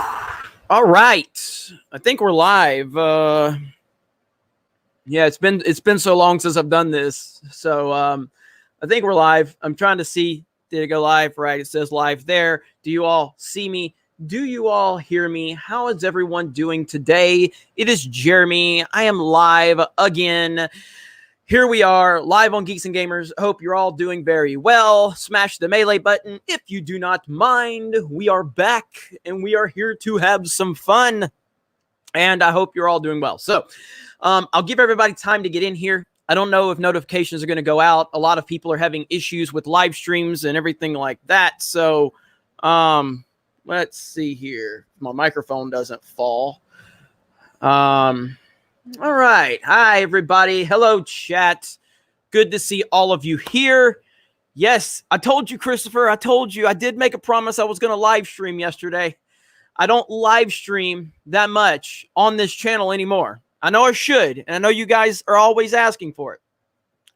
All right. I think we're live. Yeah, it's been so long since I've done this. So I think we're live. I'm trying to see, did it go live? Right. It says live there. Do you all see me? Do you all hear me? How is everyone doing today? It is Jeremy. I am live again. Here we are, live on Geeks and Gamers. Hope you're all doing very well. Smash the melee button if you do not mind. We are back, and we are here to have some fun. And I hope you're all doing well. So I'll give everybody time to get in here. I don't know if notifications are going to go out. A lot of people are having issues with live streams and everything like that. So let's see here. My microphone doesn't fall. All right. Hi, everybody. Hello, chat. Good to see all of you here. Yes, I told you, Christopher. I told you. I did make a promise I was going to live stream yesterday. I don't live stream that much on this channel anymore. I know I should, and I know you guys are always asking for it.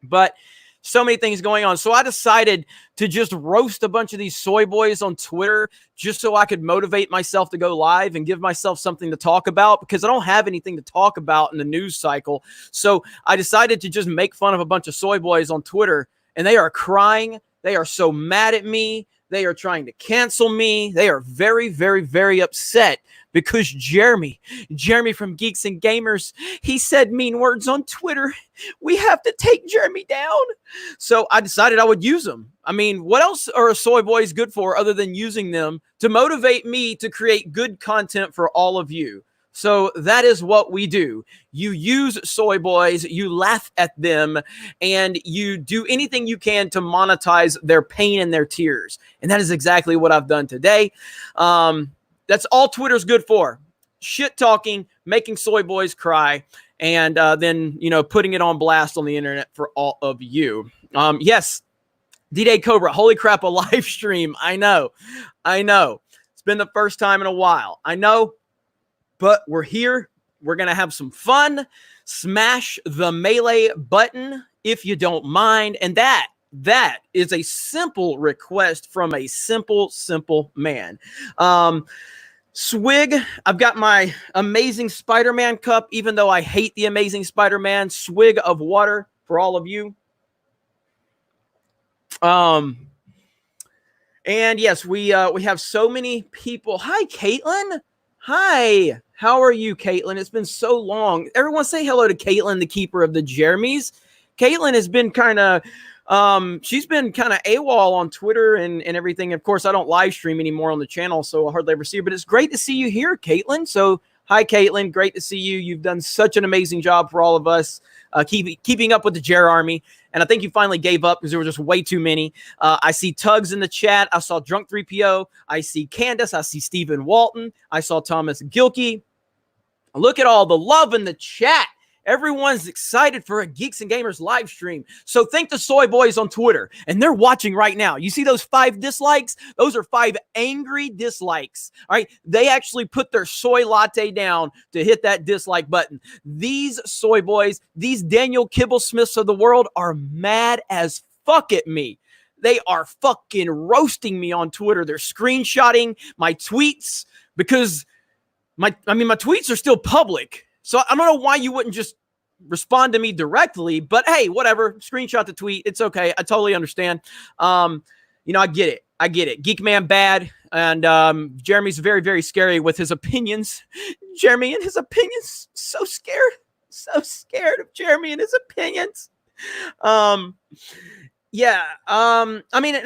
But so many things going on. So I decided to just roast a bunch of these soy boys on Twitter just so I could motivate myself to go live and give myself something to talk about, because I don't have anything to talk about in the news cycle. So I decided to just make fun of a bunch of soy boys on Twitter, and they are crying. They are so mad at me. They are trying to cancel me. They are very, very, very upset because Jeremy from Geeks and Gamers, he said mean words on Twitter. We have to take Jeremy down. So I decided I would use them. I mean, what else are soy boys good for other than using them to motivate me to create good content for all of you? So that is what we do. You use soy boys, you laugh at them, and you do anything you can to monetize their pain and their tears. And that is exactly what I've done today. That's all Twitter's good for. Shit talking, making soy boys cry, and then, putting it on blast on the internet for all of you. Yes, D-Day Cobra, holy crap, a live stream. I know. It's been the first time in a while. I know. But we're here. We're going to have some fun. Smash the melee button if you don't mind. And that is a simple request from a simple man. Swig, I've got my Amazing Spider-Man cup, even though I hate the Amazing Spider-Man. Swig of water for all of you. And yes, we have so many people. Hi, Caitlin. Hi, how are you, Caitlin? It's been so long. Everyone say hello to Caitlin, the keeper of the Jeremys. Caitlin has been she's been kind of AWOL on Twitter and everything. Of course, I don't live stream anymore on the channel, so I hardly ever see her, but it's great to see you here, Caitlin. So hi, Caitlin. Great to see you. You've done such an amazing job for all of us, keeping up with the Jer Army. And I think you finally gave up because there were just way too many. I see Tugs in the chat. I saw Drunk 3PO. I see Candace. I see Stephen Walton. I saw Thomas Gilkey. Look at all the love in the chat. Everyone's excited for a Geeks and Gamers live stream. So thank the soy boys on Twitter. And they're watching right now. You see those 5 dislikes? Those are 5 angry dislikes. All right. They actually put their soy latte down to hit that dislike button. These soy boys, these Daniel Kibblesmiths of the world are mad as fuck at me. They are fucking roasting me on Twitter. They're screenshotting my tweets because my tweets are still public. So I don't know why you wouldn't just respond to me directly, but hey, whatever. Screenshot the tweet. It's okay. I totally understand. I get it. Geek Man bad. And Jeremy's very, very scary with his opinions. Jeremy and his opinions. So scared of Jeremy and his opinions. In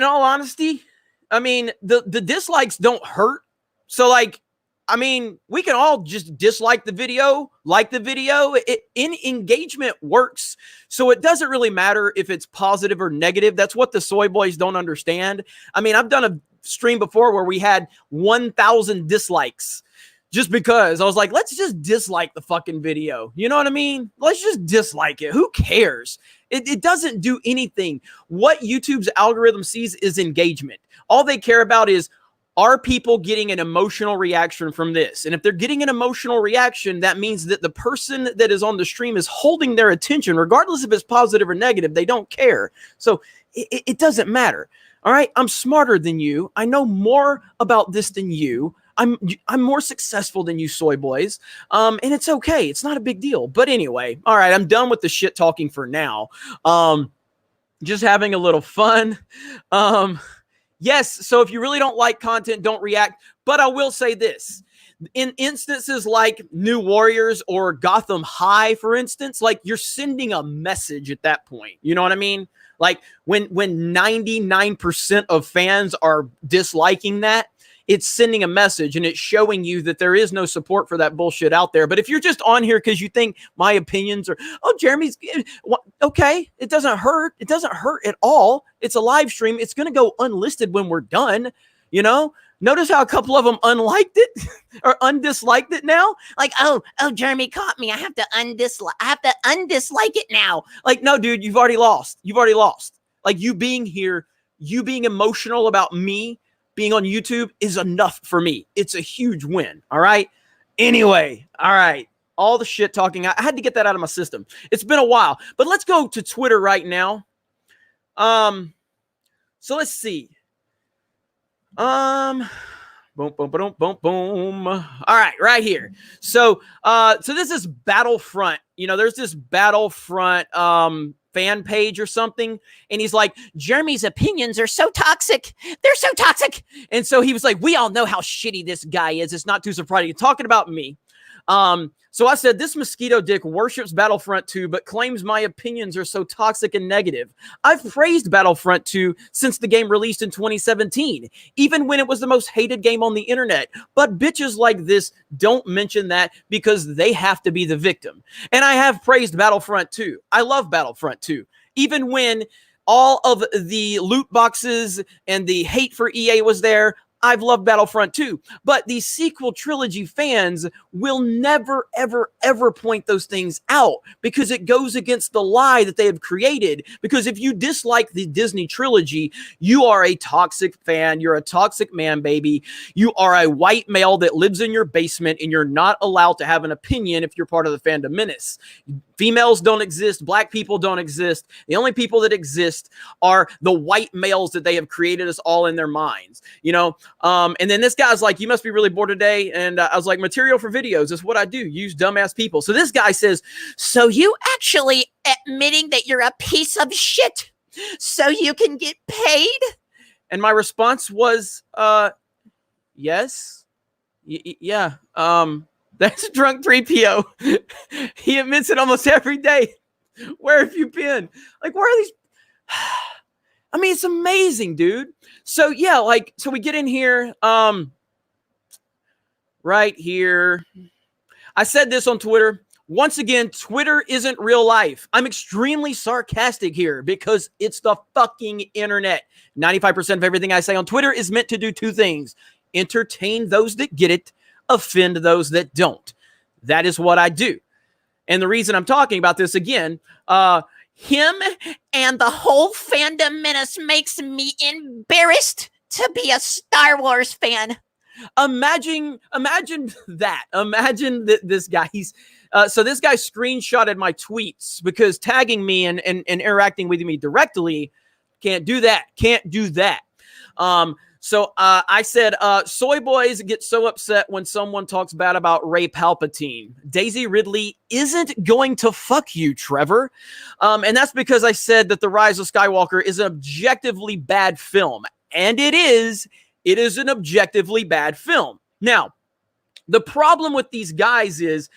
all honesty, the dislikes don't hurt. So we can all just dislike the video, like the video. Engagement works. So it doesn't really matter if it's positive or negative. That's what the soy boys don't understand. I've done a stream before where we had 1,000 dislikes just because I was like, let's just dislike the fucking video. You know what I mean? Let's just dislike it. Who cares? It doesn't do anything. What YouTube's algorithm sees is engagement. All they care about is, are people getting an emotional reaction from this? And if they're getting an emotional reaction, that means that the person that is on the stream is holding their attention, regardless if it's positive or negative. They don't care. So it doesn't matter. All right. I'm smarter than you. I know more about this than you. I'm more successful than you soy boys. And it's okay. It's not a big deal. But anyway, all right, I'm done with the shit talking for now. Just having a little fun. Yes, so if you really don't like content, don't react. But I will say this. In instances like New Warriors or Gotham High, for instance, like you're sending a message at that point. You know what I mean? Like when 99% of fans are disliking that, it's sending a message and it's showing you that there is no support for that bullshit out there. But if you're just on here because you think my opinions are, oh, Jeremy's okay, it doesn't hurt. It doesn't hurt at all. It's a live stream. It's going to go unlisted when we're done. You know, notice how a couple of them unliked it or undisliked it now. Like, oh, Jeremy caught me. I have to undislike it now. Like, no, dude, you've already lost. You've already lost. Like you being here, you being emotional about me being on YouTube is enough for me. It's a huge win. All right. Anyway. All right. All the shit talking. I had to get that out of my system. It's been a while, but let's go to Twitter right now. So let's see. Boom, boom, boom, boom, boom. All right, right here. So this is Battlefront. You know, there's this Battlefront fan page or something, and he's like, Jeremy's opinions are so toxic. They're so toxic. And so he was like, we all know how shitty this guy is. It's not too surprising. He's talking about me. So I said, this mosquito dick worships Battlefront 2, but claims my opinions are so toxic and negative. I've praised Battlefront 2 since the game released in 2017, even when it was the most hated game on the internet. But bitches like this don't mention that because they have to be the victim. And I have praised Battlefront 2. I love Battlefront 2, even when all of the loot boxes and the hate for EA was there. I've loved Battlefront 2, but the sequel trilogy fans will never, ever, ever point those things out because it goes against the lie that they have created. Because if you dislike the Disney trilogy, you are a toxic fan. You're a toxic man, baby. You are a white male that lives in your basement and you're not allowed to have an opinion if you're part of the fandom menace. Females don't exist. Black people don't exist. The only people that exist are the white males that they have created us all in their minds, you know? And then this guy's like, you must be really bored today. And I was like, material for videos is what I do. Use dumbass people. So this guy says, so you actually admitting that you're a piece of shit so you can get paid? And my response was, yes. Yeah. That's drunk 3PO. He admits it almost every day. Where have you been? Like, where are these? I mean, it's amazing, dude. So yeah, like, so we get in here, right here. I said this on Twitter. Once again, Twitter isn't real life. I'm extremely sarcastic here because it's the fucking internet. 95% of everything I say on Twitter is meant to do two things: entertain those that get it, offend those that don't. That is what I do. And the reason I'm talking about this again, him and the whole fandom menace makes me embarrassed to be a Star Wars fan. Imagine that. Imagine that this guy, so this guy screenshotted my tweets because tagging me and interacting with me directly, can't do that. Can't do that. So I said, soy boys get so upset when someone talks bad about Rey Palpatine. Daisy Ridley isn't going to fuck you, Trevor. And that's because I said that The Rise of Skywalker is an objectively bad film. And it is. It is an objectively bad film. Now, the problem with these guys is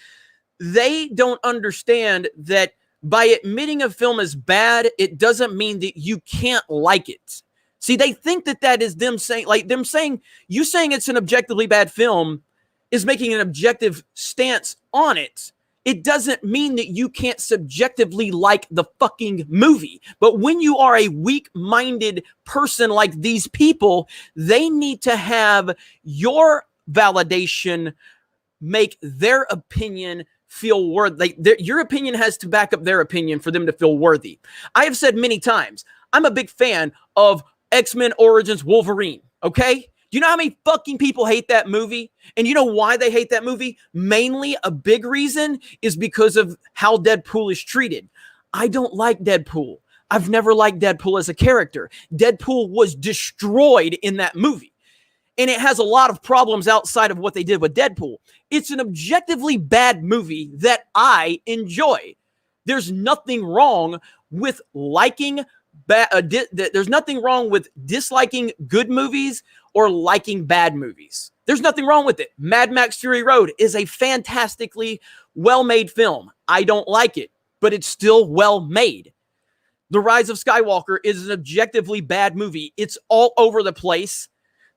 they don't understand that by admitting a film is bad, it doesn't mean that you can't like it. See, they think that that is them saying, like them saying, you saying it's an objectively bad film is making an objective stance on it. It doesn't mean that you can't subjectively like the fucking movie. But when you are a weak-minded person like these people, they need to have your validation make their opinion feel worthy. Your opinion has to back up their opinion for them to feel worthy. I have said many times, I'm a big fan of X-Men Origins Wolverine, okay? Do you know how many fucking people hate that movie? And you know why they hate that movie? Mainly a big reason is because of how Deadpool is treated. I don't like Deadpool. I've never liked Deadpool as a character. Deadpool was destroyed in that movie. and it has a lot of problems outside of what they did with Deadpool. It's an objectively bad movie that I enjoy. There's nothing wrong with liking there's nothing wrong with disliking good movies or liking bad movies. There's nothing wrong with it. Mad Max Fury Road is a fantastically well-made film. I don't like it, but it's still well-made. The Rise of Skywalker is an objectively bad movie. It's all over the place.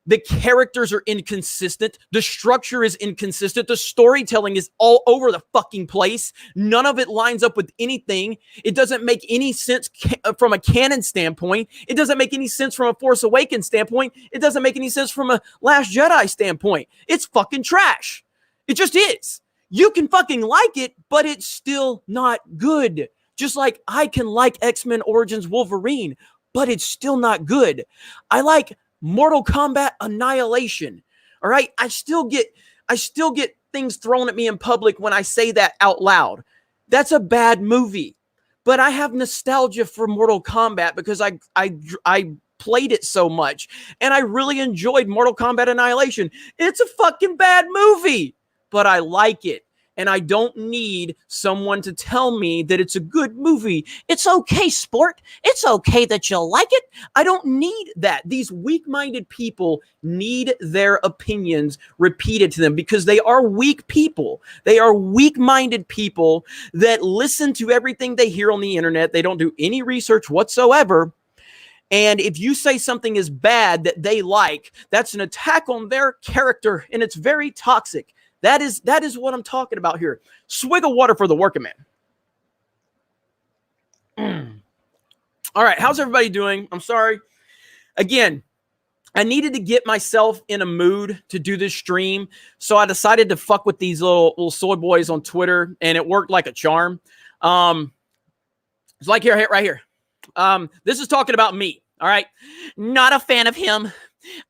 The characters are inconsistent. The structure is inconsistent. The storytelling is all over the fucking place. None of it lines up with anything. It doesn't make any sense from a canon standpoint. It doesn't make any sense from a Force Awakens standpoint. It doesn't make any sense from a Last Jedi standpoint. It's fucking trash. It just is. You can fucking like it, but it's still not good. Just like I can like X-Men Origins Wolverine, but it's still not good. I like Mortal Kombat Annihilation. All right. I still get things thrown at me in public when I say that out loud. That's a bad movie. But I have nostalgia for Mortal Kombat because I played it so much and I really enjoyed Mortal Kombat Annihilation. It's a fucking bad movie, but I like it. And I don't need someone to tell me that it's a good movie. It's okay, sport. It's okay that you like it. I don't need that. These weak-minded people need their opinions repeated to them because they are weak people. They are weak-minded people that listen to everything they hear on the internet. They don't do any research whatsoever. And if you say something is bad that they like, that's an attack on their character, and it's very toxic. That is what I'm talking about here. Swig of water for the working man. All right, how's everybody doing? I'm sorry. Again, I needed to get myself in a mood to do this stream, so I decided to fuck with these little soy boys on Twitter, and it worked like a charm. It's like here, right here. This is talking about me. All right, not a fan of him.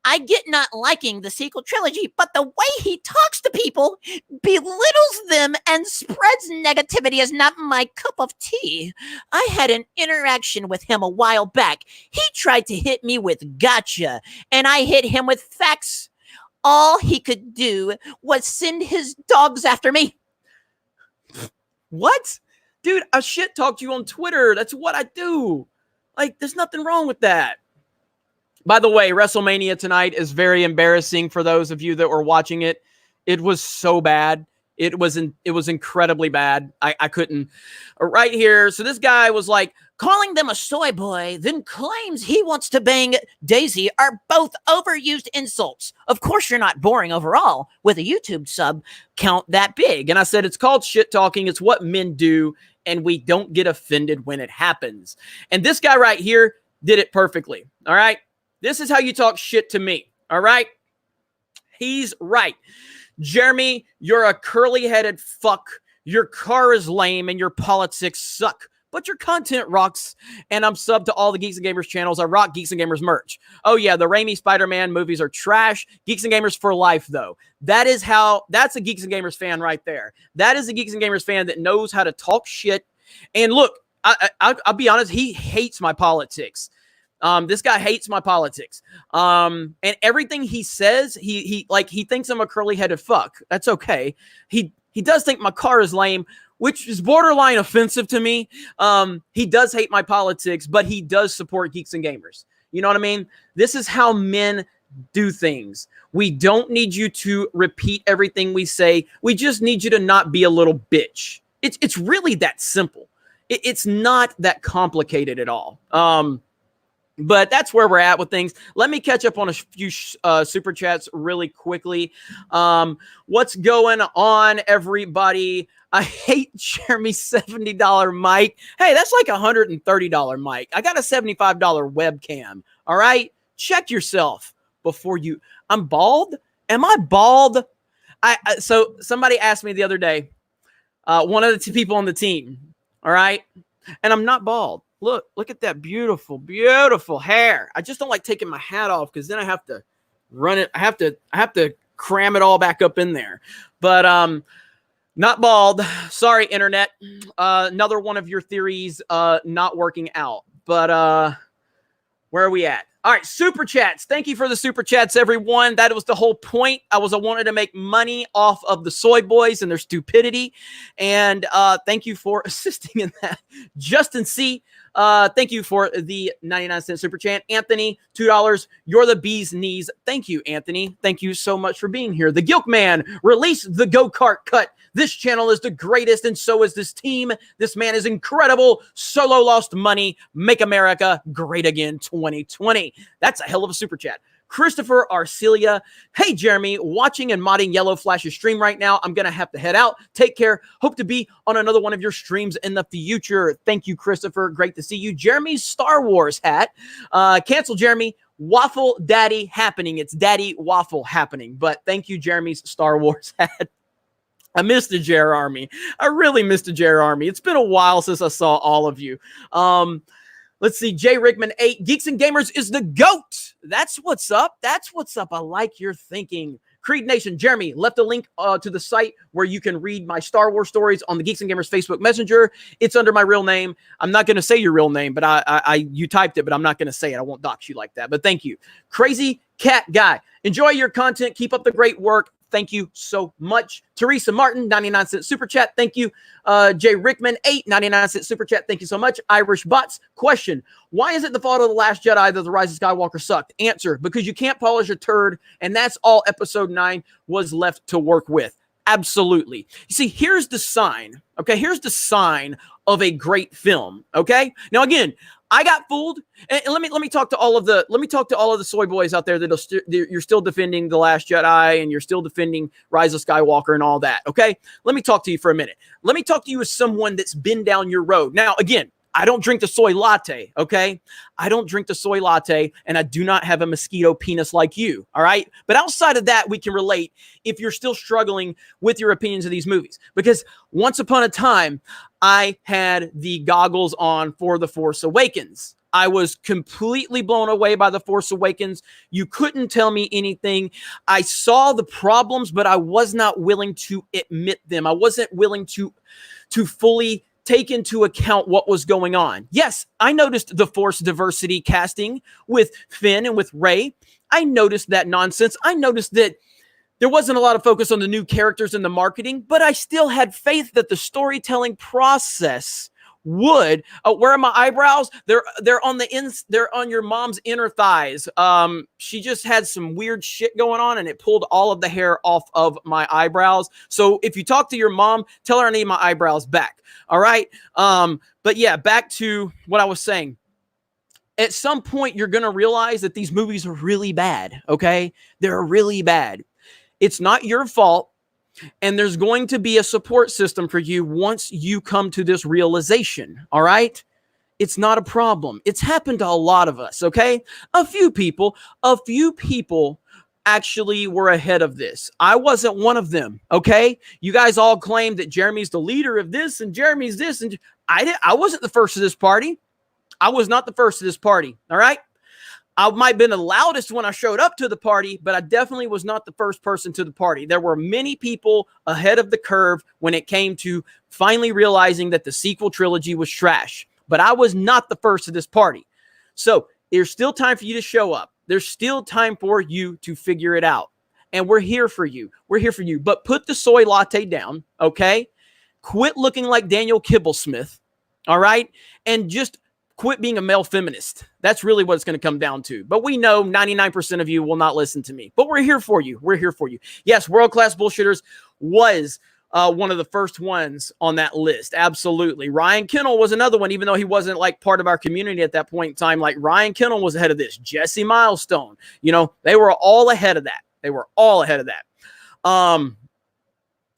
I get not liking the sequel trilogy, but the way he talks to people, belittles them, and spreads negativity is not my cup of tea. I had an interaction with him a while back. He tried to hit me with gotcha, and I hit him with facts. All he could do was send his dogs after me. What? Dude, I shit talked you on Twitter. That's what I do. Like, there's nothing wrong with that. By the way, WrestleMania tonight is very embarrassing for those of you that were watching it. It was so bad. It was incredibly bad. I couldn't. Right here. So this guy was like, calling them a soy boy, then claims he wants to bang Daisy are both overused insults. Of course, you're not boring overall with a YouTube sub count that big. And I said, it's called shit talking. It's what men do. And we don't get offended when it happens. And this guy right here did it perfectly. All right. This is how you talk shit to me, all right? He's right. Jeremy, you're a curly-headed fuck. Your car is lame and your politics suck. But your content rocks, and I'm subbed to all the Geeks and Gamers channels. I rock Geeks and Gamers merch. Oh, yeah, the Raimi Spider-Man movies are trash. Geeks and Gamers for life, though. That's a Geeks and Gamers fan right there. That is a Geeks and Gamers fan that knows how to talk shit. And look, I'll be honest, he hates my politics. This guy hates my politics. And everything he says, he thinks I'm a curly-headed fuck. That's okay. He does think my car is lame, which is borderline offensive to me. He does hate my politics, but he does support Geeks and Gamers. You know what I mean? This is how men do things. We don't need you to repeat everything we say. We just need you to not be a little bitch. It's really that simple. It's not that complicated at all. But that's where we're at with things. Let me catch up on a few super chats really quickly. What's going on, everybody? I hate Jeremy's $70 mic. Hey, that's like a $130 mic. I got a $75 webcam. All right? Check yourself before you... I'm bald? Am I bald? So somebody asked me the other day, one of the two people on the team. All right? And I'm not bald. Look at that beautiful, beautiful hair. I just don't like taking my hat off because then I have to run it. I have to cram it all back up in there. But not bald. Sorry, internet. Another one of your theories not working out. But where are we at? All right, super chats. Thank you for the super chats, everyone. That was the whole point. I wanted to make money off of the soy boys and their stupidity. And thank you for assisting in that. Justin C., thank you for the 99-cent super chat. Anthony, $2. You're the bee's knees. Thank you, Anthony. Thank you so much for being here. The Gilk Man, release the go-kart cut. This channel is the greatest, and so is this team. This man is incredible. Solo lost money. Make America great again 2020. That's a hell of a super chat. Christopher Arcelia. Hey, Jeremy, watching and modding Yellow Flash's stream right now. I'm going to have to head out. Take care. Hope to be on another one of your streams in the future. Thank you, Christopher. Great to see you. Jeremy's Star Wars hat. Cancel, Jeremy. Waffle Daddy happening. It's Daddy Waffle happening. But thank you, Jeremy's Star Wars hat. I missed the JR Army. I really missed the JR Army. It's been a while since I saw all of you. Let's see. Jay Rickman 8. Geeks and Gamers is the GOAT. That's what's up. That's what's up. I like your thinking. Creed Nation. Jeremy left a link to the site where you can read my Star Wars stories on the Geeks and Gamers Facebook Messenger. It's under my real name. I'm not going to say your real name, but you typed it, but I'm not going to say it. I won't dox you like that. But thank you. Crazy Cat Guy. Enjoy your content. Keep up the great work. Thank you so much. Teresa Martin, 99-cent super chat. Thank you. Jay Rickman, 8, 99-cent super chat. Thank you so much. Irish Bots, question. Why is it the fault of The Last Jedi that The Rise of Skywalker sucked? Answer, because you can't polish a turd, and that's all episode 9 was left to work with. Absolutely. You see, here's the sign. Okay, here's the sign of a great film. Okay? Now, again, I got fooled, and let me talk to all of the soy boys out there that you're still defending The Last Jedi and you're still defending Rise of Skywalker and all that. Okay, let me talk to you for a minute. Let me talk to you as someone that's been down your road. Now, again, I don't drink the soy latte. Okay, I don't drink the soy latte, and I do not have a mosquito penis like you. All right, but outside of that, we can relate if you're still struggling with your opinions of these movies, because once upon a time, I had the goggles on for The Force Awakens. I was completely blown away by The Force Awakens. You couldn't tell me anything. I saw the problems, but I was not willing to admit them. I wasn't willing to fully take into account what was going on. Yes, I noticed the Force diversity casting with Finn and with Rey. I noticed that nonsense. I noticed that there wasn't a lot of focus on the new characters and the marketing, but I still had faith that the storytelling process would. Where are my eyebrows? They're on the ins. They're on your mom's inner thighs. She just had some weird shit going on, and it pulled all of the hair off of my eyebrows. So if you talk to your mom, tell her I need my eyebrows back. All right. But yeah, back to what I was saying. At some point, you're gonna realize that these movies are really bad. Okay, they're really bad. It's not your fault, and there's going to be a support system for you once you come to this realization, all right? It's not a problem. It's happened to a lot of us, okay? A few people actually were ahead of this. I wasn't one of them, okay? You guys all claim that Jeremy's the leader of this, and Jeremy's this, and I wasn't the first to this party. I was not the first to this party, all right? I might have been the loudest when I showed up to the party, but I definitely was not the first person to the party. There were many people ahead of the curve when it came to finally realizing that the sequel trilogy was trash. But I was not the first to this party. So there's still time for you to show up. There's still time for you to figure it out. And we're here for you. We're here for you. But put the soy latte down, okay? Quit looking like Daniel Kibblesmith, all right? And just quit being a male feminist. That's really what it's going to come down to. But we know 99% of you will not listen to me. But we're here for you. We're here for you. Yes, World Class Bullshitters was one of the first ones on that list. Absolutely. Ryan Kennel was another one, even though he wasn't like part of our community at that point in time. Like Ryan Kennel was ahead of this. Jesse Milestone. You know, they were all ahead of that. They were all ahead of that.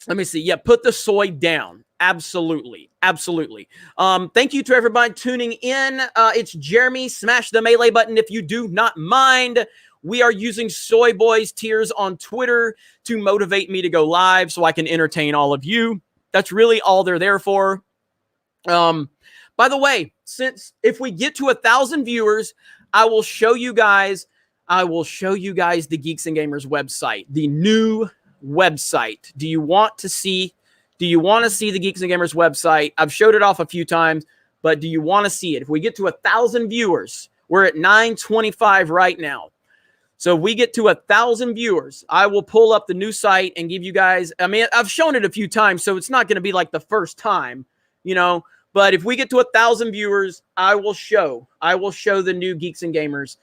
Let me see. Yeah, put the soy down. Absolutely. Absolutely. Thank you to everybody tuning in. It's Jeremy. Smash the melee button if you do not mind. We are using Soy Boys Tears on Twitter to motivate me to go live so I can entertain all of you. That's really all they're there for. By the way, if we get to 1,000 viewers, I will show you guys the Geeks and Gamers website, the new website. Do you want to see the Geeks and Gamers website? I've showed it off a few times, but do you want to see it? If we get to 1,000 viewers, We're at 925 right now. So if we get to 1,000 viewers, I will pull up the new site and give you guys, I mean, I've shown it a few times, so it's not going to be like the first time, you know, but if we get to 1,000 viewers, I will show the new Geeks and Gamers.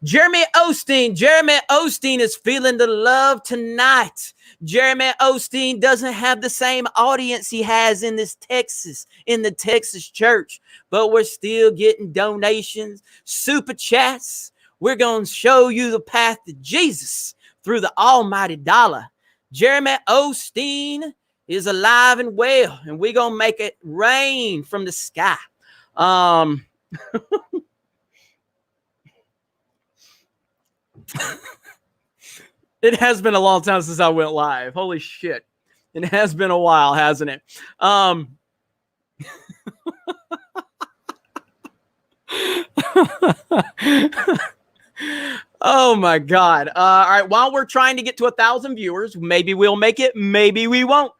Jeremy Osteen is feeling the love tonight. Jeremy Osteen doesn't have the same audience he has in the Texas church, but we're still getting donations, super chats. We're going to show you the path to Jesus through the almighty dollar. Jeremy Osteen is alive and well, and we're going to make it rain from the sky. It has been a long time since I went live. Holy shit. It has been a while, hasn't it? Oh my God. All right. While we're trying to get to 1,000 viewers, maybe we'll make it. Maybe we won't.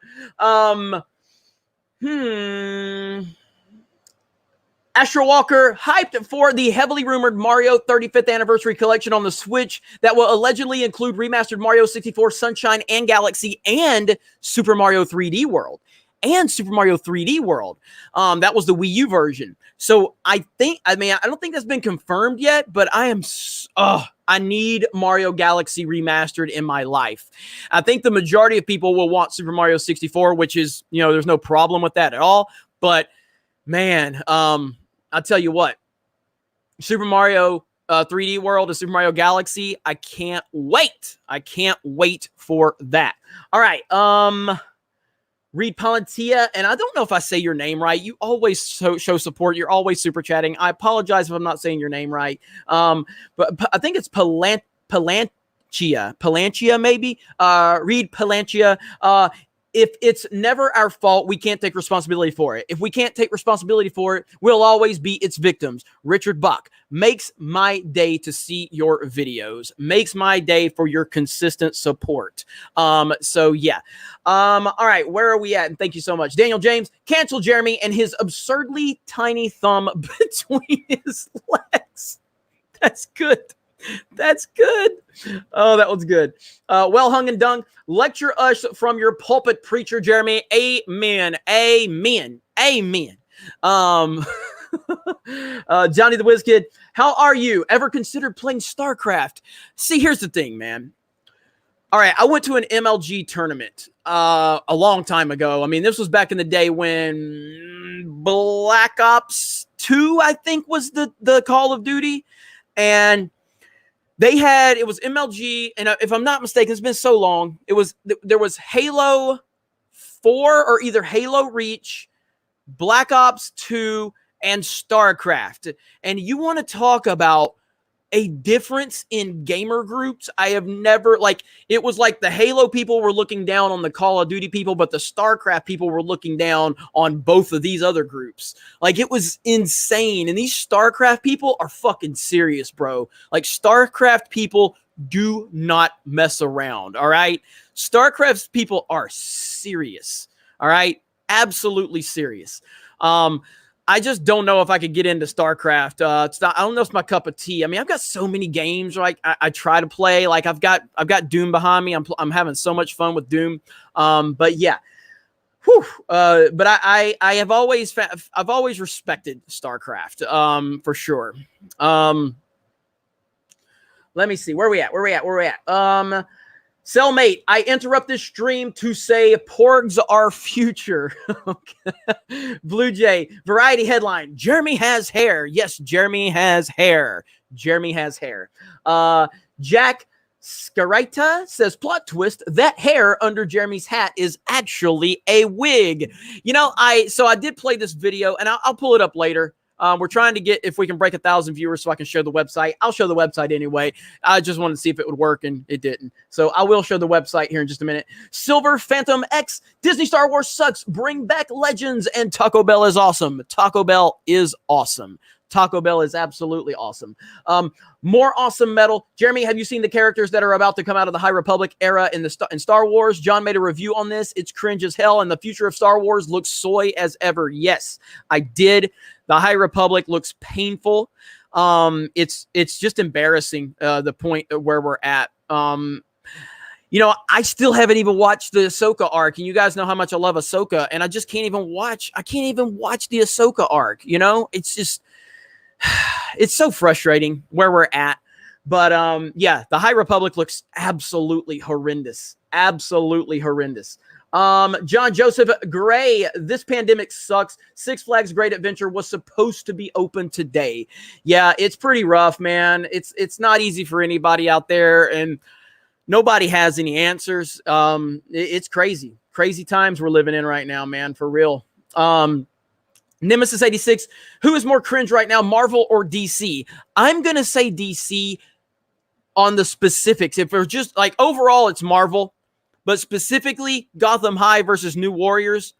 Astro Walker hyped for the heavily rumored Mario 35th anniversary collection on the Switch that will allegedly include remastered Mario 64, Sunshine and Galaxy, and Super Mario 3D World. That was the Wii U version. So I don't think that's been confirmed yet, but I need Mario Galaxy remastered in my life. I think the majority of people will want Super Mario 64, which is, you know, there's no problem with that at all. But man, I'll tell you what, Super Mario 3D World and Super Mario Galaxy, I can't wait. I can't wait for that. All right. Reed Palantia, and I don't know if I say your name right. You always show support. You're always super chatting. I apologize if I'm not saying your name right. But I think it's Palantia, maybe. Reed Palantia. If it's never our fault, we can't take responsibility for it. If we can't take responsibility for it, we'll always be its victims. Richard Buck, makes my day to see your videos. Makes my day for your consistent support. So yeah. All right, where are we at? And thank you so much. Daniel James, cancel Jeremy and his absurdly tiny thumb between his legs. That's good. That's good. Oh, that one's good. Well hung and dung. Lecture us from your pulpit, preacher Jeremy. Amen. Amen. Amen. Johnny the Whiz Kid, how are you? Ever considered playing StarCraft? See, here's the thing, man. All right, I went to an MLG tournament a long time ago. I mean, this was back in the day when Black Ops 2, I think, was the Call of Duty. And it was MLG, and if I'm not mistaken, it's been so long. There was Halo 4 or either Halo Reach, Black Ops 2, and StarCraft. And you want to talk about a difference in gamer groups? I have never, it was like the Halo people were looking down on the Call of Duty people, but the StarCraft people were looking down on both of these other groups. Like, it was insane. And these StarCraft people are fucking serious, bro. Like, StarCraft people do not mess around, all right? StarCraft's people are serious, all right? Absolutely serious. I just don't know if I could get into StarCraft. I don't know if it's my cup of tea. I mean, I've got so many games. Like I try to play. Like I've got Doom behind me. I'm having so much fun with Doom. But yeah, but I have always respected StarCraft. For sure. Let me see where we at. Cellmate, I interrupt this stream to say porgs are future. Okay. Blue Jay, variety headline, Jeremy has hair. Yes, Jeremy has hair. Jack Scarita says, plot twist, that hair under Jeremy's hat is actually a wig. You know, I did play this video, and I'll pull it up later. We're trying to get if we can break 1,000 viewers so I can show the website. I'll show the website anyway. I just wanted to see if it would work, and it didn't. So I will show the website here in just a minute. Silver Phantom X, Disney Star Wars sucks. Bring back Legends, and Taco Bell is awesome. Taco Bell is awesome. Taco Bell is absolutely awesome. More awesome metal. Jeremy, have you seen the characters that are about to come out of the High Republic era in Star Wars? John made a review on this. It's cringe as hell, and the future of Star Wars looks soy as ever. Yes, I did. The High Republic looks painful. It's just embarrassing, the point where we're at. I still haven't even watched the Ahsoka arc, and you guys know how much I love Ahsoka, and I just can't even watch the Ahsoka arc. It's just, it's so frustrating where we're at. But yeah, the High Republic looks absolutely horrendous. Absolutely horrendous. John Joseph Gray, this pandemic sucks. Six Flags Great Adventure was supposed to be open today. Yeah, it's pretty rough, man. It's not easy for anybody out there, and nobody has any answers. It's crazy. Crazy times we're living in right now, man, for real. Nemesis 86, who is more cringe right now, Marvel or DC? I'm going to say DC on the specifics. If we're just like overall, it's Marvel, but specifically Gotham High versus New Warriors.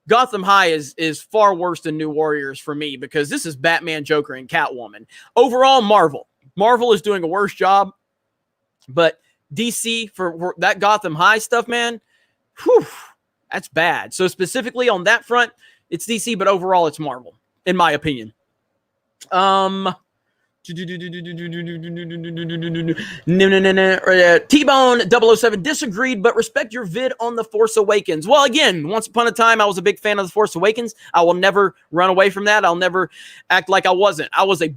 Gotham High is far worse than New Warriors for me, because this is Batman, Joker, and Catwoman. Overall, Marvel. Marvel is doing a worse job, but DC for that Gotham High stuff, man, whew, that's bad. So specifically on that front, it's DC, but overall it's Marvel, in my opinion. T-Bone 007 disagreed, but respect your vid on The Force Awakens. Well, again, once upon a time, I was a big fan of The Force Awakens. I will never run away from that. I'll never act like I wasn't. I was a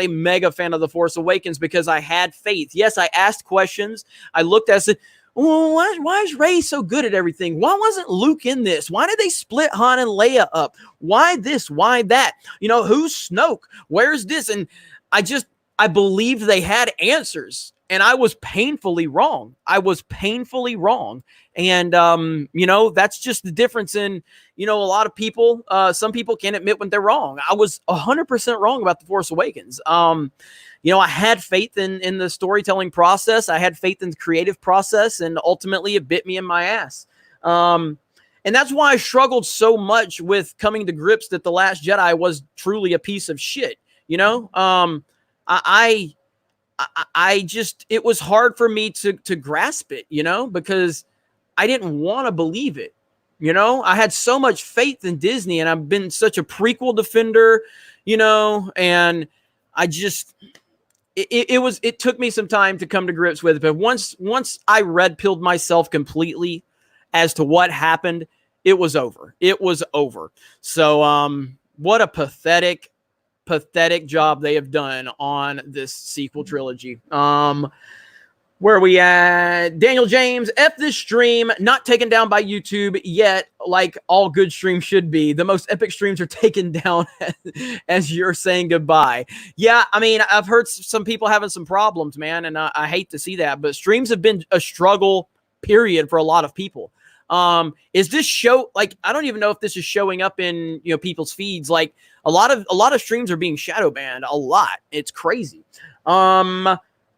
mega fan of The Force Awakens because I had faith. Yes, I asked questions. I looked at it. Well, why is Rey so good at everything? Why wasn't Luke in this? Why did they split Han and Leia up? Why this? Why that? Who's Snoke? Where's this? And I believed they had answers, and I was painfully wrong. And, that's just the difference in, a lot of people. Some people can't admit when they're wrong. I was 100% wrong about The Force Awakens. I had faith in the storytelling process. I had faith in the creative process, and ultimately it bit me in my ass. And that's why I struggled so much with coming to grips that The Last Jedi was truly a piece of shit. It was hard for me to grasp it, because I didn't want to believe it. I had so much faith in Disney, and I've been such a prequel defender, and I just, it took me some time to come to grips with it. But once I red-pilled myself completely as to what happened, it was over. So, what a pathetic job they have done on this sequel trilogy. Where are we at? Daniel James, F this stream, not taken down by YouTube yet, like all good streams should be. The most epic streams are taken down as you're saying goodbye. Yeah, I mean, I've heard some people having some problems, man, and I hate to see that, but streams have been a struggle, period, for a lot of people. Is this show, like, I don't even know if this is showing up in, people's feeds. Like, a lot of streams are being shadow banned a lot. It's crazy.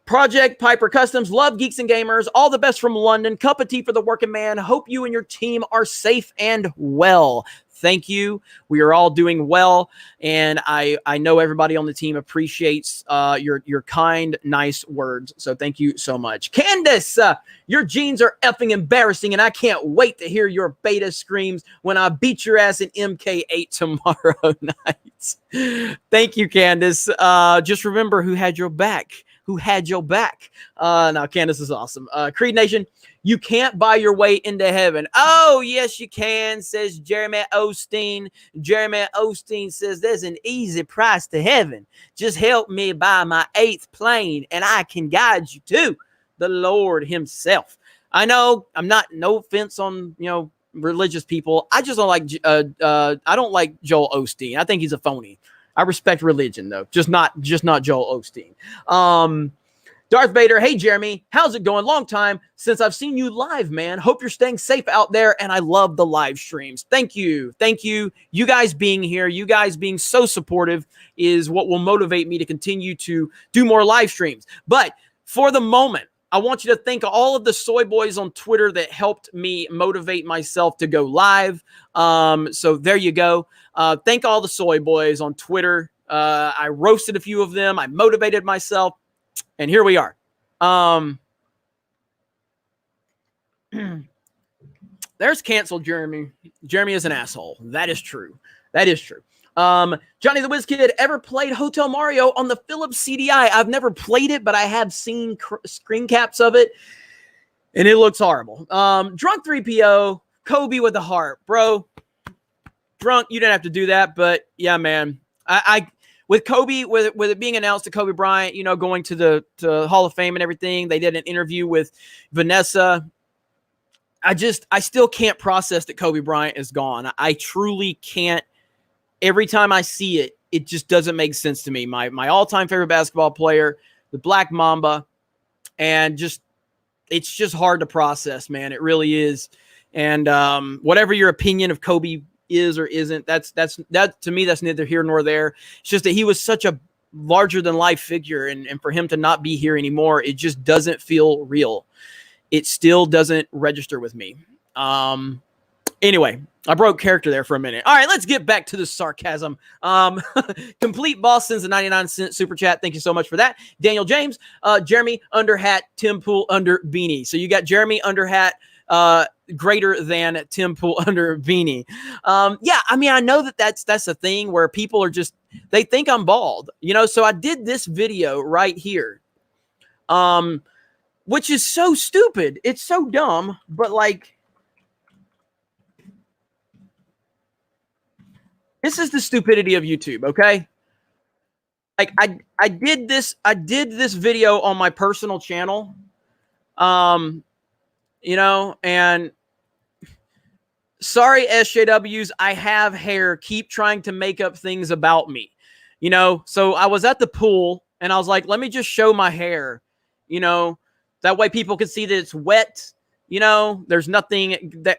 Project Piper Customs, love Geeks and Gamers, all the best from London, cup of tea for the working man. Hope you and your team are safe and well. Thank you. We are all doing well, and I know everybody on the team appreciates your kind, nice words. So thank you so much. Candace, your jeans are effing embarrassing, and I can't wait to hear your beta screams when I beat your ass in MK8 tomorrow night. Thank you, Candace. Just remember who had your back. Now, Candace is awesome. Creed Nation, you can't buy your way into heaven. Oh, yes, you can, says Jeremy Osteen. Jeremy Osteen says there's an easy price to heaven. Just help me buy my 8th plane, and I can guide you to the Lord himself. I know, no offense on, religious people. I just don't like, I don't like Joel Osteen. I think he's a phony. I respect religion, though. Just not Joel Osteen. Darth Vader, hey, Jeremy. How's it going? Long time since I've seen you live, man. Hope you're staying safe out there, and I love the live streams. Thank you. You guys being here, you guys being so supportive is what will motivate me to continue to do more live streams. But for the moment, I want you to thank all of the soy boys on Twitter that helped me motivate myself to go live. So there you go. Thank all the soy boys on Twitter. I roasted a few of them. I motivated myself, and here we are. There's canceled Jeremy. Jeremy is an asshole. That is true. Johnny the Whiz Kid, ever played Hotel Mario on the Philips CDI? I've never played it, but I have seen screen caps of it, and it looks horrible. Drunk 3PO, Kobe with the heart. Bro, Drunk, you didn't have to do that, but yeah, man. I with Kobe, with it being announced that Kobe Bryant, you know, going to the Hall of Fame and everything, they did an interview with Vanessa. I still can't process that Kobe Bryant is gone. I truly can't. Every time I see it, it just doesn't make sense to me. My all-time favorite basketball player, the Black Mamba, and it's just hard to process, man. It really is. And whatever your opinion of Kobe is or isn't, that to me, that's neither here nor there. It's just that he was such a larger than life figure, and for him to not be here anymore, it just doesn't feel real. It still doesn't register with me. Anyway, I broke character there for a minute. All right, let's get back to the sarcasm. Complete Boss sends a 99-cent super chat. Thank you so much for that. Daniel James, Jeremy under hat, Tim Pool under beanie. So you got Jeremy under hat, greater than Tim Pool under beanie. Yeah, I mean, I know that's a thing where people are just, they think I'm bald, you know. So I did this video right here, which is so stupid. It's so dumb, but like, this is the stupidity of YouTube, okay? Like I did this video on my personal channel. You know, and sorry, SJWs, I have hair. Keep trying to make up things about me. You know, so I was at the pool and I was like, let me just show my hair, you know, that way people can see that it's wet. You know, there's nothing that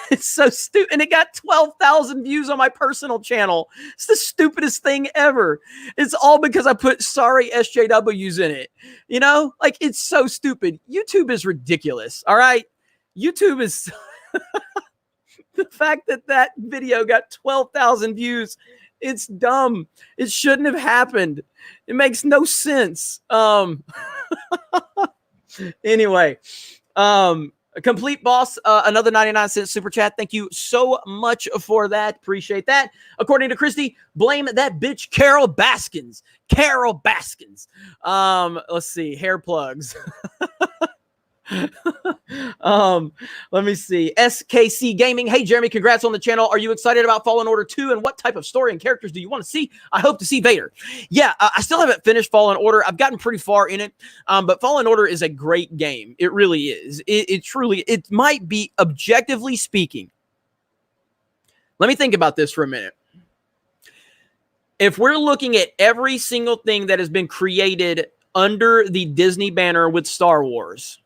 it's so stupid. And it got 12,000 views on my personal channel. It's the stupidest thing ever. It's all because I put sorry SJWs in it. You know, like, it's so stupid. YouTube is ridiculous. All right. YouTube is the fact that video got 12,000 views. It's dumb. It shouldn't have happened. It makes no sense. Anyway, a Complete Boss, another 99-cent super chat. Thank you so much for that. Appreciate that. According to Christy, blame that bitch Carol Baskins. Carol Baskins. Let's see. Hair plugs. Let me see. SKC Gaming. Hey, Jeremy, congrats on the channel. Are you excited about Fallen Order 2? And what type of story and characters do you want to see? I hope to see Vader. Yeah, I still haven't finished Fallen Order. I've gotten pretty far in it. But Fallen Order is a great game. It really is. It truly, it might be, objectively speaking. Let me think about this for a minute. If we're looking at every single thing that has been created under the Disney banner with Star Wars,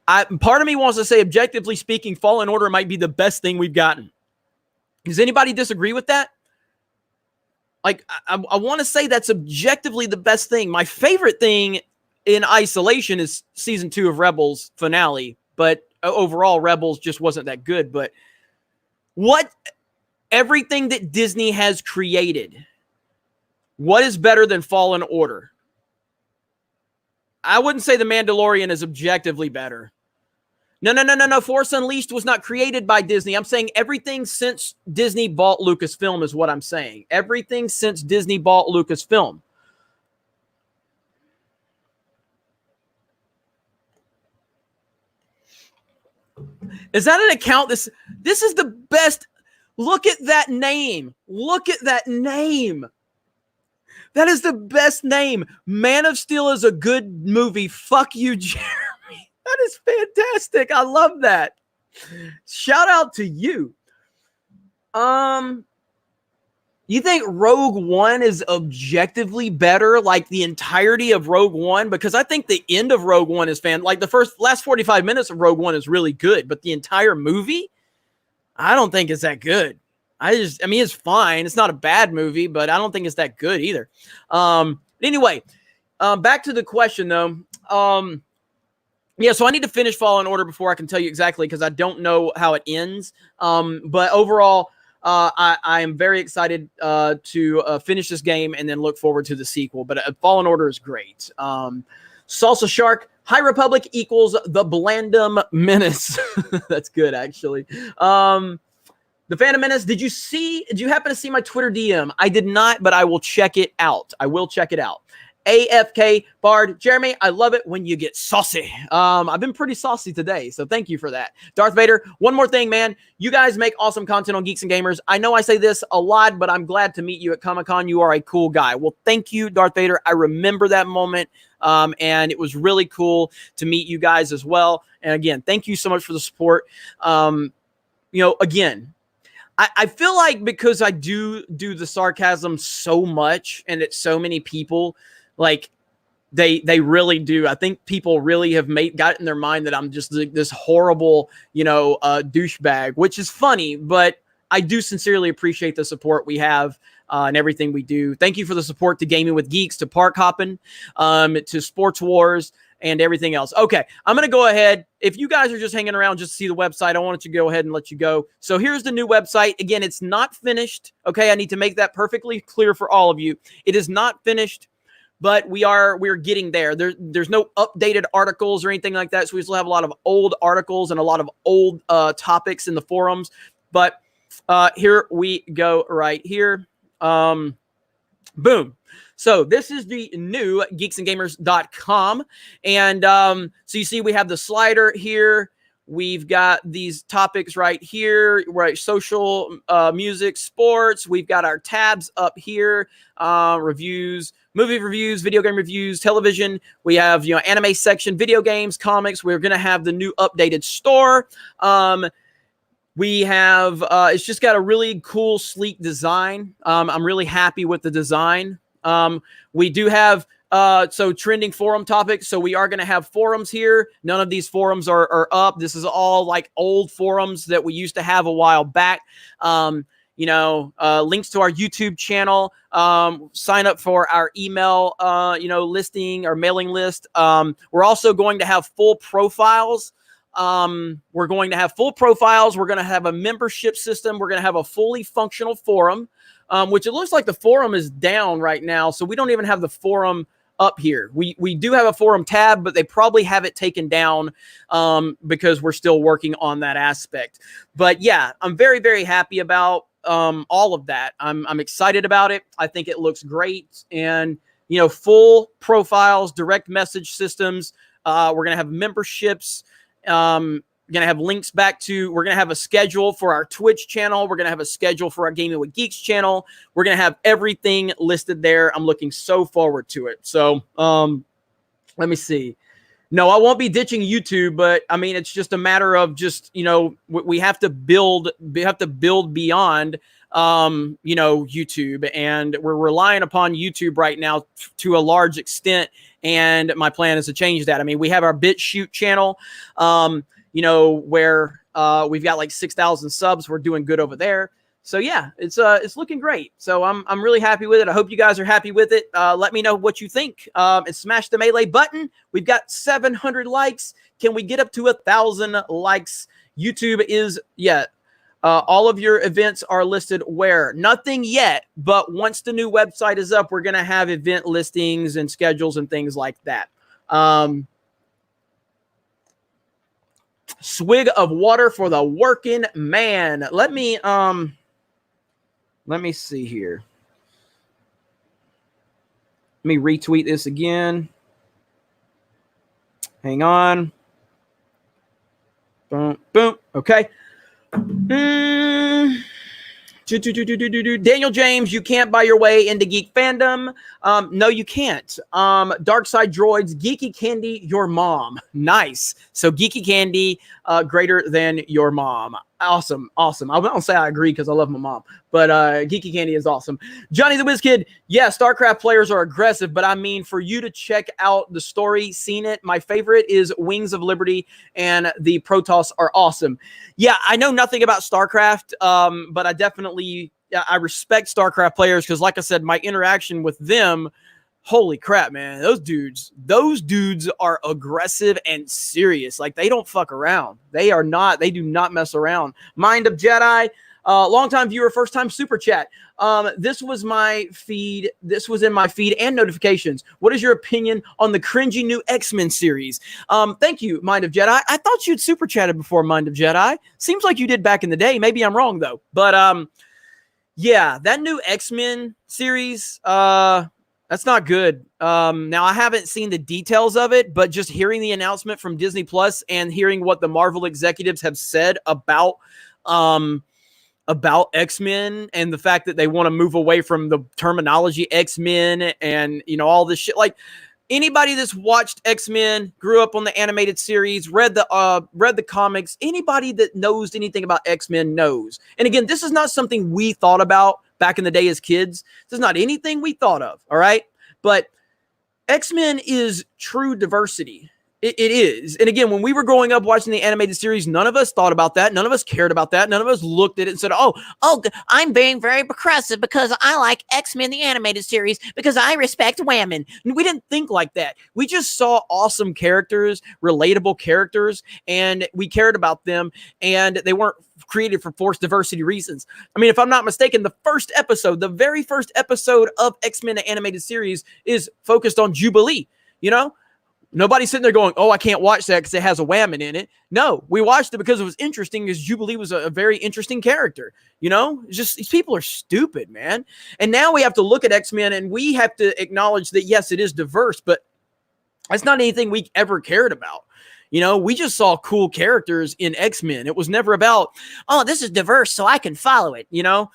part of me wants to say, objectively speaking, Fallen Order might be the best thing we've gotten. Does anybody disagree with that? Like, I want to say that's objectively the best thing. My favorite thing in isolation is season 2 of Rebels finale, but overall Rebels just wasn't that good. But everything that Disney has created, what is better than Fallen Order? I wouldn't say The Mandalorian is objectively better. No. Force Unleashed was not created by Disney. I'm saying everything since Disney bought Lucasfilm is what I'm saying. Everything since Disney bought Lucasfilm. Is that an account? This is the best. Look at that name. Look at that name. That is the best name. Man of Steel is a good movie. Fuck you, Jeremy. That is fantastic. I love that. Shout out to you. You think Rogue One is objectively better, like the entirety of Rogue One? Because I think the end of Rogue One is like the last 45 minutes of Rogue One is really good, but the entire movie, I don't think it's that good. I mean, it's fine. It's not a bad movie, but I don't think it's that good either. Anyway, back to the question though. Yeah, so I need to finish Fallen Order before I can tell you exactly, because I don't know how it ends. But overall, I am very excited to finish this game and then look forward to the sequel. But Fallen Order is great. Salsa Shark, High Republic equals the Blandum Menace. That's good, actually. The Phantom Menace, did you happen to see my Twitter DM? I did not, but I will check it out. I will check it out. AFK Bard, Jeremy, I love it when you get saucy. I've been pretty saucy today, so thank you for that. Darth Vader, one more thing, man. You guys make awesome content on Geeks and Gamers. I know I say this a lot, but I'm glad to meet you at Comic-Con. You are a cool guy. Well, thank you, Darth Vader. I remember that moment, and it was really cool to meet you guys as well. And again, thank you so much for the support. Again, I feel like because I do the sarcasm so much and it's so many people, like they really do. I think people really have got in their mind that I'm just this horrible, douchebag, which is funny, but I do sincerely appreciate the support we have and everything we do. Thank you for the support to Gaming with Geeks, to Park Hopping, to Sports Wars, and everything else. Okay, I'm going to go ahead. If you guys are just hanging around just to see the website, I wanted to go ahead and let you go. So here's the new website. Again, it's not finished. Okay, I need to make that perfectly clear for all of you. It is not finished, but we're getting there. There's no updated articles or anything like that, so we still have a lot of old articles and a lot of old topics in the forums. But here we go right here. Boom. So this is the new geeksandgamers.com. And so you see we have the slider here. We've got these topics right here, right? Social, music, sports. We've got our tabs up here, reviews, movie reviews, video game reviews, television. We have, anime section, video games, comics. We're going to have the new updated store. We have, it's just got a really cool, sleek design. I'm really happy with the design. We do have, so trending forum topics. So we are going to have forums here. None of these forums are up. This is all like old forums that we used to have a while back. Links to our YouTube channel, sign up for our email, listing or mailing list. We're also going to have full profiles. We're going to have full profiles. We're going to have a membership system. We're going to have a fully functional forum, which it looks like the forum is down right now. So we don't even have the forum up here. We do have a forum tab, but they probably have it taken down because we're still working on that aspect. But yeah, I'm very, very happy about all of that. I'm excited about it. I think it looks great. And, full profiles, direct message systems. We're going to have memberships. We're going to have links back to, we're going to have a schedule for our Twitch channel. We're going to have a schedule for our Gaming with Geeks channel. We're going to have everything listed there. I'm looking so forward to it. So, let me see. No, I won't be ditching YouTube, but I mean, it's just a matter of just, we have to build beyond, YouTube, and we're relying upon YouTube right now to a large extent. And my plan is to change that. I mean, we have our BitChute channel, where we've got like 6,000 subs. We're doing good over there. So yeah, it's looking great. So I'm really happy with it. I hope you guys are happy with it. Let me know what you think. And smash the melee button. We've got 700 likes. Can we get up to 1,000 likes? YouTube is all of your events are listed where? Nothing yet, but once the new website is up, we're going to have event listings and schedules and things like that. Swig of water for the working man. Let me see here. Let me retweet this again. Hang on. Boom, boom. Okay. Daniel James, you can't buy your way into geek fandom. No, you can't. Dark Side Droids, Geeky Candy, your mom. Nice. So Geeky Candy, greater than your mom. Awesome. I won't say I agree because I love my mom, but Geeky Candy is awesome. Johnny the Whiz Kid, yeah, StarCraft players are aggressive, but I mean, for you to check out the story, seen it, my favorite is Wings of Liberty, and the Protoss are awesome. Yeah, I know nothing about StarCraft, but I respect StarCraft players because, like I said, my interaction with them, holy crap, man, those dudes are aggressive and serious. Like, they don't fuck around. They do not mess around. Mind of Jedi, Longtime viewer, first time super chat. This was my feed. This was in my feed and notifications. What is your opinion on the cringy new X-Men series? Thank you, Mind of Jedi. I thought you'd super chatted before Mind of Jedi. Seems like you did back in the day. Maybe I'm wrong though. But yeah, that new X-Men series, that's not good. Now I haven't seen the details of it, but just hearing the announcement from Disney Plus and hearing what the Marvel executives have said about X-Men and the fact that they want to move away from the terminology X-Men and, you know, all this shit. Like, anybody that's watched X-Men, grew up on the animated series, read the comics, anybody that knows anything about X-Men knows. And again, this is not something we thought about back in the day as kids. This is not anything we thought of, all right? But X-Men is true diversity. It is. And again, when we were growing up watching the animated series, none of us thought about that. None of us cared about that. None of us looked at it and said, oh, I'm being very progressive because I like X-Men, the animated series, because I respect women. We didn't think like that. We just saw awesome characters, relatable characters, and we cared about them, and they weren't created for forced diversity reasons. I mean, if I'm not mistaken, the very first episode of X-Men, the animated series, is focused on Jubilee, you know? Nobody's sitting there going, oh, I can't watch that because it has a whammon in it. No, we watched it because it was interesting, because Jubilee was a very interesting character. You know, it's just, these people are stupid, man. And now we have to look at X-Men and we have to acknowledge that, yes, it is diverse, but that's not anything we ever cared about. You know, we just saw cool characters in X-Men. It was never about, oh, this is diverse, so I can follow it, you know?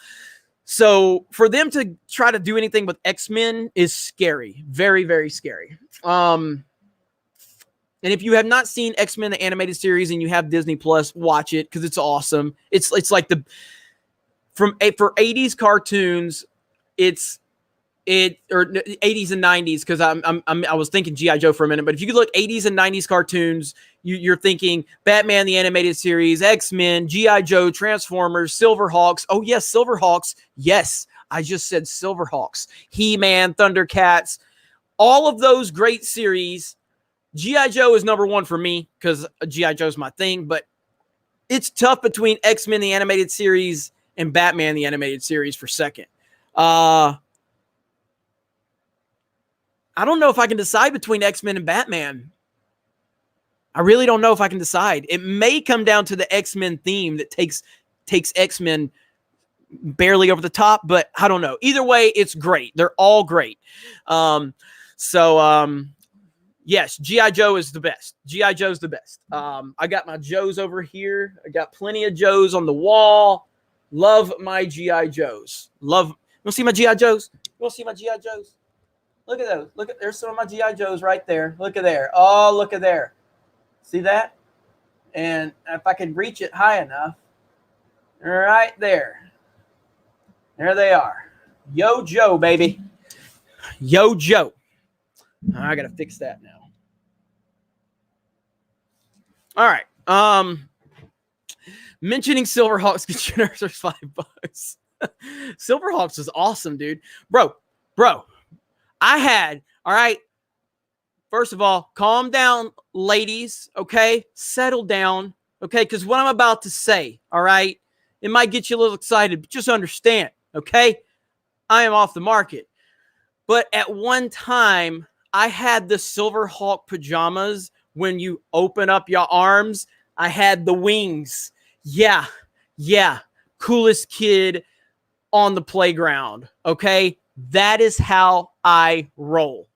So for them to try to do anything with X-Men is scary. Very, very scary. And if you have not seen X-Men, the animated series, and you have Disney Plus, watch it because it's awesome. It's like for 80s cartoons, or 80s and 90s, because I was thinking G.I. Joe for a minute, but if you could look 80s and 90s cartoons, you're thinking Batman, the animated series, X-Men, G.I. Joe, Transformers, Silverhawks. Oh yes, Silverhawks. Yes, I just said Silverhawks. He-Man, Thundercats, all of those great series. G.I. Joe is number one for me because G.I. Joe's my thing, but it's tough between X-Men, the animated series, and Batman, the animated series for second. I don't know if I can decide between X-Men and Batman. I really don't know if I can decide. It may come down to the X-Men theme that takes X-Men barely over the top, but I don't know. Either way, it's great. They're all great. Yes, G.I. Joe is the best. G.I. Joe's the best. I got my Joes over here. I got plenty of Joes on the wall. Love my G.I. Joes. You want to see my G.I. Joes? You want to see my G.I. Joes? Look at those. There's some of my G.I. Joes right there. Look at there. Oh, look at there. See that? And if I could reach it high enough, right there. There they are. Yo, Joe, baby. Yo, Joe. I got to fix that now. All right. Mentioning Silverhawks generators are $5. Silverhawks is awesome, dude. Bro. All right. First of all, calm down, ladies. Okay. Settle down. Okay. Because what I'm about to say, all right, it might get you a little excited, but just understand. Okay. I am off the market. But at one time, I had the Silverhawk pajamas. When you open up your arms, I had the wings. Yeah. Coolest kid on the playground. Okay. That is how I roll.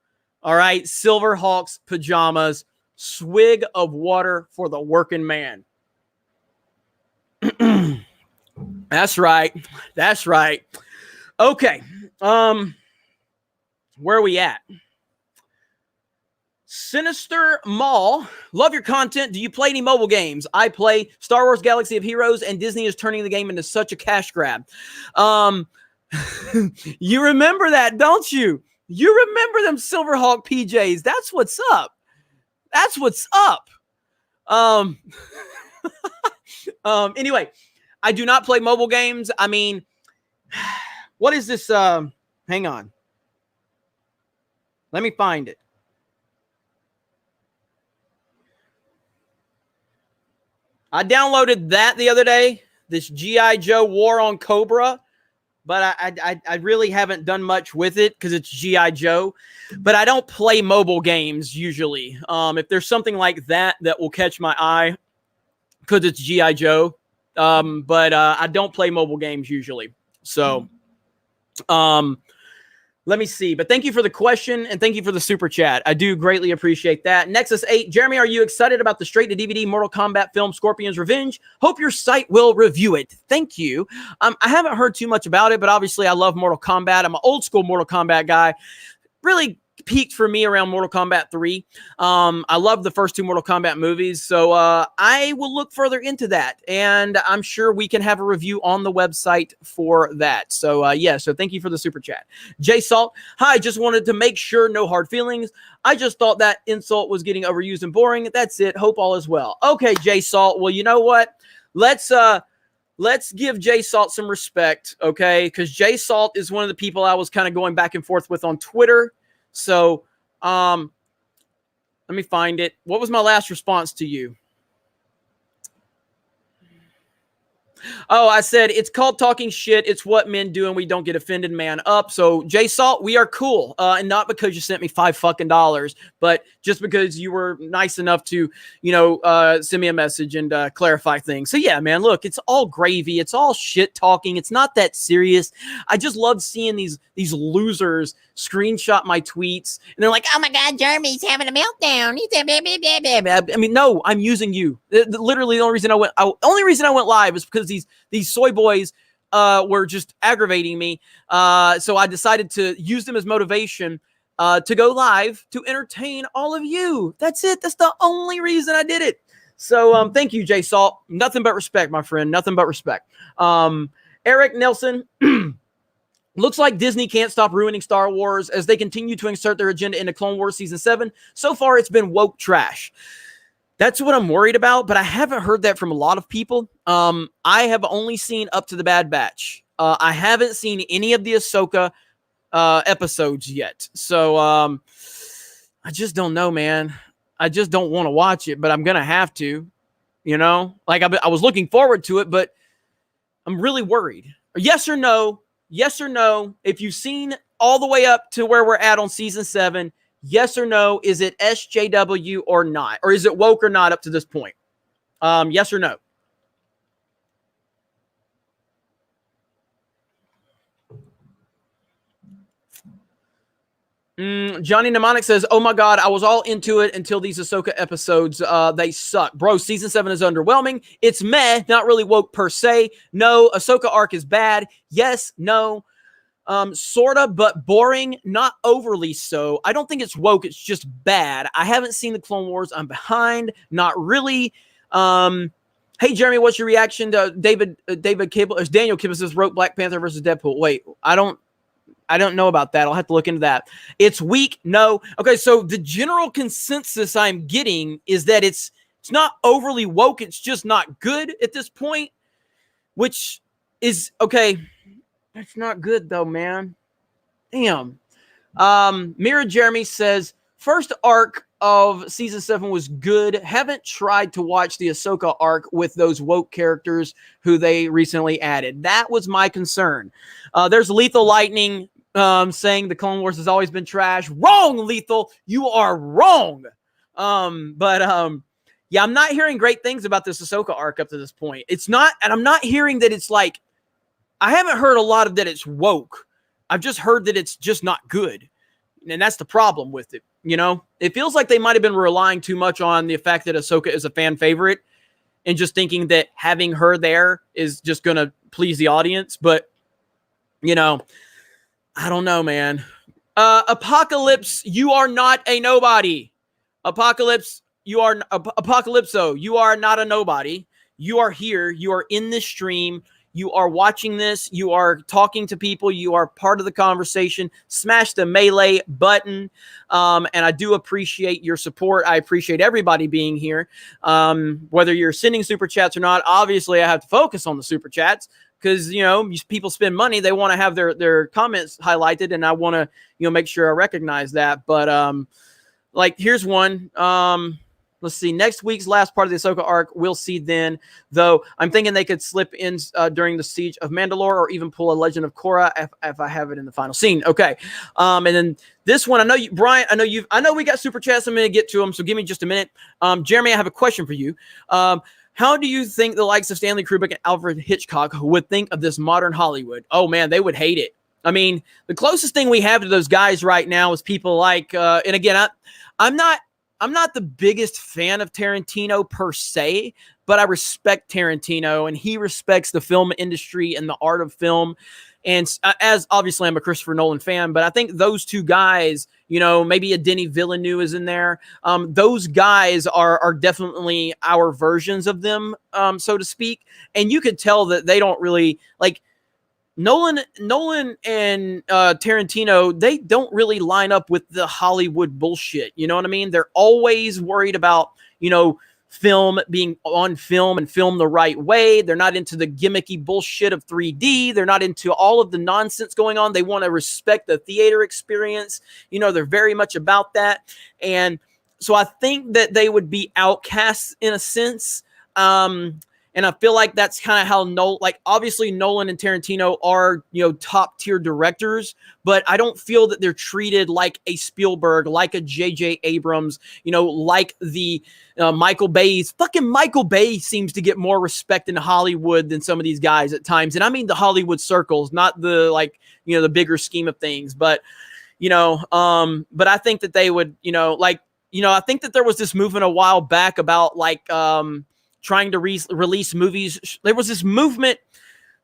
All right. Silverhawks pajamas, swig of water for the working man. That's right. Okay. Where are we at? Sinister Mall, love your content. Do you play any mobile games? I play Star Wars Galaxy of Heroes, and Disney is turning the game into such a cash grab. You remember that, don't you? You remember them Silverhawk PJs. That's what's up. Anyway, I do not play mobile games. I mean, what is this? Hang on. Let me find it. I downloaded that the other day. this G.I. Joe War on Cobra, but I really haven't done much with it because it's G.I. Joe. But I don't play mobile games usually. If there's something like that will catch my eye because it's G.I. Joe. But I don't play mobile games usually. So let me see. But thank you for the question and thank you for the super chat. I do greatly appreciate that. Nexus 8, Jeremy, are you excited about the straight-to-DVD Mortal Kombat film Scorpion's Revenge? Hope your site will review it. Thank you. I haven't heard too much about it, but obviously I love Mortal Kombat. I'm an old-school Mortal Kombat guy. Really peaked for me around Mortal Kombat 3. I love the first 2 Mortal Kombat movies, so I will look further into that, and I'm sure we can have a review on the website for that. So, so thank you for the super chat. Jay Salt, hi, just wanted to make sure, no hard feelings. I just thought that insult was getting overused and boring. That's it. Hope all is well. Okay, Jay Salt, well, you know what? Let's give Jay Salt some respect, okay? Because Jay Salt is one of the people I was kind of going back and forth with on Twitter. So, let me find it. What was my last response to you? Oh, I said, it's called talking shit. It's what men do, and we don't get offended, man up. So, Jay Salt, we are cool. And not because you sent me $5, but just because you were nice enough to, send me a message and clarify things. So, yeah, man, look, it's all gravy. It's all shit talking. It's not that serious. I just love seeing these losers screenshot my tweets, and they're like, oh, my God, Jeremy's having a meltdown. He's blah, blah, blah, blah. I mean, no, I'm using you. Literally, the only reason I went live is because these soy boys were just aggravating me. So I decided to use them as motivation to go live to entertain all of you. That's it. That's the only reason I did it. So thank you, Jay Salt. Nothing but respect, my friend. Nothing but respect. Eric Nelson. Looks like Disney can't stop ruining Star Wars as they continue to insert their agenda into Clone Wars Season 7. So far, it's been woke trash. That's what I'm worried about, but I haven't heard that from a lot of people. I have only seen up to the Bad Batch. I haven't seen any of the Ahsoka episodes yet. So I just don't know, man. I just don't want to watch it, but I'm going to have to, Like I was looking forward to it, but I'm really worried. Yes or no? Yes or no? If you've seen all the way up to where we're at on Season 7, yes or no, is it SJW or not? Or is it woke or not up to this point? Yes or no? Johnny Mnemonic says, oh my God, I was all into it until these Ahsoka episodes. They suck. Bro, Season 7 is underwhelming. It's meh, not really woke per se. No, Ahsoka arc is bad. Yes, no. Sorta, but boring, not overly so. I don't think it's woke, it's just bad. I haven't seen the Clone Wars. I'm behind. Not really. Hey, Jeremy, what's your reaction to David Cable? Daniel Kibble says wrote Black Panther versus Deadpool. Wait, I don't know about that. I'll have to look into that. It's weak. No. Okay, so the general consensus I'm getting is that it's not overly woke. It's just not good at this point, which is okay. That's not good though, man. Damn. Mira Jeremy says, first arc of Season 7 was good. Haven't tried to watch the Ahsoka arc with those woke characters who they recently added. That was my concern. There's Lethal Lightning saying the Clone Wars has always been trash. Wrong, Lethal. You are wrong. Yeah, I'm not hearing great things about this Ahsoka arc up to this point. It's not, and I'm not hearing that it's like, I haven't heard a lot of that it's woke. I've just heard that it's just not good. And that's the problem with it. It feels like they might have been relying too much on the fact that Ahsoka is a fan favorite and just thinking that having her there is just going to please the audience. But, I don't know, man. Apocalypse, you are not a nobody. Apocalypso, you are not a nobody. You are here. You are in this stream. You are watching this. You are talking to people. You are part of the conversation. Smash the melee button. And I do appreciate your support. I appreciate everybody being here. Whether you're sending super chats or not, obviously I have to focus on the super chats because, people spend money. They want to have their comments highlighted, and I want to, make sure I recognize that. But here's one. Let's see. Next week's last part of the Ahsoka arc, we'll see then. Though I'm thinking they could slip in during the Siege of Mandalore, or even pull a Legend of Korra if I have it in the final scene. Okay. And then this one, I know you, Brian. I know we got super chats. I'm going to get to them, so give me just a minute. Jeremy, I have a question for you. How do you think the likes of Stanley Kubrick and Alfred Hitchcock would think of this modern Hollywood? Oh man, they would hate it. I mean, the closest thing we have to those guys right now is people like, and again, I'm not the biggest fan of Tarantino per se, but I respect Tarantino and he respects the film industry and the art of film. And as obviously I'm a Christopher Nolan fan, but I think those two guys, you know, maybe a Denis Villeneuve is in there. Those guys are definitely our versions of them, so to speak. And you could tell that they don't really like Nolan and Tarantino, they don't really line up with the Hollywood bullshit. You know what I mean? They're always worried about, you know, film being on film and film the right way. They're not into the gimmicky bullshit of 3D. They're not into all of the nonsense going on. They want to respect the theater experience. You know, they're very much about that. And so I think that they would be outcasts in a sense. And I feel like that's kind of how obviously Nolan and Tarantino are, you know, top tier directors, but I don't feel that they're treated like a Spielberg, like a J.J. Abrams, you know, like the Michael Bay's. Fucking Michael Bay seems to get more respect in Hollywood than some of these guys at times. And I mean the Hollywood circles, not the, like, you know, the bigger scheme of things. But, you know, but I think that they would, you know, like, you know, I think that there was this movement a while back about like, trying to release movies. There was this movement.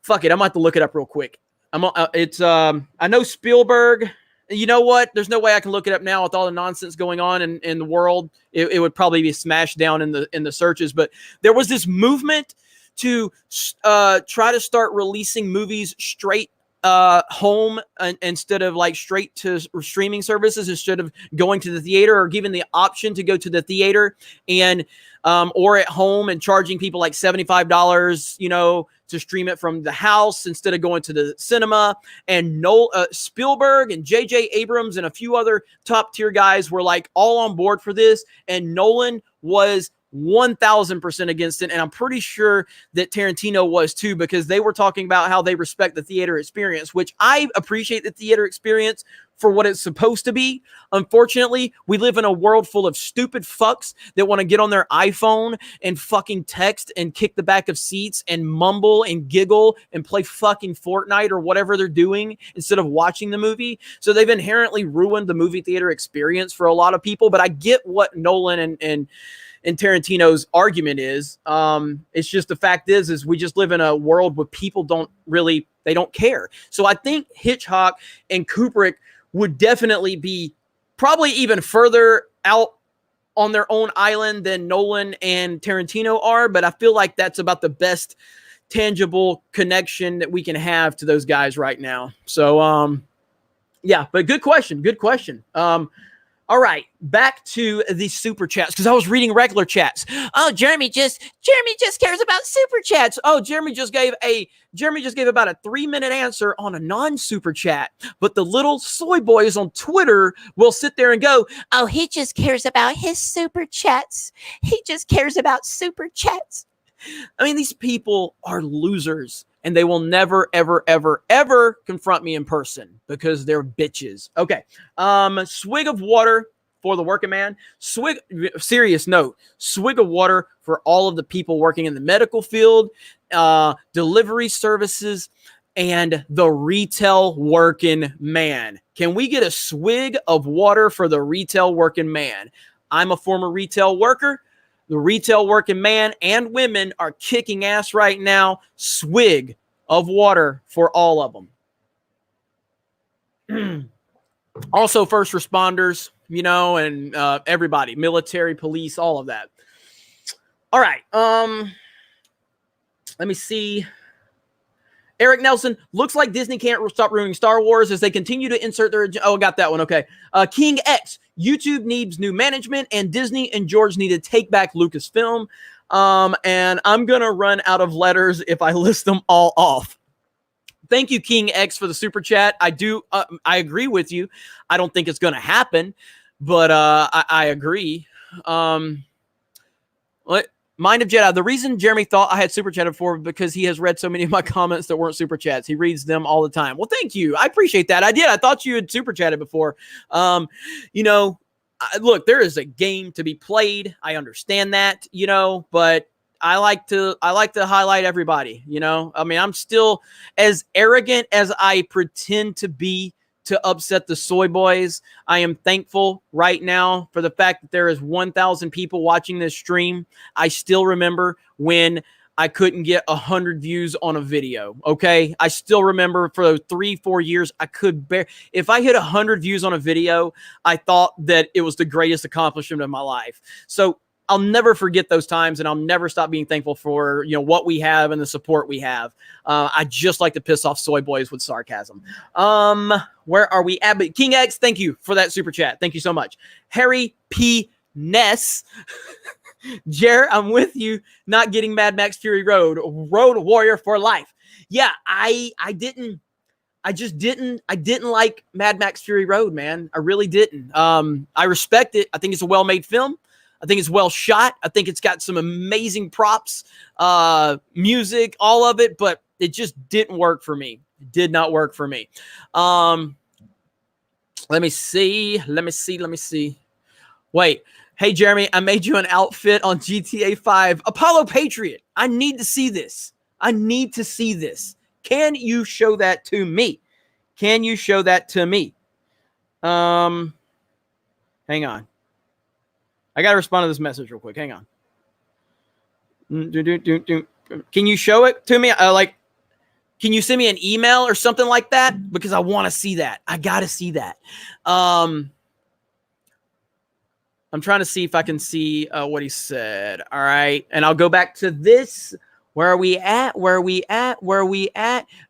Fuck it. I'm going to have to look it up real quick. I know Spielberg. You know what? There's no way I can look it up now with all the nonsense going on in the world. It would probably be smashed down in the searches. But there was this movement to try to start releasing movies straight home instead of like straight to streaming services, instead of going to the theater, or giving the option to go to the theater and or at home and charging people like $75, you know, to stream it from the house instead of going to the cinema. And Spielberg and J.J. Abrams and a few other top tier guys were like all on board for this. And Nolan was 1000% against it. And I'm pretty sure that Tarantino was too, because they were talking about how they respect the theater experience, which I appreciate the theater experience for what it's supposed to be. Unfortunately, we live in a world full of stupid fucks that want to get on their iPhone and fucking text and kick the back of seats and mumble and giggle and play fucking Fortnite or whatever they're doing instead of watching the movie. So they've inherently ruined the movie theater experience for a lot of people. But I get what Nolan and Tarantino's argument is. It's just the fact is we just live in a world where people they don't care. So I think Hitchcock and Kubrick would definitely be probably even further out on their own island than Nolan and Tarantino are. But I feel like that's about the best tangible connection that we can have to those guys right now. So, yeah, but good question. Good question. All right, back to the super chats, because I was reading regular chats. Oh, Jeremy just cares about super chats. Oh, Jeremy just gave about a 3-minute answer on a non-super chat. But the little soy boys on Twitter will sit there and go, "Oh, he just cares about his super chats. He just cares about super chats." I mean, these people are losers. And they will never, ever, ever, ever confront me in person because they're bitches. Okay. Swig of water for the working man. Serious note. Swig of water for all of the people working in the medical field, delivery services, and the retail working man. Can we get a swig of water for the retail working man? I'm a former retail worker. The retail working man and women are kicking ass right now. Swig of water for all of them. Also, first responders, you know, and everybody, military, police, all of that. All right. Let me see. Eric Nelson, looks like Disney can't stop ruining Star Wars as they continue to insert their... Oh, got that one. Okay. King X, YouTube needs new management, and Disney and George need to take back Lucasfilm. And I'm going to run out of letters if I list them all off. Thank you, King X, for the super chat. I agree with you. I don't think it's going to happen, but I agree. Mind of Jedi. The reason Jeremy thought I had super chatted for because he has read so many of my comments that weren't super chats. He reads them all the time. Well, thank you. I appreciate that. I did. I thought you had super chatted before. Look, there is a game to be played. I understand that, but I like to highlight everybody, I mean, I'm still as arrogant as I pretend to be to upset the soy boys. I am thankful right now for the fact that there is 1,000 people watching this stream. I still remember when I couldn't get 100 views on a video. Okay. I still remember for 3-4 years, I could if I hit 100 views on a video, I thought that it was the greatest accomplishment of my life. So I'll never forget those times, and I'll never stop being thankful for, what we have and the support we have. I just like to piss off soy boys with sarcasm. Where are we at? But King X, thank you for that super chat. Thank you so much. Harry P. Ness. Jer, I'm with you. Not getting Mad Max Fury Road Warrior for life. Yeah, I didn't like Mad Max Fury Road, man. I really didn't. I respect it. I think it's a well-made film. I think it's well shot. I think it's got some amazing props, music, all of it, but it just didn't work for me. It did not work for me. Let me see. Wait. Hey, Jeremy, I made you an outfit on GTA 5. Apollo Patriot. I need to see this. Can you show that to me? Hang on. I got to respond to this message real quick. Hang on. Can you show it to me? Can you send me an email or something like that? Because I want to see that. I got to see that. I'm trying to see if I can see what he said. All right. And I'll go back to this. Where are we at?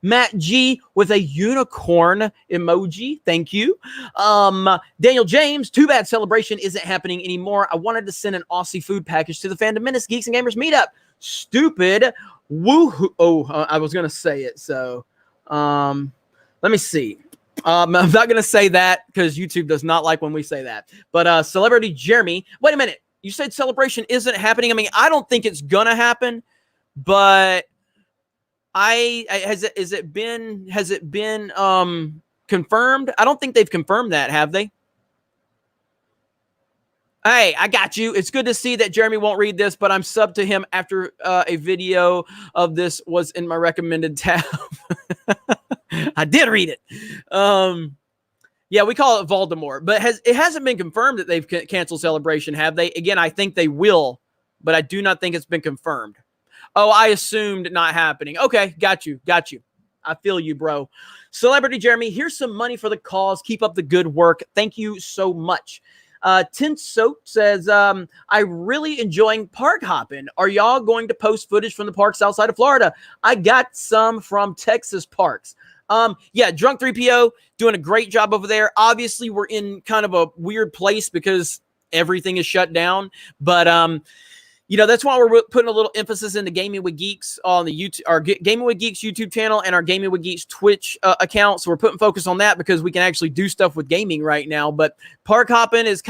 Matt G with a unicorn emoji. Thank you. Daniel James, too bad Celebration isn't happening anymore. I wanted to send an Aussie food package to the Fandom Menace Geeks and Gamers meetup. Stupid. Woohoo. Oh, I was going to say it. So let me see. I'm not going to say that because YouTube does not like when we say that. But Celebrity Jeremy, wait a minute. You said Celebration isn't happening. I mean, I don't think it's going to happen. But has it been confirmed? I don't think they've confirmed that, have they? Hey, I got you. It's good to see that Jeremy won't read this, but I'm subbed to him after a video of this was in my recommended tab. I did read it. Yeah, we call it Voldemort, but it hasn't been confirmed that they've canceled Celebration, have they? Again, I think they will, but I do not think it's been confirmed. Oh, I assumed not happening. Okay, got you. I feel you, bro. Celebrity Jeremy, here's some money for the cause. Keep up the good work. Thank you so much. Tint Soap says, I really enjoying park hopping. Are y'all going to post footage from the parks outside of Florida? I got some from Texas parks. Yeah, Drunk 3PO doing a great job over there. Obviously, we're in kind of a weird place because everything is shut down, but that's why we're putting a little emphasis into Gaming with Geeks on the YouTube, our Gaming with Geeks YouTube channel and our Gaming with Geeks Twitch account. So we're putting focus on that because we can actually do stuff with gaming right now. But park hopping is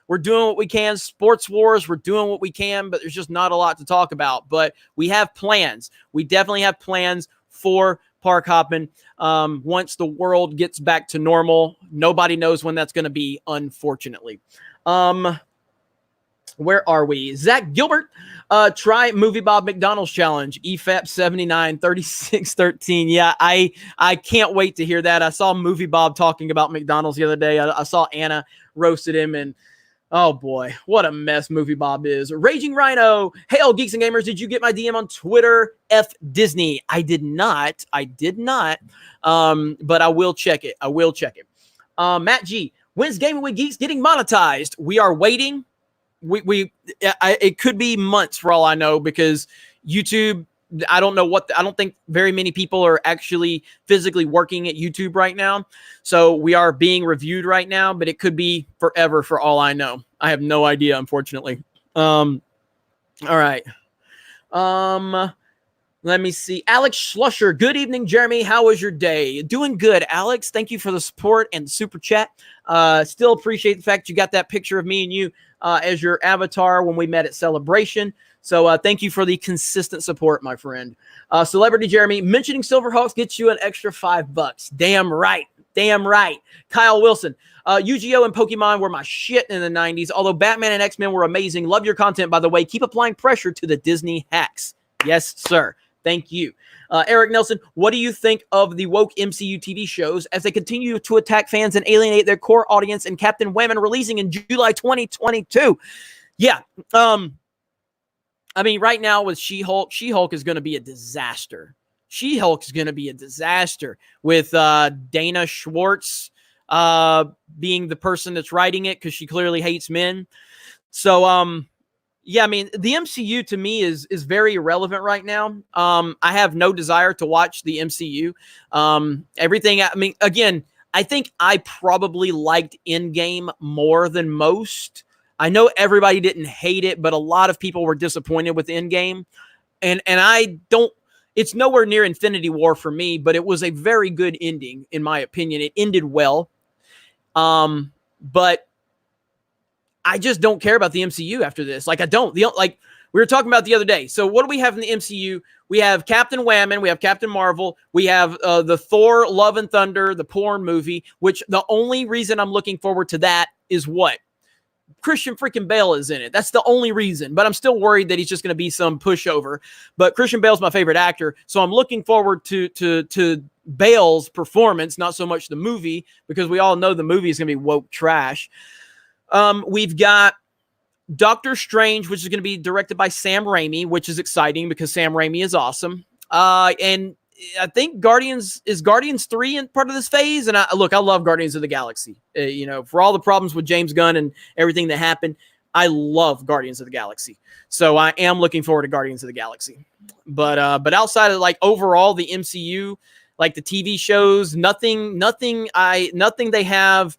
we're doing what we can. Sports Wars, we're doing what we can, but there's just not a lot to talk about. But we have plans. We definitely have plans for park hopping once the world gets back to normal. Nobody knows when that's going to be, unfortunately. Where are we? Zach Gilbert, try Movie Bob McDonald's challenge. EFAP 79 36 13. Yeah, I can't wait to hear that. I saw Movie Bob talking about McDonald's the other day. I saw Anna roasted him, and oh boy, what a mess Movie Bob is. Raging Rhino, hey, all geeks and gamers, did you get my DM on Twitter? F Disney. I did not. But I will check it. Matt G, when's Gaming with Geeks getting monetized? We are waiting. It could be months for all I know, because YouTube, I don't think very many people are actually physically working at YouTube right now. So we are being reviewed right now, but it could be forever for all I know. I have no idea, unfortunately. All right. Let me see. Alex Schlusher. Good evening, Jeremy. How was your day? Doing good, Alex. Thank you for the support and super chat. Still appreciate the fact you got that picture of me and you as your avatar when we met at Celebration. So thank you for the consistent support, my friend. Celebrity Jeremy, mentioning Silverhawks gets you an extra $5. Damn right. Damn right. Kyle Wilson, Yu-Gi-Oh! And Pokemon were my shit in the 90s, although Batman and X-Men were amazing. Love your content, by the way. Keep applying pressure to the Disney hacks. Yes, sir. Thank you. Eric Nelson, what do you think of the woke MCU TV shows as they continue to attack fans and alienate their core audience, and Captain Whammon releasing in July 2022? Yeah. I mean, right now with She-Hulk, She-Hulk is going to be a disaster. She-Hulk is going to be a disaster with Dana Schwartz being the person that's writing it because she clearly hates men. So, yeah, I mean, the MCU to me is very irrelevant right now. I have no desire to watch the MCU. Everything, I mean, again, I think I probably liked Endgame more than most. I know everybody didn't hate it, but a lot of people were disappointed with Endgame. And I don't, it's nowhere near Infinity War for me, but it was a very good ending, in my opinion. It ended well. But I just don't care about the MCU after this. Like, I don't. Like, we were talking about the other day. So what do we have in the MCU? We have Captain Whammon. We have Captain Marvel. We have the Thor Love and Thunder, the porn movie, which the only reason I'm looking forward to that is what? Christian freaking Bale is in it. That's the only reason. But I'm still worried that he's just going to be some pushover. But Christian Bale's my favorite actor, so I'm looking forward to Bale's performance, not so much the movie, because we all know the movie is going to be woke trash. We've got Doctor Strange, which is going to be directed by Sam Raimi, which is exciting because Sam Raimi is awesome. And I think Guardians 3 in part of this phase. And I love Guardians of the Galaxy. For all the problems with James Gunn and everything that happened, I love Guardians of the Galaxy. So I am looking forward to Guardians of the Galaxy. But outside of like overall the MCU, like the TV shows, nothing they have.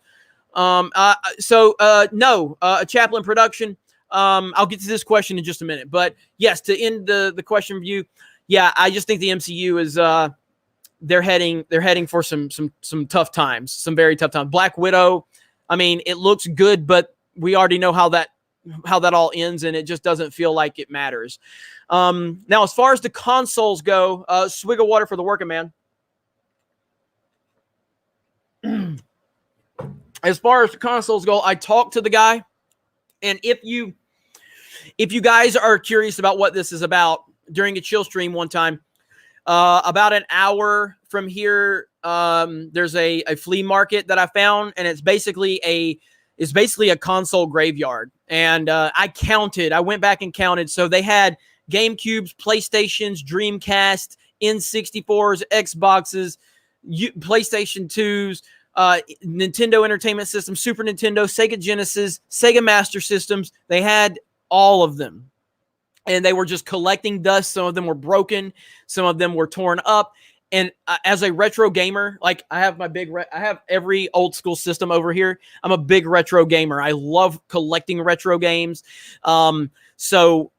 Chaplain production. I'll get to this question in just a minute, but yes, to end the question review. Yeah, I just think the MCU is they're heading for some tough times, some very tough times. Black Widow, I mean, it looks good, but we already know how that all ends, and it just doesn't feel like it matters. Now, as far as the consoles go, swig of water for the working man. As far as the consoles go, I talked to the guy, and if you guys are curious about what this is about, during a chill stream one time, about an hour from here, there's a flea market that I found, and it's basically a console graveyard. And I went back and counted. So they had GameCubes, PlayStations, Dreamcast, N64s, Xboxes, PlayStation 2s, Nintendo Entertainment System, Super Nintendo, Sega Genesis, Sega Master Systems. They had all of them. And they were just collecting dust. Some of them were broken. Some of them were torn up. And as a retro gamer, like I have I have every old school system over here. I'm a big retro gamer. I love collecting retro games. So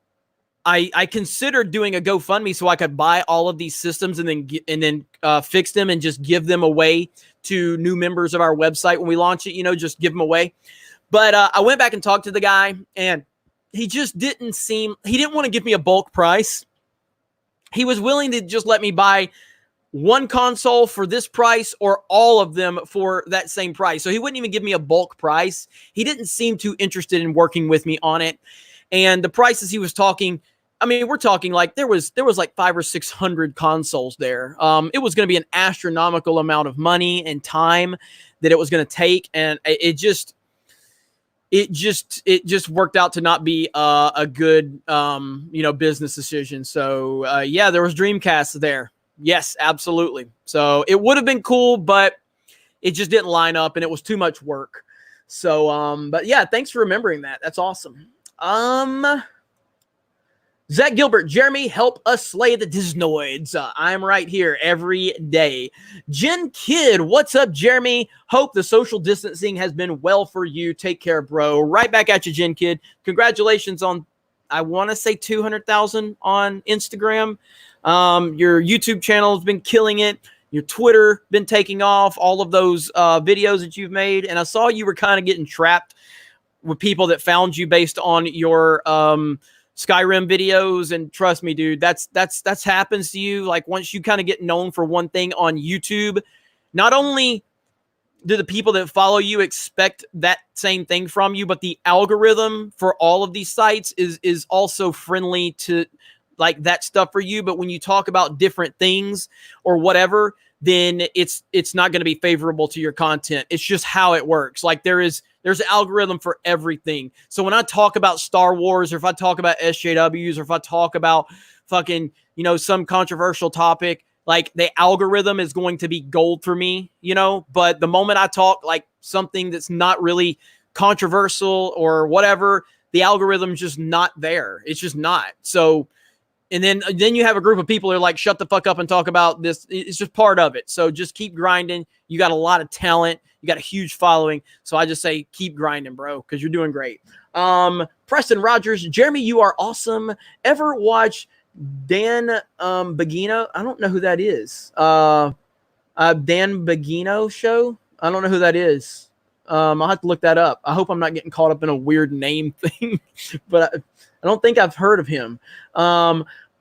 I considered doing a GoFundMe so I could buy all of these systems and then fix them and just give them away to new members of our website when we launch it. Just give them away. But I went back and talked to the guy, and he just he didn't want to give me a bulk price. He was willing to just let me buy one console for this price or all of them for that same price. So he wouldn't even give me a bulk price. He didn't seem too interested in working with me on it. And the prices he was talking, I mean, we're talking like there was like 500 or 600 consoles there. It was going to be an astronomical amount of money and time that it was going to take. And it just worked out to not be a good, business decision. So, there was Dreamcast there. Yes, absolutely. So it would have been cool, but it just didn't line up and it was too much work. So, but yeah, thanks for remembering that. That's awesome. Zach Gilbert, Jeremy, help us slay the Disnoids. I'm right here every day. Jen Kidd, what's up, Jeremy? Hope the social distancing has been well for you. Take care, bro. Right back at you, Jen Kidd. Congratulations on, I want to say 200,000 on Instagram. Your YouTube channel has been killing it. Your Twitter been taking off. All of those videos that you've made. And I saw you were kind of getting trapped with people that found you based on your Skyrim videos, and trust me, dude, that's happens to you. Like once you kind of get known for one thing on YouTube, not only do the people that follow you expect that same thing from you, but the algorithm for all of these sites is also friendly to like that stuff for you. But when you talk about different things or whatever, then it's not going to be favorable to your content. It's just how it works. Like there's an algorithm for everything. So when I talk about Star Wars, or if I talk about SJWs, or if I talk about fucking, some controversial topic, like the algorithm is going to be gold for me, but the moment I talk like something that's not really controversial or whatever, the algorithm's just not there. It's just not. So, and then you have a group of people who are like, shut the fuck up and talk about this. It's just part of it. So just keep grinding. You got a lot of talent. You got a huge following. So I just say, keep grinding, bro, because you're doing great. Preston Rogers, Jeremy, you are awesome. Ever watch Dan Bogino? I don't know who that is. Dan Bogino show? I don't know who that is. I'll have to look that up. I hope I'm not getting caught up in a weird name thing, but I don't think I've heard of him.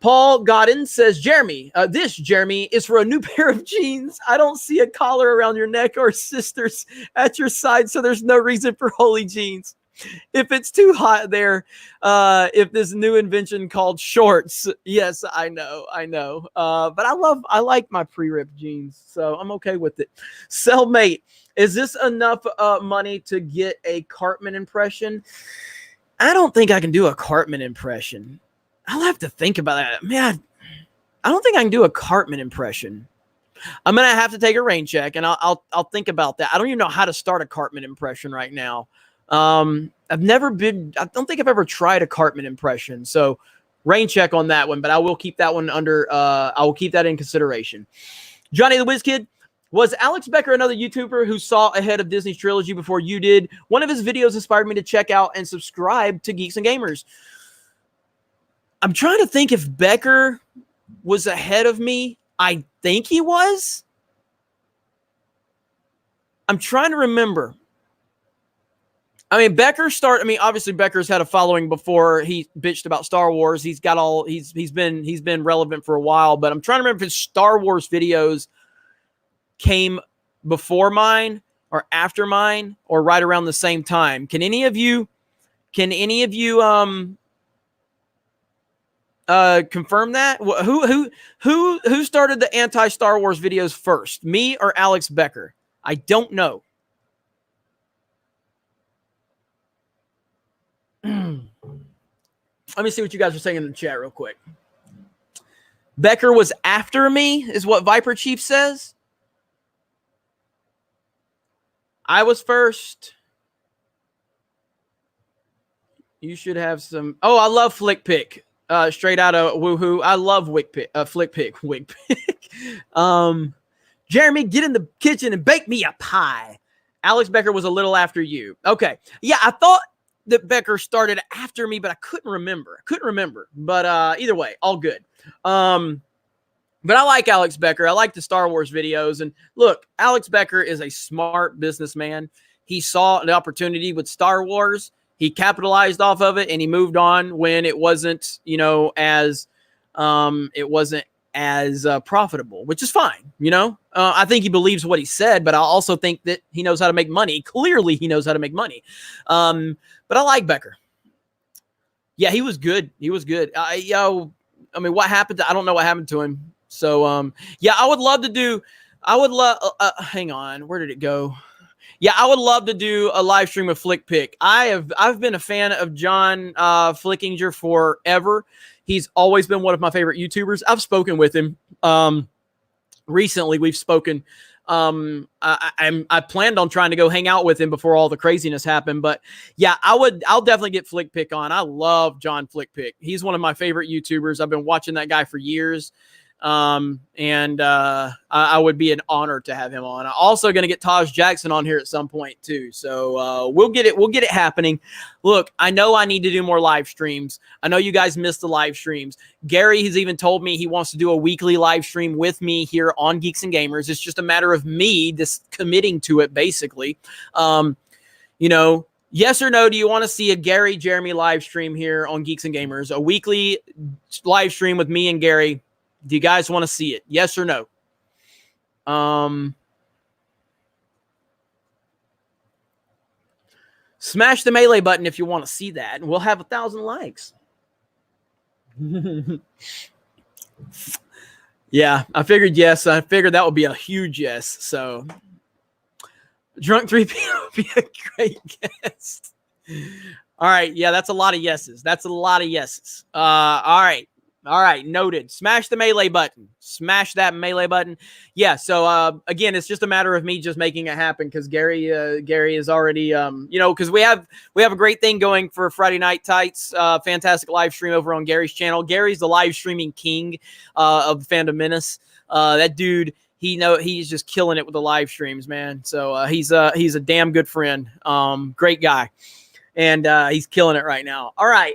Paul Godin says, Jeremy, this, Jeremy, is for a new pair of jeans. I don't see a collar around your neck or sisters at your side, so there's no reason for holy jeans. If it's too hot there, if this new invention called shorts. Yes, I know. But I like my pre-ripped jeans, so I'm okay with it. Cellmate, is this enough money to get a Cartman impression? I don't think I can do a Cartman impression. I'll have to think about that. Man, I don't think I can do a Cartman impression. I'm going to have to take a rain check, and I'll think about that. I don't even know how to start a Cartman impression right now. I don't think I've ever tried a Cartman impression. So rain check on that one, but I will keep that one I will keep that in consideration. Johnny the Whiz Kid, was Alex Becker another YouTuber who saw ahead of Disney's trilogy before you did? One of his videos inspired me to check out and subscribe to Geeks and Gamers. I'm trying to think if Becker was ahead of me. I think he was. I'm trying to remember. I mean, obviously Becker's had a following before he bitched about Star Wars. He's been relevant for a while, but I'm trying to remember if his Star Wars videos came before mine or after mine or right around the same time. Can any of you confirm that? Who started the anti-Star Wars videos first, me or Alex Becker? I don't know. Let me see what you guys are saying in the chat real quick. Becker was after me, is what Viper Chief says. I was first. You should have some. Oh, I love Flick Pick. Straight out of Woohoo. I love Flick Pick. Wick Pick. Jeremy, get in the kitchen and bake me a pie. Alex Becker was a little after you. Okay. Yeah, I thought that Becker started after me, but I couldn't remember. But either way, all good. But I like Alex Becker. I like the Star Wars videos. And look, Alex Becker is a smart businessman. He saw an opportunity with Star Wars. He capitalized off of it, and he moved on when it wasn't, as profitable, which is fine. I think he believes what he said, but I also think that he knows how to make money. Clearly, he knows how to make money. But I like Becker. Yeah, he was good. What happened I don't know what happened to him. So, yeah, I would love, hang on, where did it go? Yeah, I would love to do a live stream of Flick Pick. I've been a fan of John Flickinger forever. He's always been one of my favorite YouTubers. I've spoken with him. Recently we've spoken. I planned on trying to go hang out with him before all the craziness happened, but yeah, I'll definitely get Flick Pick on. I love John Flick Pick. He's one of my favorite YouTubers. I've been watching that guy for years. I would be an honor to have him on. I'm also going to get Taj Jackson on here at some point too. So, we'll get it happening. Look, I know I need to do more live streams. I know you guys missed the live streams. Gary has even told me he wants to do a weekly live stream with me here on Geeks and Gamers. It's just a matter of me just committing to it, basically. Yes or no, do you want to see a Gary Jeremy live stream here on Geeks and Gamers? A weekly live stream with me and Gary. Do you guys want to see it? Yes or no? Smash the melee button if you want to see that, and we'll have 1,000 likes. Yeah, I figured yes. I figured that would be a huge yes. So, Drunk 3P would be a great guest. All right. Yeah, that's a lot of yeses. That's a lot of yeses. All right. All right. Noted. Smash the melee button. Smash that melee button. Yeah. So, again, it's just a matter of me just making it happen because Gary is already, because we have a great thing going for Friday Night Tights. Fantastic live stream over on Gary's channel. Gary's the live streaming king of Fandom Menace. That dude, he's just killing it with the live streams, man. So he's a damn good friend. Great guy. And he's killing it right now. All right.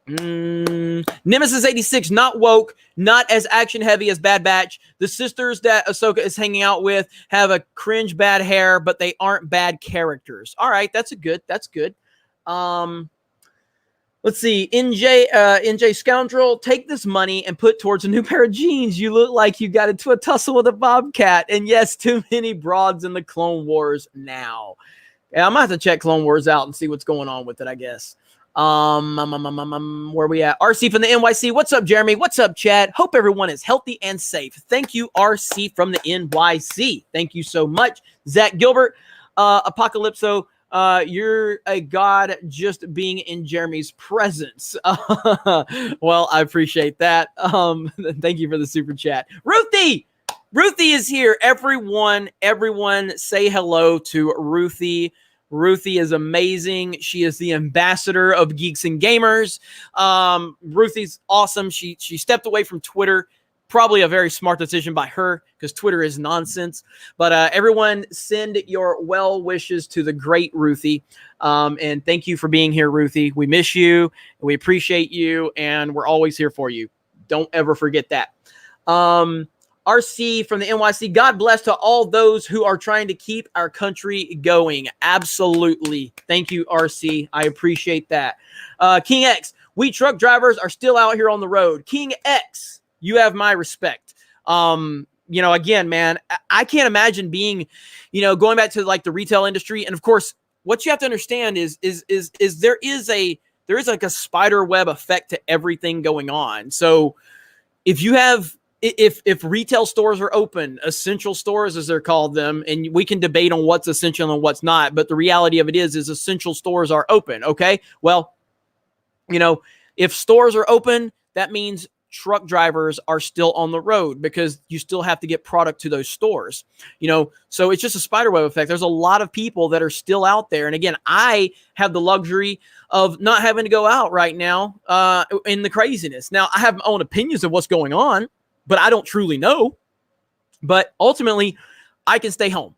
Nemesis 86, not woke, not as action heavy as Bad Batch. The sisters that Ahsoka is hanging out with have a cringe bad hair, but they aren't bad characters. All right, that's good. Let's see. NJ Scoundrel, take this money and put towards a new pair of jeans. You look like you got into a tussle with a bobcat. And yes, too many broads in the Clone Wars now. Yeah, I'm gonna have to check Clone Wars out and see what's going on with it, I guess. Where we at? RC from the NYC. What's up, Jeremy? What's up, Chad? Hope everyone is healthy and safe. Thank you, RC from the NYC. Thank you so much. Zach Gilbert, Apocalypso, you're a god just being in Jeremy's presence. Well, I appreciate that. Thank you for the super chat. Ruthie is here. Everyone say hello to Ruthie. Ruthie is amazing. She is the ambassador of Geeks and Gamers. Ruthie's awesome. She stepped away from Twitter. Probably a very smart decision by her because Twitter is nonsense. But everyone send your well wishes to the great Ruthie. And thank you for being here, Ruthie. We miss you. We appreciate you. And we're always here for you. Don't ever forget that. RC from the NYC, God bless to all those who are trying to keep our country going. Absolutely. Thank you, RC. I appreciate that. King X, we truck drivers are still out here on the road. King X, you have my respect. Again, man, I can't imagine being, going back to like the retail industry. And of course, what you have to understand is there is like a spider web effect to everything going on. So if retail stores are open, essential stores as they're called them, and we can debate on what's essential and what's not, but the reality of it is essential stores are open. Okay. Well, if stores are open, that means truck drivers are still on the road because you still have to get product to those stores, so it's just a spiderweb effect. There's a lot of people that are still out there. And again, I have the luxury of not having to go out right now in the craziness. Now I have my own opinions of what's going on, but I don't truly know. But ultimately, I can stay home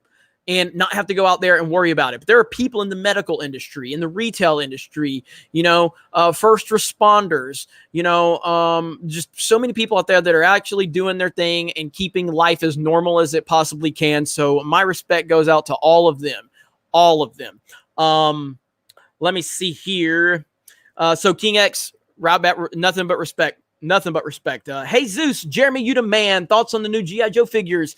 and not have to go out there and worry about it. But there are people in the medical industry, in the retail industry, first responders, just so many people out there that are actually doing their thing and keeping life as normal as it possibly can. So my respect goes out to all of them. Let me see here. So King X, route back, nothing but respect. Hey, Zeus, Jeremy, you the man. Thoughts on the new G.I. Joe figures?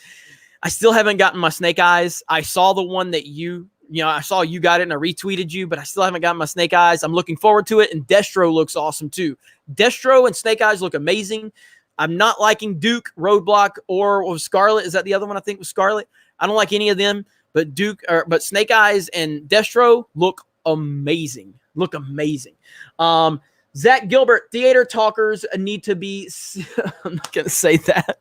I still haven't gotten my Snake Eyes. I saw the one that I saw you got it and I retweeted you, but I still haven't gotten my Snake Eyes. I'm looking forward to it. And Destro looks awesome too. Destro and Snake Eyes look amazing. I'm not liking Duke, Roadblock, or Scarlet. Is that the other one? I think was Scarlet. I don't like any of them, but but Snake Eyes and Destro look amazing. Zach Gilbert, theater talkers need to be, I'm not going to say that,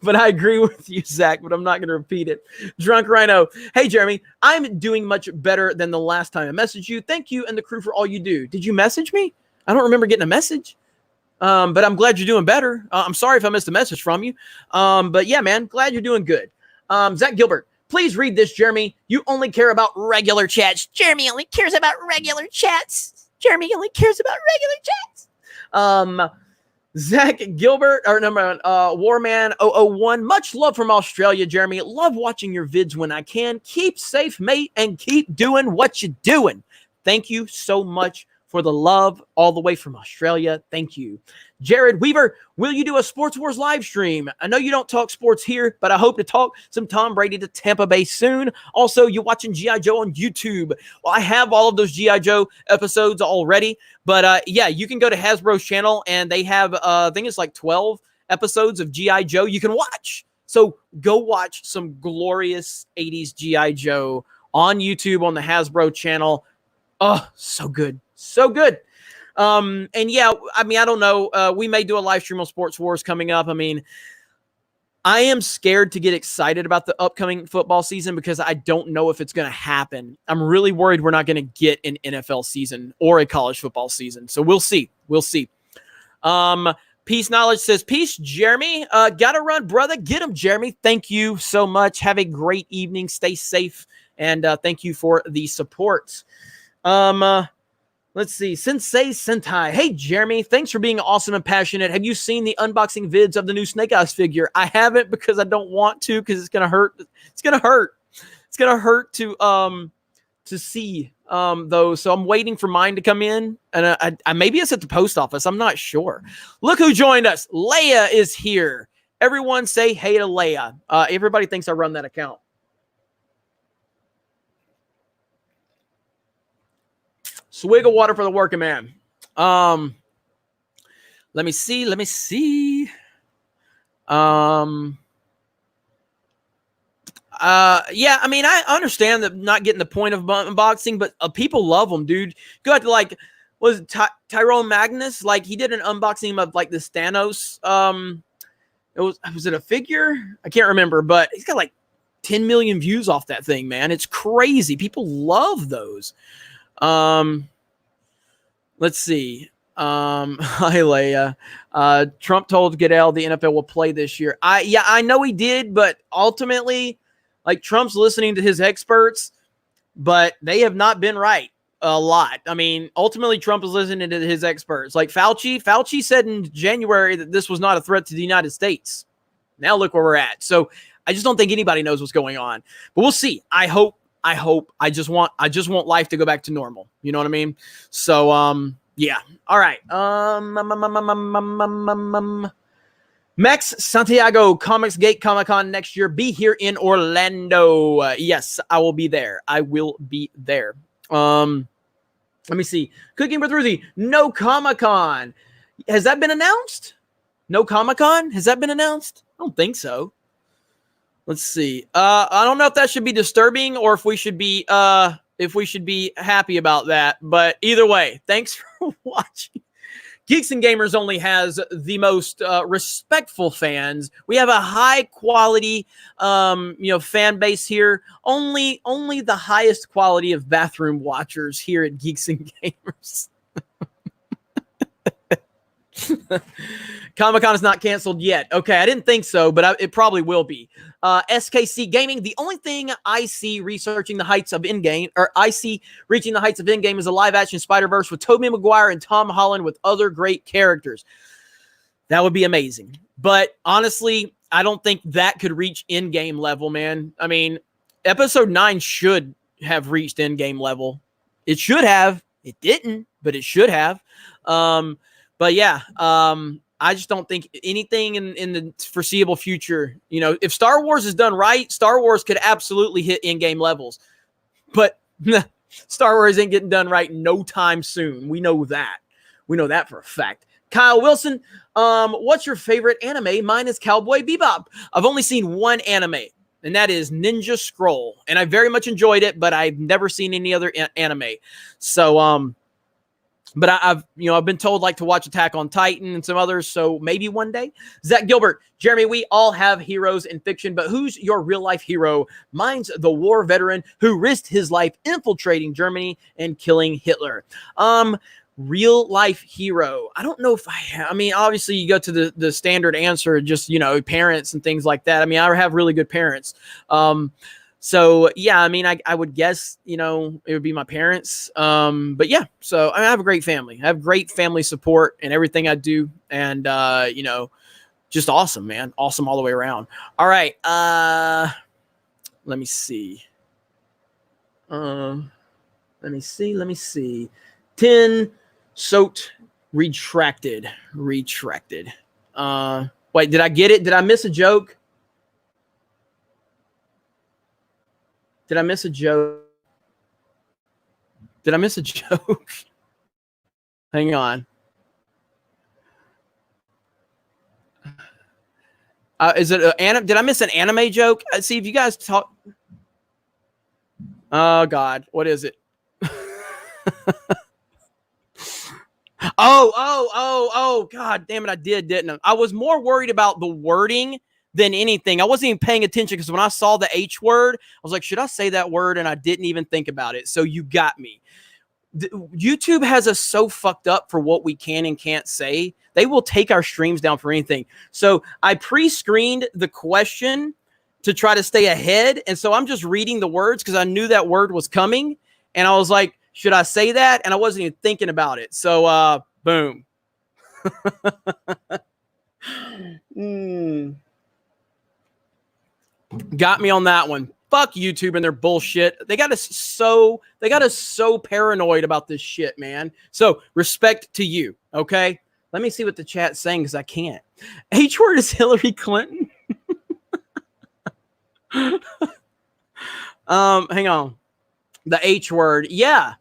but I agree with you, Zach, but I'm not going to repeat it. Drunk Rhino, hey, Jeremy, I'm doing much better than the last time I messaged you. Thank you and the crew for all you do. Did you message me? I don't remember getting a message, but I'm glad you're doing better. I'm sorry if I missed a message from you, but yeah, man, glad you're doing good. Zach Gilbert, please read this, Jeremy. You only care about regular chats. Jeremy only cares about regular chats. Zach Gilbert, or number Warman 001. Much love from Australia, Jeremy. Love watching your vids when I can. Keep safe, mate, and keep doing what you're doing. Thank you so much for the love all the way from Australia. Thank you. Jared Weaver, will you do a Sports Wars live stream? I know you don't talk sports here, but I hope to talk some Tom Brady to Tampa Bay soon. Also, you're watching G.I. Joe on YouTube. Well, I have all of those G.I. Joe episodes already, but yeah, you can go to Hasbro's channel, and they have, I think it's like 12 episodes of G.I. Joe you can watch. So go watch some glorious 80s G.I. Joe on YouTube on the Hasbro channel. Oh, so good. So good. And yeah, I mean, I don't know. We may do a live stream on Sports Wars coming up. I mean, I am scared to get excited about the upcoming football season because I don't know if it's going to happen. I'm really worried we're not going to get an NFL season or a college football season. So we'll see. We'll see. Peace Knowledge says, peace, Jeremy. Gotta run, brother. Get him, Jeremy. Thank you so much. Have a great evening. Stay safe. And thank you for the support. Let's see. Sensei Sentai. Hey, Jeremy. Thanks for being awesome and passionate. Have you seen the unboxing vids of the new Snake Eyes figure? I haven't because I don't want to because it's going to hurt. It's going to hurt. It's going to hurt to see those. So I'm waiting for mine to come in. And I maybe it's at the post office. I'm not sure. Look who joined us. Leia is here. Everyone say hey to Leia. Everybody thinks I run that account. Swig of water for the working man. Let me see. Yeah, I mean, I understand that not getting the point of unboxing, but people love them, dude. Go out to like, was it Tyrone Magnus? Like he did an unboxing of like this Thanos. Was it a figure? I can't remember, but he's got like 10 million views off that thing, man. It's crazy. People love those. Let's see. Hi, Leia. Trump told Goodell the NFL will play this year. I know he did, but ultimately, like Trump's listening to his experts, but they have not been right a lot. I mean, ultimately, Trump is listening to his experts. Like Fauci said in January that this was not a threat to the United States. Now look where we're at. So I just don't think anybody knows what's going on, but we'll see. I hope. I just want life to go back to normal. You know what I mean? So, yeah. All right. Max Santiago, Comics Gate Comic-Con next year. Be here in Orlando. Yes, I will be there. I will be there. Let me see. Cooking with Ruthie. No Comic-Con. Has that been announced? No Comic-Con? Has that been announced? I don't think so. Let's see. I don't know if that should be disturbing or if we should be happy about that. But either way, thanks for watching. Geeks and Gamers only has the most respectful fans. We have a high quality, fan base here. Only the highest quality of bathroom watchers here at Geeks and Gamers. Comic-Con is not canceled yet. Okay, I didn't think so, but it probably will be. SKC Gaming, the only thing I see reaching the heights of Endgame is a live-action Spider-Verse with Tobey Maguire and Tom Holland with other great characters. That would be amazing. But honestly, I don't think that could reach Endgame level, man. I mean, Episode 9 should have reached Endgame level. It should have. It didn't, but it should have. But yeah, I just don't think anything in the foreseeable future, if Star Wars is done right, Star Wars could absolutely hit in-game levels. But Star Wars ain't getting done right no time soon. We know that. We know that for a fact. Kyle Wilson, what's your favorite anime? Mine is Cowboy Bebop. I've only seen one anime, and that is Ninja Scroll. And I very much enjoyed it, but I've never seen any other anime. So, but I've been told to watch Attack on Titan and some others, so maybe one day. Zach Gilbert, Jeremy, we all have heroes in fiction, but who's your real-life hero? Mine's the war veteran who risked his life infiltrating Germany and killing Hitler. Real-life hero. I don't know if I have. I mean, obviously, you go to the standard answer, just, parents and things like that. I mean, I have really good parents. So yeah, I mean, I would guess, you know, it would be my parents. But yeah, so I have a great family. I have great family support in everything I do. And, you know, just awesome, man. Awesome all the way around. All right. Let me see. Let me see. 10 soaked retracted. Wait, did I get it? Did I miss a joke? Did I miss a joke? Hang on. Is it did I miss an anime joke? See if you guys talk. Oh God, what is it? Oh, God damn it, I didn't I? I was more worried about the wording than anything. I wasn't even paying attention because when I saw the H word, I was like, should I say that word? And I didn't even think about it. So you got me. YouTube has us so fucked up for what we can and can't say. They will take our streams down for anything. So I pre-screened the question to try to stay ahead. And so I'm just reading the words because I knew that word was coming. And I was like, should I say that? And I wasn't even thinking about it. So, boom. Got me on that one. Fuck YouTube and their bullshit. They got us so paranoid about this shit, man. So respect to you. Okay. Let me see what the chat's saying because I can't. H word is Hillary Clinton. Hang on. The H word. Yeah.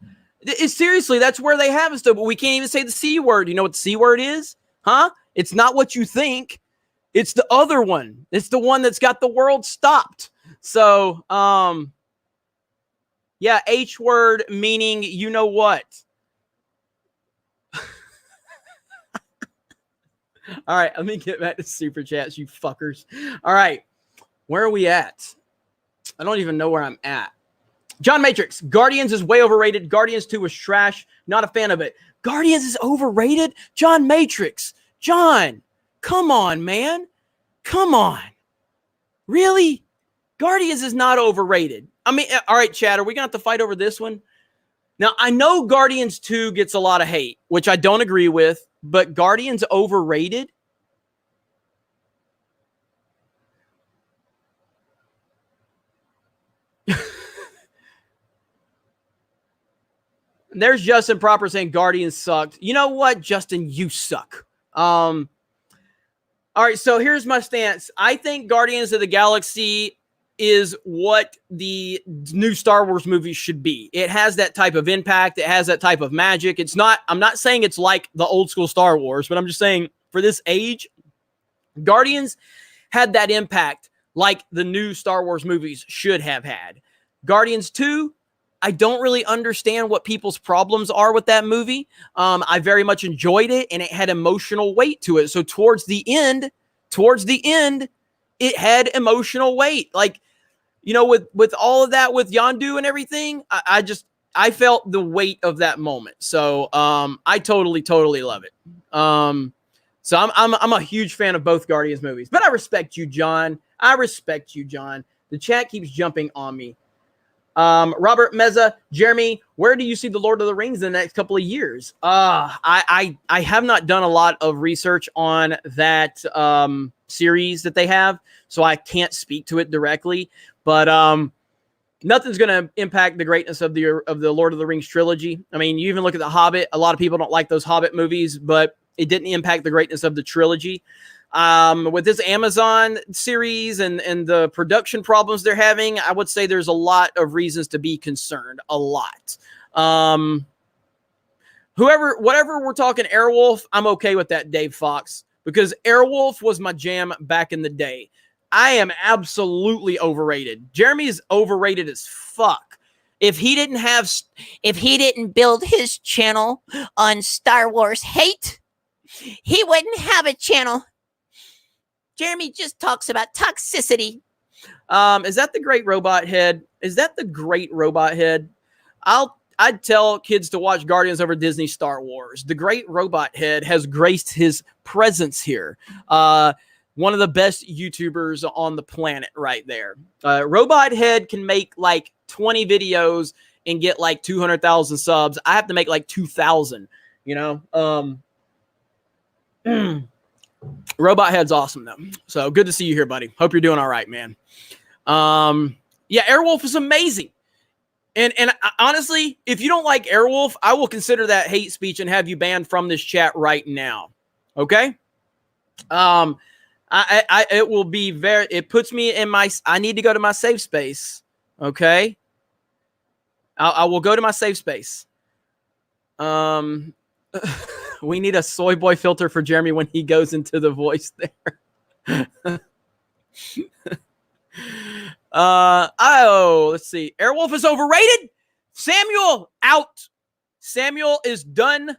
Seriously, that's where they have us though, but we can't even say the C word. You know what the C word is? Huh? It's not what you think. It's the other one. It's the one that's got the world stopped. So, yeah, H word meaning you know what. All right, let me get back to super chats, you fuckers. All right, where are we at? I don't even know where I'm at. John Matrix, Guardians is way overrated. Guardians 2 was trash. Not a fan of it. Guardians is overrated? John Matrix. John, come on, man. Come on. Really? Guardians is not overrated. I mean, all right, Chad, are we going to have to fight over this one? Now, I know Guardians 2 gets a lot of hate, which I don't agree with, but Guardians overrated? There's Justin Proper saying Guardians sucked. You know what, Justin? You suck. All right, so here's my stance. I think Guardians of the Galaxy is what the new Star Wars movies should be. It has that type of impact. It has that type of magic. It's not, I'm not saying it's like the old school Star Wars, but I'm just saying for this age, Guardians had that impact like the new Star Wars movies should have had. Guardians 2, I don't really understand what people's problems are with that movie. I very much enjoyed it, and it had emotional weight to it. So towards the end, it had emotional weight. Like, you know, with all of that, with Yondu and everything, I felt the weight of that moment. So I totally love it. So I'm a huge fan of both Guardians movies. But I respect you, John. The chat keeps jumping on me. Robert Meza, Jeremy, where do you see the Lord of the Rings in the next couple of years? I have not done a lot of research on that series that they have, so I can't speak to it directly. But nothing's going to impact the greatness of the Lord of the Rings trilogy. I mean, you even look at The Hobbit. A lot of people don't like those Hobbit movies, but it didn't impact the greatness of the trilogy. With this Amazon series and the production problems they're having, I would say there's a lot of reasons to be concerned. A lot. Whatever we're talking Airwolf, I'm okay with that, Dave Fox, because Airwolf was my jam back in the day. I am absolutely overrated. Jeremy's overrated as fuck. If he didn't build his channel on Star Wars hate, he wouldn't have a channel. Jeremy just talks about toxicity. Is that the Great Robot Head? I'd tell kids to watch Guardians over Disney Star Wars. The Great Robot Head has graced his presence here. one of the best YouTubers on the planet right there. Robot Head can make like 20 videos and get like 200,000 subs. I have to make like 2,000, you know? Robot Head's awesome though. So good to see you here, buddy. Hope you're doing all right, man. Yeah, Airwolf is amazing. And honestly, if you don't like Airwolf, I will consider that hate speech and have you banned from this chat right now. Okay? It will be it puts me in I need to go to my safe space. Okay? I will go to my safe space. We need a soy boy filter for Jeremy when he goes into the voice there. Let's see. Airwolf is overrated. Samuel out. Samuel is done.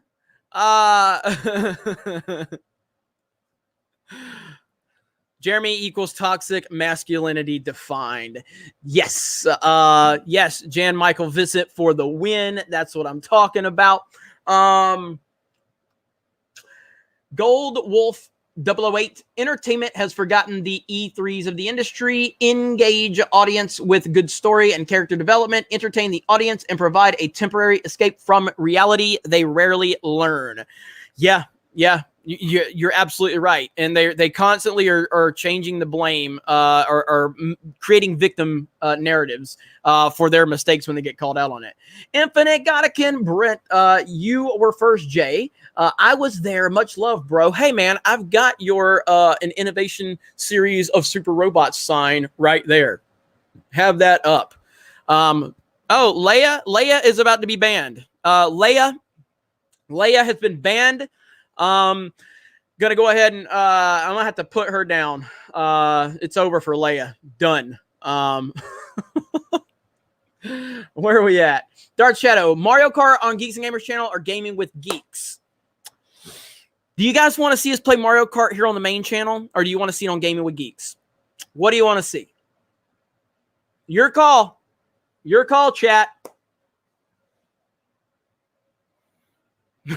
Jeremy equals toxic masculinity defined. Yes. Yes. Jan Michael Visit for the win. That's what I'm talking about. Gold Wolf 008 Entertainment has forgotten the E3s of the industry. Engage audience with good story and character development, entertain the audience, and provide a temporary escape from reality they rarely learn. Yeah, you're absolutely right. And they constantly are changing the blame or creating victim narratives for their mistakes when they get called out on it. Infinite Gotikin, Brent, you were first, Jay. I was there. Much love, bro. Hey, man, I've got your an innovation series of super robots sign right there. Have that up. Oh, Leia is about to be banned. Leia has been banned. Gonna go ahead and I'm gonna have to put her down. It's over for Leia. Done. Where are we at? Dark Shadow, Mario Kart on Geeks and Gamers channel or Gaming with Geeks? Do you guys want to see us play Mario Kart here on the main channel, or do you want to see it on Gaming with Geeks? What do you want to see? Your call. Your call, chat. You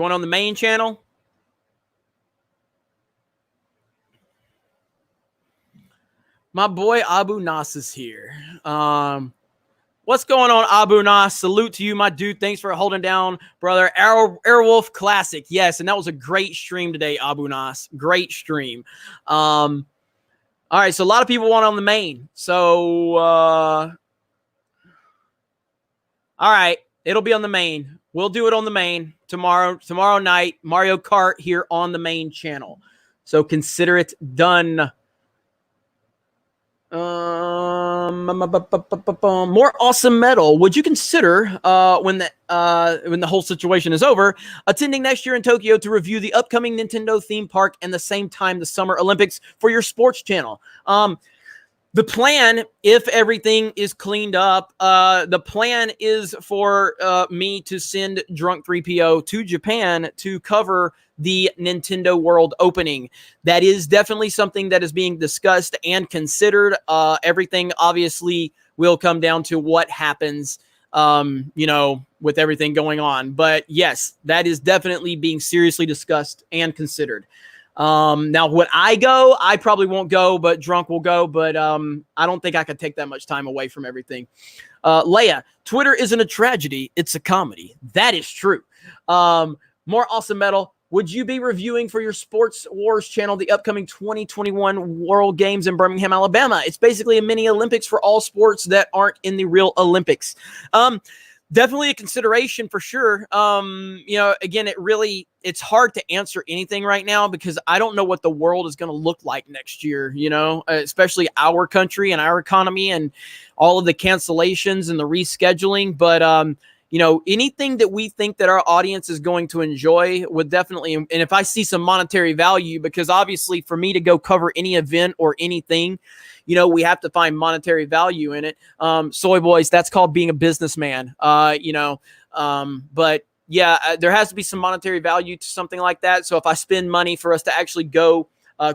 want on the main channel? My boy Abu Nas is here. What's going on, Abu Nas? Salute to you, my dude. Thanks for holding down, brother. Airwolf Classic. Yes, and that was a great stream today, Abu Nas. Great stream. All right, so a lot of people want on the main. So, all right, it'll be on the main. We'll do it on the main tomorrow night. Mario Kart here on the main channel. So consider it done. More awesome metal. Would you consider when the whole situation is over, attending next year in Tokyo to review the upcoming Nintendo theme park and the same time the Summer Olympics for your sports channel? The plan, if everything is cleaned up, the plan is for me to send Drunk 3PO to Japan to cover the Nintendo World opening. That is definitely something that is being discussed and considered. Everything obviously will come down to what happens, with everything going on. But yes, that is definitely being seriously discussed and considered. Now, would I go? I probably won't go, but Drunk will go. But I don't think I could take that much time away from everything. Leia, Twitter isn't a tragedy. It's a comedy. That is true. More awesome metal. Would you be reviewing for your Sports Wars channel the upcoming 2021 World Games in Birmingham, Alabama? It's basically a mini Olympics for all sports that aren't in the real Olympics. Definitely a consideration for sure. Again, it's hard to answer anything right now because I don't know what the world is going to look like next year, especially our country and our economy and all of the cancellations and the rescheduling. But, anything that we think that our audience is going to enjoy would definitely, and if I see some monetary value, because obviously for me to go cover any event or anything, we have to find monetary value in it. Soy boys, that's called being a businessman, but yeah, there has to be some monetary value to something like that. So if I spend money for us to actually go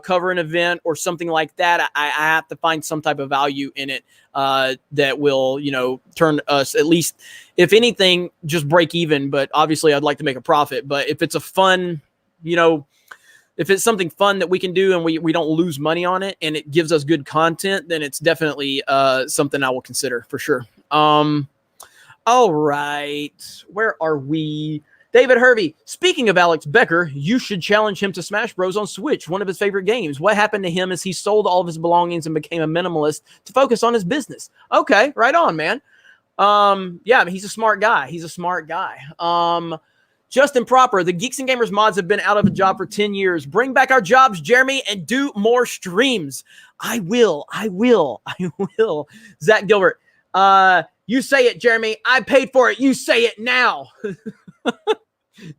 cover an event or something like that, I have to find some type of value in it that will, turn us, at least, if anything, just break even. But obviously I'd like to make a profit. But if it's a fun, if it's something fun that we can do and we don't lose money on it and it gives us good content, then it's definitely something I will consider for sure. All right. Where are we? David Hervey. Speaking of Alex Becker, you should challenge him to Smash Bros. On Switch, one of his favorite games. What happened to him is he sold all of his belongings and became a minimalist to focus on his business. Okay, right on, man. Yeah, I mean, he's a smart guy. Justin Proper, the Geeks and Gamers mods have been out of a job for 10 years. Bring back our jobs, Jeremy, and do more streams. I will. Zach Gilbert, you say it, Jeremy. I paid for it. You say it now.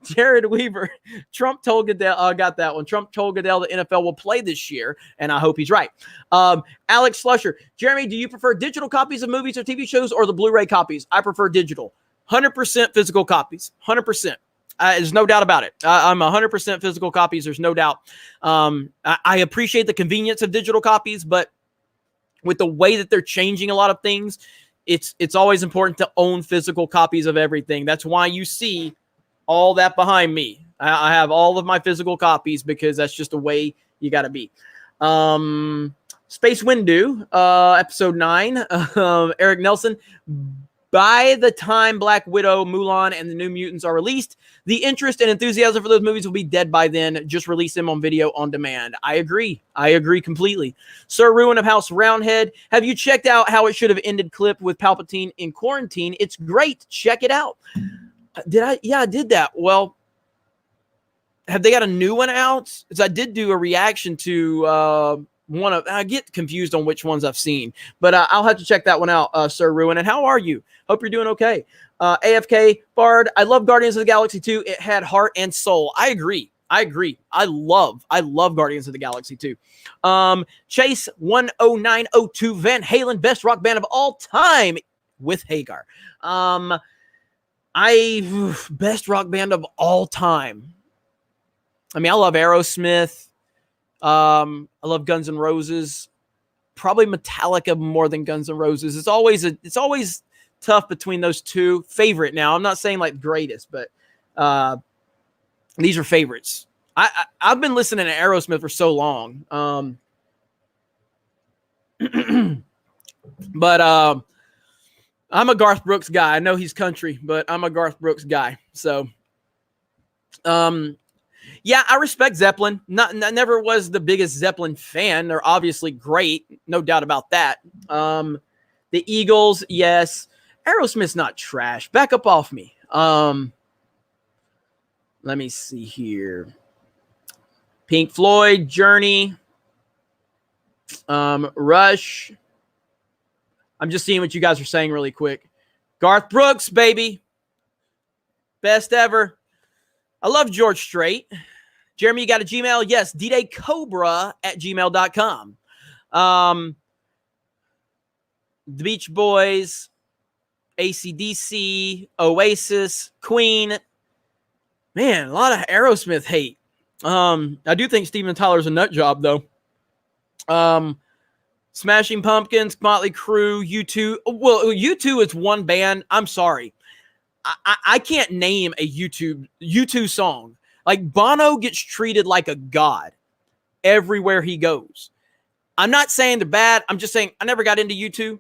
Jared Weaver, Trump told Goodell, got that one. Trump told Goodell the NFL will play this year, and I hope he's right. Alex Slusher, Jeremy, do you prefer digital copies of movies or TV shows or the Blu-ray copies? I prefer digital. 100% physical copies. 100%. There's no doubt about it. I'm 100% physical copies. There's no doubt. I appreciate the convenience of digital copies, but with the way that they're changing a lot of things, it's always important to own physical copies of everything. That's why you see all that behind me. I have all of my physical copies because that's just the way you got to be. Space Windu, episode 9. Eric Nelson. By the time Black Widow, Mulan, and the New Mutants are released, the interest and enthusiasm for those movies will be dead by then. Just release them on video on demand. I agree completely. Sir Ruin of House Roundhead, have you checked out How It Should Have Ended clip with Palpatine in quarantine? It's great. Check it out. Did I? Yeah, I did that. Well, have they got a new one out? Because I did do a reaction to one of. I get confused on which ones I've seen, but I'll have to check that one out, Sir Ruin. And how are you? Hope you're doing okay. AFK Bard, I love Guardians of the Galaxy 2. It had heart and soul. I agree. I love Guardians of the Galaxy 2. Chase 10902 Van Halen, best rock band of all time with Hagar. Best rock band of all time. I mean, I love Aerosmith. I love Guns N' Roses. Probably Metallica more than Guns N' Roses. It's always tough between those two. Favorite now. I'm not saying like greatest, but these are favorites. I've been listening to Aerosmith for so long. But I'm a Garth Brooks guy. I know he's country, but I'm a Garth Brooks guy. So, yeah, I respect Zeppelin. Never was the biggest Zeppelin fan. They're obviously great. No doubt about that. The Eagles, yes. Aerosmith's not trash. Back up off me. Let me see here. Pink Floyd, Journey, Rush. I'm just seeing what you guys are saying really quick. Garth Brooks, baby. Best ever. I love George Strait. Jeremy, you got a Gmail? Yes, ddaycobra@gmail.com. The Beach Boys, AC/DC, Oasis, Queen. Man, a lot of Aerosmith hate. I do think Steven Tyler's a nut job, though. Smashing Pumpkins, Motley Crue, U2. Well, U2 is one band. I'm sorry. I can't name a U2 song. Like, Bono gets treated like a god everywhere he goes. I'm not saying they're bad. I'm just saying I never got into U2.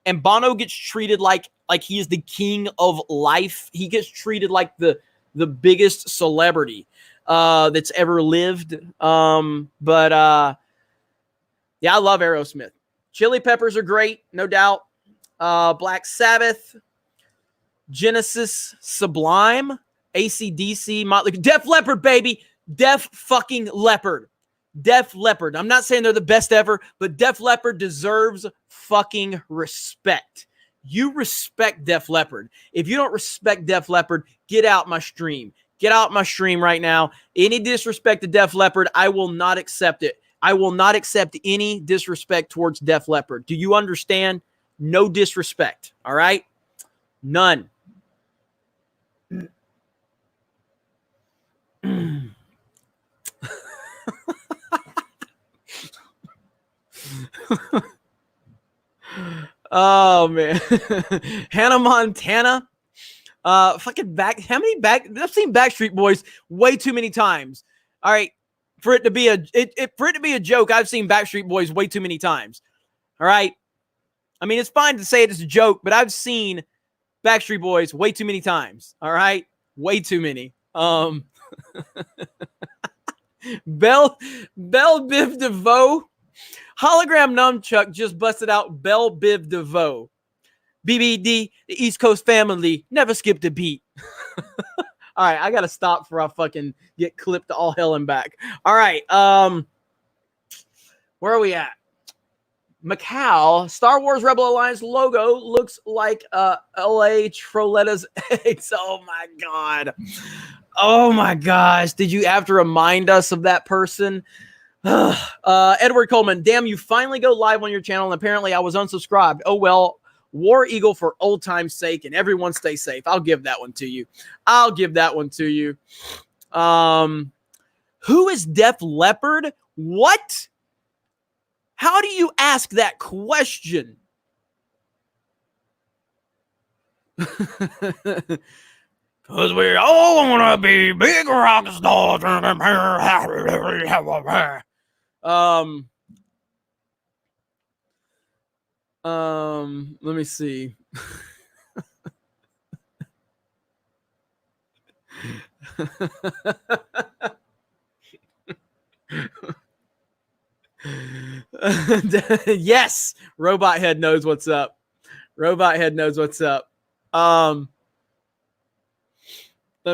And Bono gets treated like he is the king of life. He gets treated like the biggest celebrity that's ever lived. Yeah, I love Aerosmith. Chili Peppers are great, no doubt. Black Sabbath, Genesis, Sublime, AC/DC, Motley, Def Leppard, baby. Def fucking Leppard. Def Leppard. I'm not saying they're the best ever, but Def Leppard deserves fucking respect. You respect Def Leppard. If you don't respect Def Leppard, get out my stream. Get out my stream right now. Any disrespect to Def Leppard, I will not accept it. I will not accept any disrespect towards Def Leppard. Do you understand? No disrespect. All right? None. Oh man. Hannah Montana. Fucking back. How many back? I've seen Backstreet Boys way too many times. All right, for it to be a joke, I've seen Backstreet Boys way too many times. All right, I mean it's fine to say it as a joke, but I've seen Backstreet Boys way too many times. All right, way too many. Belle Biv DeVoe, hologram nunchuck just busted out Belle Biv DeVoe. BBD, the East Coast family, never skipped a beat. All right, I gotta stop before I fucking get clipped to all hell and back. All right, where are we at? Macau, Star Wars Rebel Alliance logo looks like LA Trolletta's eggs. Oh my god. Oh my gosh. Did you have to remind us of that person? Edward Coleman, damn, you finally go live on your channel, and apparently I was unsubscribed. Oh well. War Eagle for old time's sake, and everyone stay safe. I'll give that one to you. I'll give that one to you. Who is Def Leppard? What? How do you ask that question? Because we all want to be big rock stars. Let me see. Yes, Robot Head knows what's up. Robot Head knows what's up. Let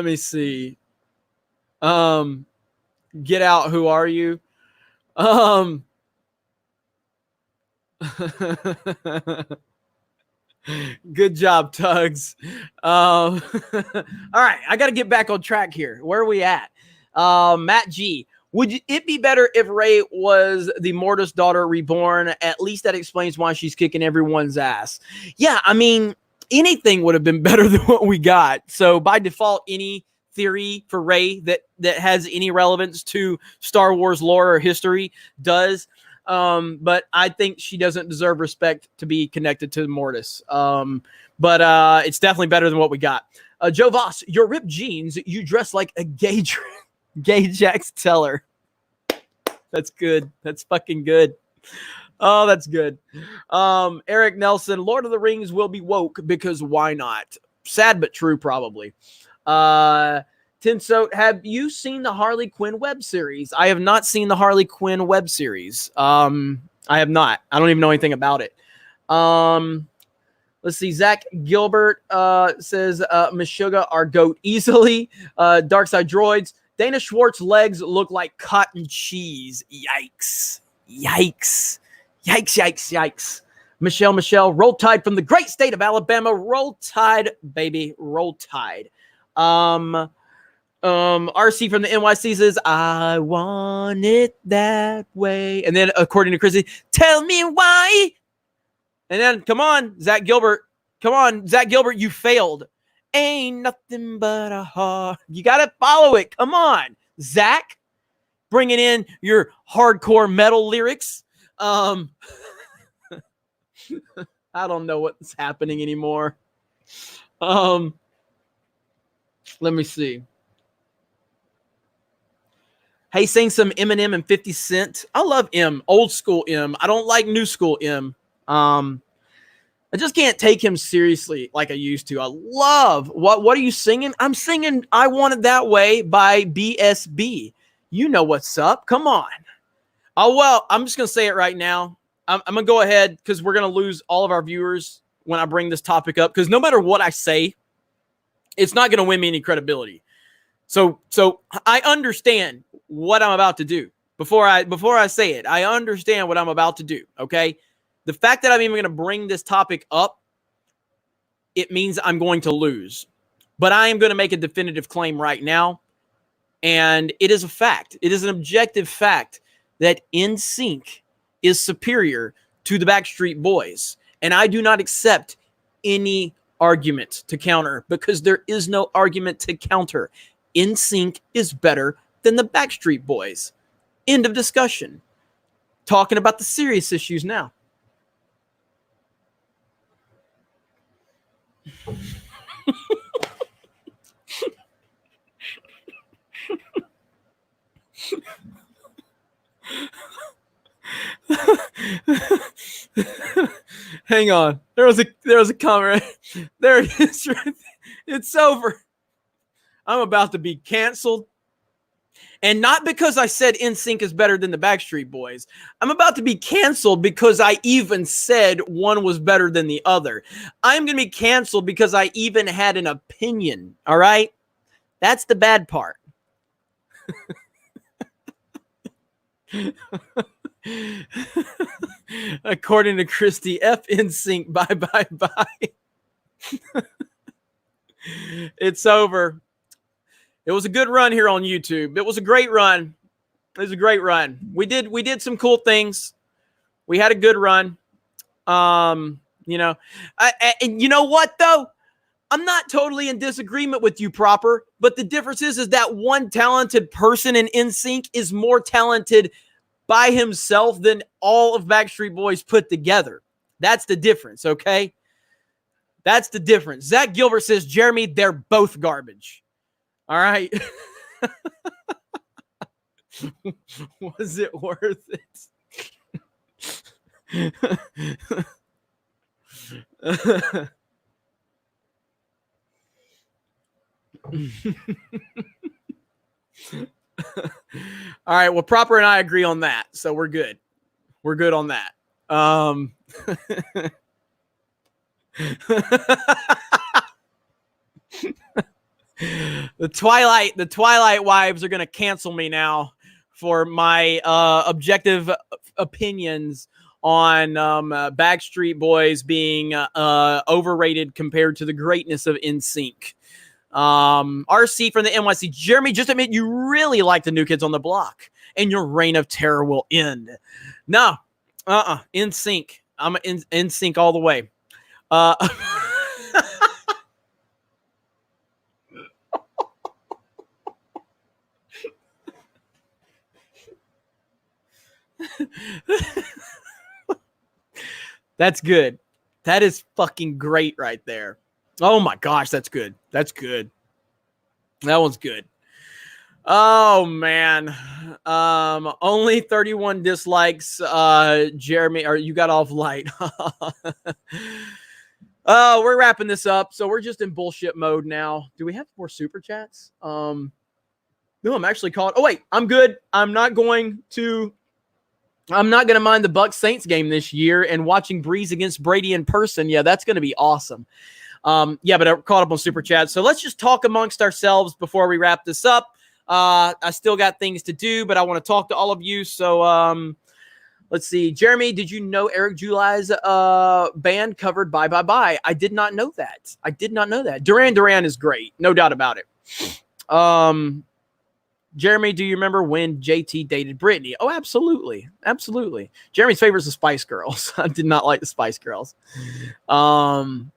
me see. Get out. Who are you? Good job, Tugs. All right, I got to get back on track here. Where are we at? Matt G. Would it be better if Rey was the Mortis daughter reborn? At least that explains why she's kicking everyone's ass. Yeah, I mean, anything would have been better than what we got. So by default, any theory for Rey that has any relevance to Star Wars lore or history does. But I think she doesn't deserve respect to be connected to Mortis. But it's definitely better than what we got. Joe Voss, your ripped jeans, you dress like a gay Jax Teller. That's good. That's fucking good. Oh, that's good. Eric Nelson, Lord of the Rings will be woke because why not? Sad but true, probably. Tinsote, have you seen the Harley Quinn web series? I have not seen the Harley Quinn web series. I have not. I don't even know anything about it. Let's see. Zach Gilbert says Meshuggah are goat easily. Darkside Droids. Dana Schwartz legs look like cotton cheese. Yikes. Yikes. Yikes, yikes, yikes. Michelle, roll tide from the great state of Alabama. Roll tide, baby. Roll tide. RC from the NYC says, I want it that way. And then according to Chrissy, tell me why. And then come on, Zach Gilbert. Come on, Zach Gilbert, you failed. Ain't nothing but a heart. You got to follow it. Come on, Zach. Bringing in your hardcore metal lyrics. I don't know what's happening anymore. Let me see. Hey, sing some Eminem and 50 Cent. I love M, old school M. I don't like new school M. I just can't take him seriously like I used to. I love what are you singing? I'm singing I Want It That Way by BSB. You know what's up. Come on. Oh, well, I'm just going to say it right now. I'm going to go ahead because we're going to lose all of our viewers when I bring this topic up, because no matter what I say, it's not going to win me any credibility. So I understand what I'm about to do before I say it. I understand what I'm about to do. Okay. The fact that I'm even going to bring this topic up, it means I'm going to lose. But I am going to make a definitive claim right now. And it is a fact. It is an objective fact that NSYNC is superior to the Backstreet Boys. And I do not accept any argument to counter, because there is no argument to counter. NSYNC is better than the Backstreet Boys. End of discussion. talking about the serious issues now. Hang on. There was a comment. There it is. It's over. I'm about to be canceled. And not because I said NSYNC is better than the Backstreet Boys. I'm about to be canceled because I even said one was better than the other. I'm going to be canceled because I even had an opinion. All right? That's the bad part. According to Christy, F NSYNC, bye, bye, bye. It's over. It was a good run here on YouTube. It was a great run. It was a great run. We did some cool things. We had a good run. And you know what though? I'm not totally in disagreement with you, Proper. But the difference is that one talented person in NSYNC is more talented by himself than all of Backstreet Boys put together. That's the difference, okay? That's the difference. Zach Gilbert says, Jeremy, they're both garbage. All right. Was it worth it? All right. Well, Proper and I agree on that. So we're good. We're good on that. The Twilight wives are going to cancel me now for my objective opinions on Backstreet Boys being overrated compared to the greatness of NSYNC. RC from the NYC. Jeremy, just admit you really like the New Kids on the Block and your reign of terror will end. No, NSYNC. I'm in NSYNC all the way. That's good. That is fucking great right there. Oh my gosh, that's good. That's good. That one's good. Oh man. Only 31 dislikes. Jeremy, or you got off light. We're wrapping this up. So we're just in bullshit mode now. Do we have more super chats? No, I'm actually caught. Oh wait, I'm good. I'm not going to mind the Bucks Saints game this year and watching Breeze against Brady in person. Yeah, that's going to be awesome. Yeah, but I caught up on super chat. So let's just talk amongst ourselves before we wrap this up. I still got things to do, but I want to talk to all of you. So let's see. Jeremy, did you know Eric July's band covered Bye Bye Bye? I did not know that. Duran Duran is great. No doubt about it. Jeremy, do you remember when JT dated Britney? Oh, absolutely. Absolutely. Jeremy's favorite is the Spice Girls. I did not like the Spice Girls. Don't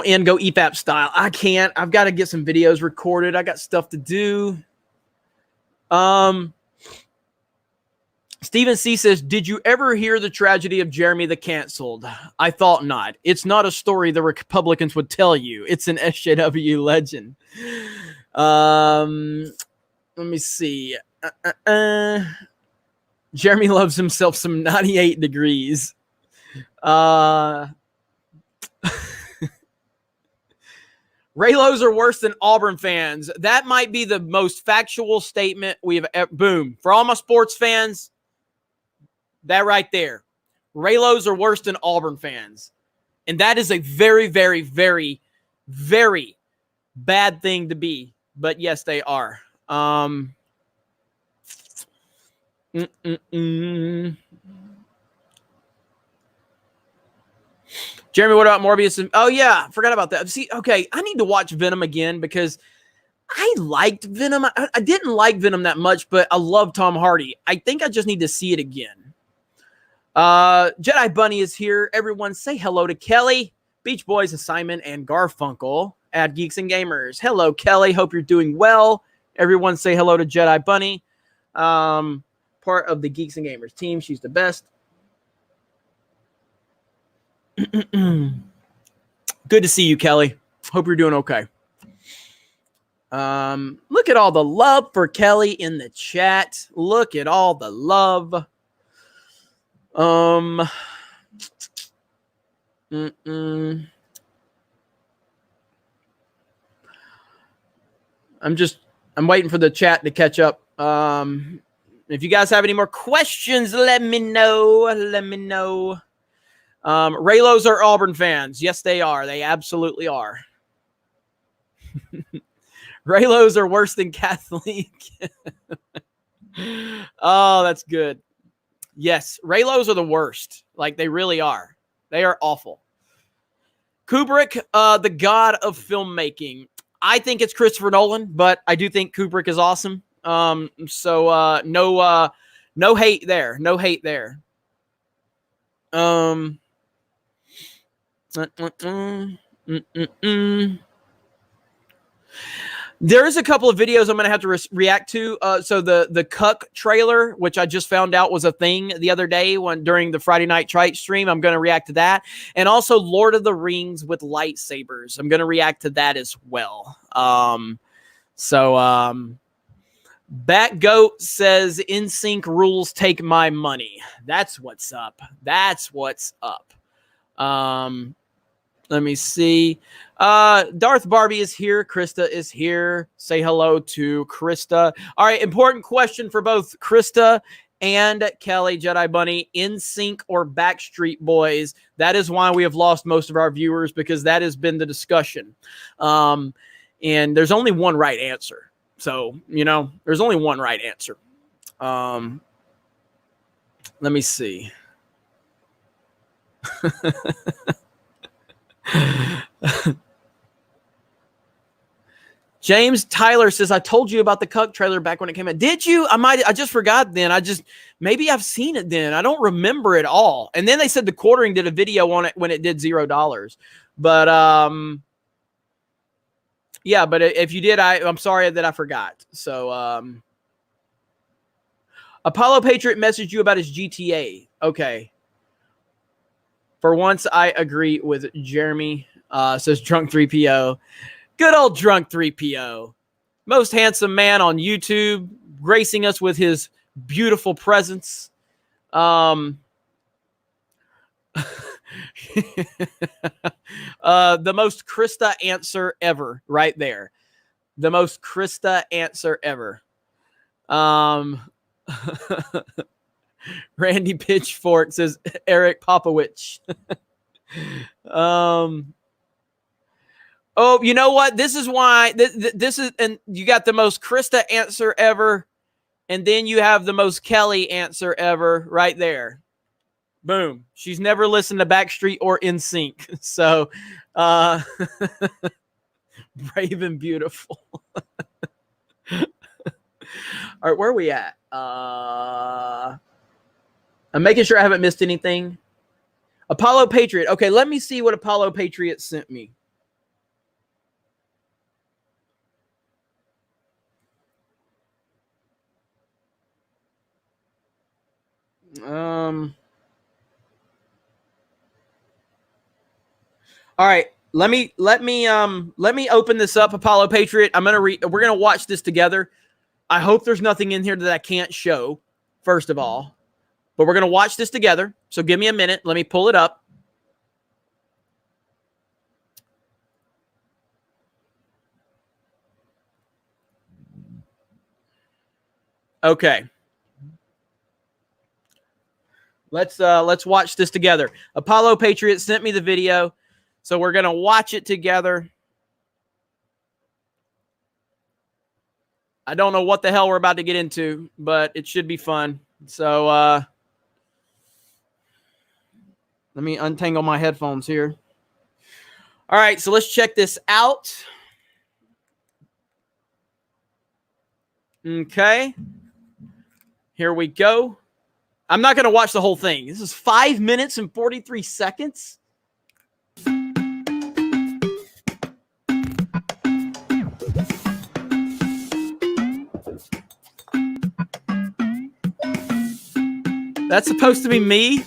end, go EFAP style. I can't. I've got to get some videos recorded. I got stuff to do. Stephen C says, did you ever hear the tragedy of Jeremy the Canceled? I thought not. It's not a story the Republicans would tell you. It's an SJW legend. Let me see. Jeremy loves himself some 98 degrees. Raylos are worse than Auburn fans. That might be the most factual statement we have ever. Boom. For all my sports fans, that right there. Raylos are worse than Auburn fans. And that is a very, very, very, very bad thing to be. But yes, they are. Jeremy, what about Morbius? Oh yeah, forgot about that. See, okay, I need to watch Venom again because I liked Venom. I didn't like Venom that much, but I love Tom Hardy. I think I just need to see it again. Jedi Bunny is here. Everyone say hello to Kelly, Beach Boys, Simon, and Garfunkel at Geeks and Gamers. Hello, Kelly. Hope you're doing well. Everyone say hello to Jedi Bunny. part of the Geeks and Gamers team. She's the best. Good to see you, Kelly. Hope you're doing okay. Look at all the love for Kelly in the chat. Look at all the love. I'm waiting for the chat to catch up. If you guys have any more questions, let me know. Let me know. Raylos are Auburn fans. Yes, they are. They absolutely are. Raylos are worse than Catholic. Oh, that's good. Yes, Raylos are the worst. Like, they really are. They are awful. Kubrick, the god of filmmaking. I think it's Christopher Nolan, but I do think Kubrick is awesome. So no hate there. No hate there. There is a couple of videos I'm going to have to react to. So the Cuck trailer, which I just found out was a thing the other day during the Friday Night Trite stream, I'm going to react to that. And also Lord of the Rings with lightsabers. I'm going to react to that as well. Batgoat says NSYNC rules take my money. That's what's up. That's what's up. Let me see. Darth Barbie is here. Krista is here. Say hello to Krista. All right, important question for both Krista and Kelly Jedi Bunny. NSYNC or Backstreet Boys? That is why we have lost most of our viewers, because that has been the discussion. And there's only one right answer. So, there's only one right answer. Let me see. James Tyler says, I told you about the Cuck trailer back when it came out. Did you? I just forgot then. Maybe I've seen it then. I don't remember it all. And then they said the Quartering did a video on it when it did $0. But, yeah, but if you did, I'm sorry that I forgot. So, Apollo Patriot messaged you about his GTA. Okay. For once, I agree with Jeremy. Says Drunk 3PO. Good old Drunk 3PO. Most handsome man on YouTube, gracing us with his beautiful presence. The most Krista answer ever, right there. The most Krista answer ever. Randy Pitchfork says Eric Popovich. Oh, you know what? This is why this is, and you got the most Krista answer ever, and then you have the most Kelly answer ever right there. Boom. She's never listened to Backstreet or NSYNC. So, brave and beautiful. All right, where are we at? I'm making sure I haven't missed anything. Apollo Patriot. Okay, let me see what Apollo Patriot sent me. All right, let me open this up, Apollo Patriot. We're gonna watch this together. I hope there's nothing in here that I can't show, first of all. But we're gonna watch this together. So give me a minute. Let me pull it up. Okay. Let's watch this together. Apollo Patriot sent me the video, so we're gonna watch it together. I don't know what the hell we're about to get into, but it should be fun. So let me untangle my headphones here. All right, so let's check this out. Okay. Here we go. I'm not going to watch the whole thing. This is 5 minutes and 43 seconds. That's supposed to be me?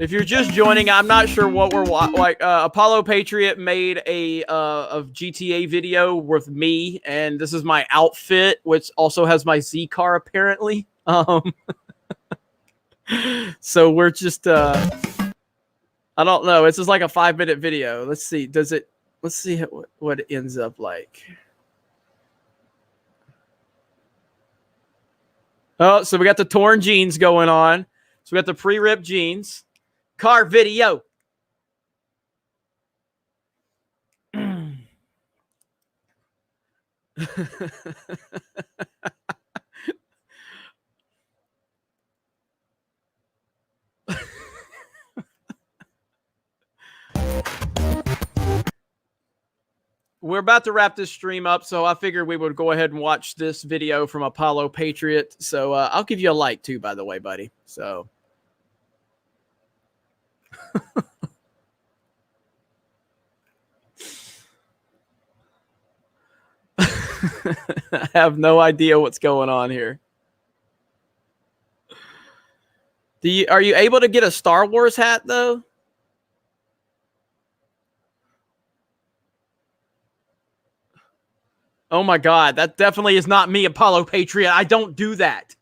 If you're just joining, I'm not sure what we're like. Apollo Patriot made a GTA video with me, and this is my outfit, which also has my Z car apparently. So we're just I don't know. It's just like a 5-minute video. Let's see. Does it? Let's see what it ends up like. Oh, so we got the torn jeans going on. So we got the pre-ripped jeans. Car video. We're about to wrap this stream up, so I figured we would go ahead and watch this video from Apollo Patriot. So I'll give you a like too, by the way, buddy. So. I have no idea what's going on here. Are you able to get a Star Wars hat though? Oh my God, that definitely is not me, Apollo Patriot. I don't do that.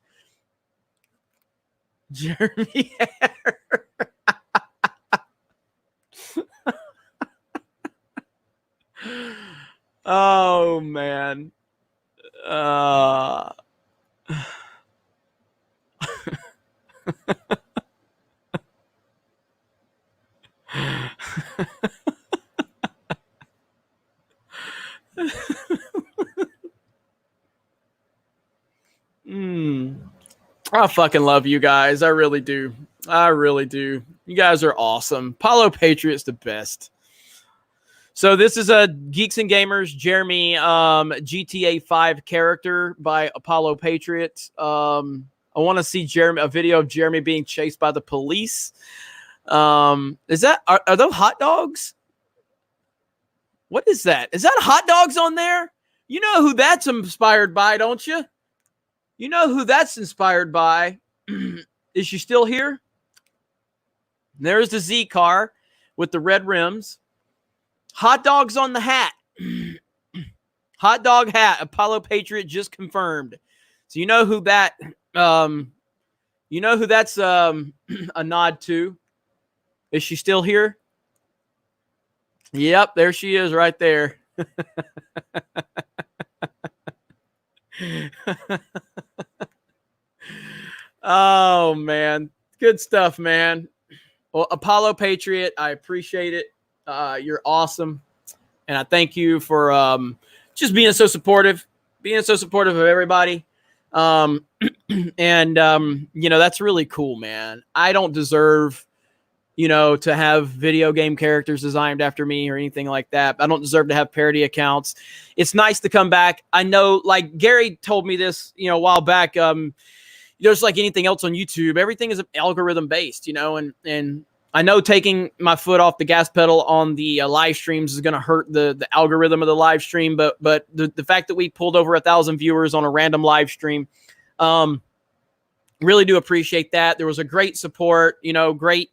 Jeremy. Oh man. I fucking love you guys. I really do. I really do. You guys are awesome. Apollo Patriot's the best. So this is a Geeks and Gamers Jeremy GTA 5 character by Apollo Patriot. I want to see a video of Jeremy being chased by the police. Is that are those hot dogs? What is that? Is that hot dogs on there? You know who that's inspired by, don't you? You know who that's inspired by. Is she still here? There's the Z car with the red rims. Hot dogs on the hat. Hot dog hat. Apollo Patriot just confirmed. So you know who that you know who that's a nod to? Is she still here? Yep, there she is right there. Oh man, good stuff, man. Well, Apollo Patriot, I appreciate it. You're awesome, and I thank you for just being so supportive of everybody. And you know, that's really cool, man. I don't deserve, you know, to have video game characters designed after me or anything like that. I don't deserve to have parody accounts. It's nice to come back. I know, like Gary told me this, you know, a while back. Just like anything else on YouTube, everything is algorithm based, you know, and I know taking my foot off the gas pedal on the live streams is going to hurt the algorithm of the live stream. But the fact that we pulled over 1,000 viewers on a random live stream, really do appreciate that. There was a great support, you know, great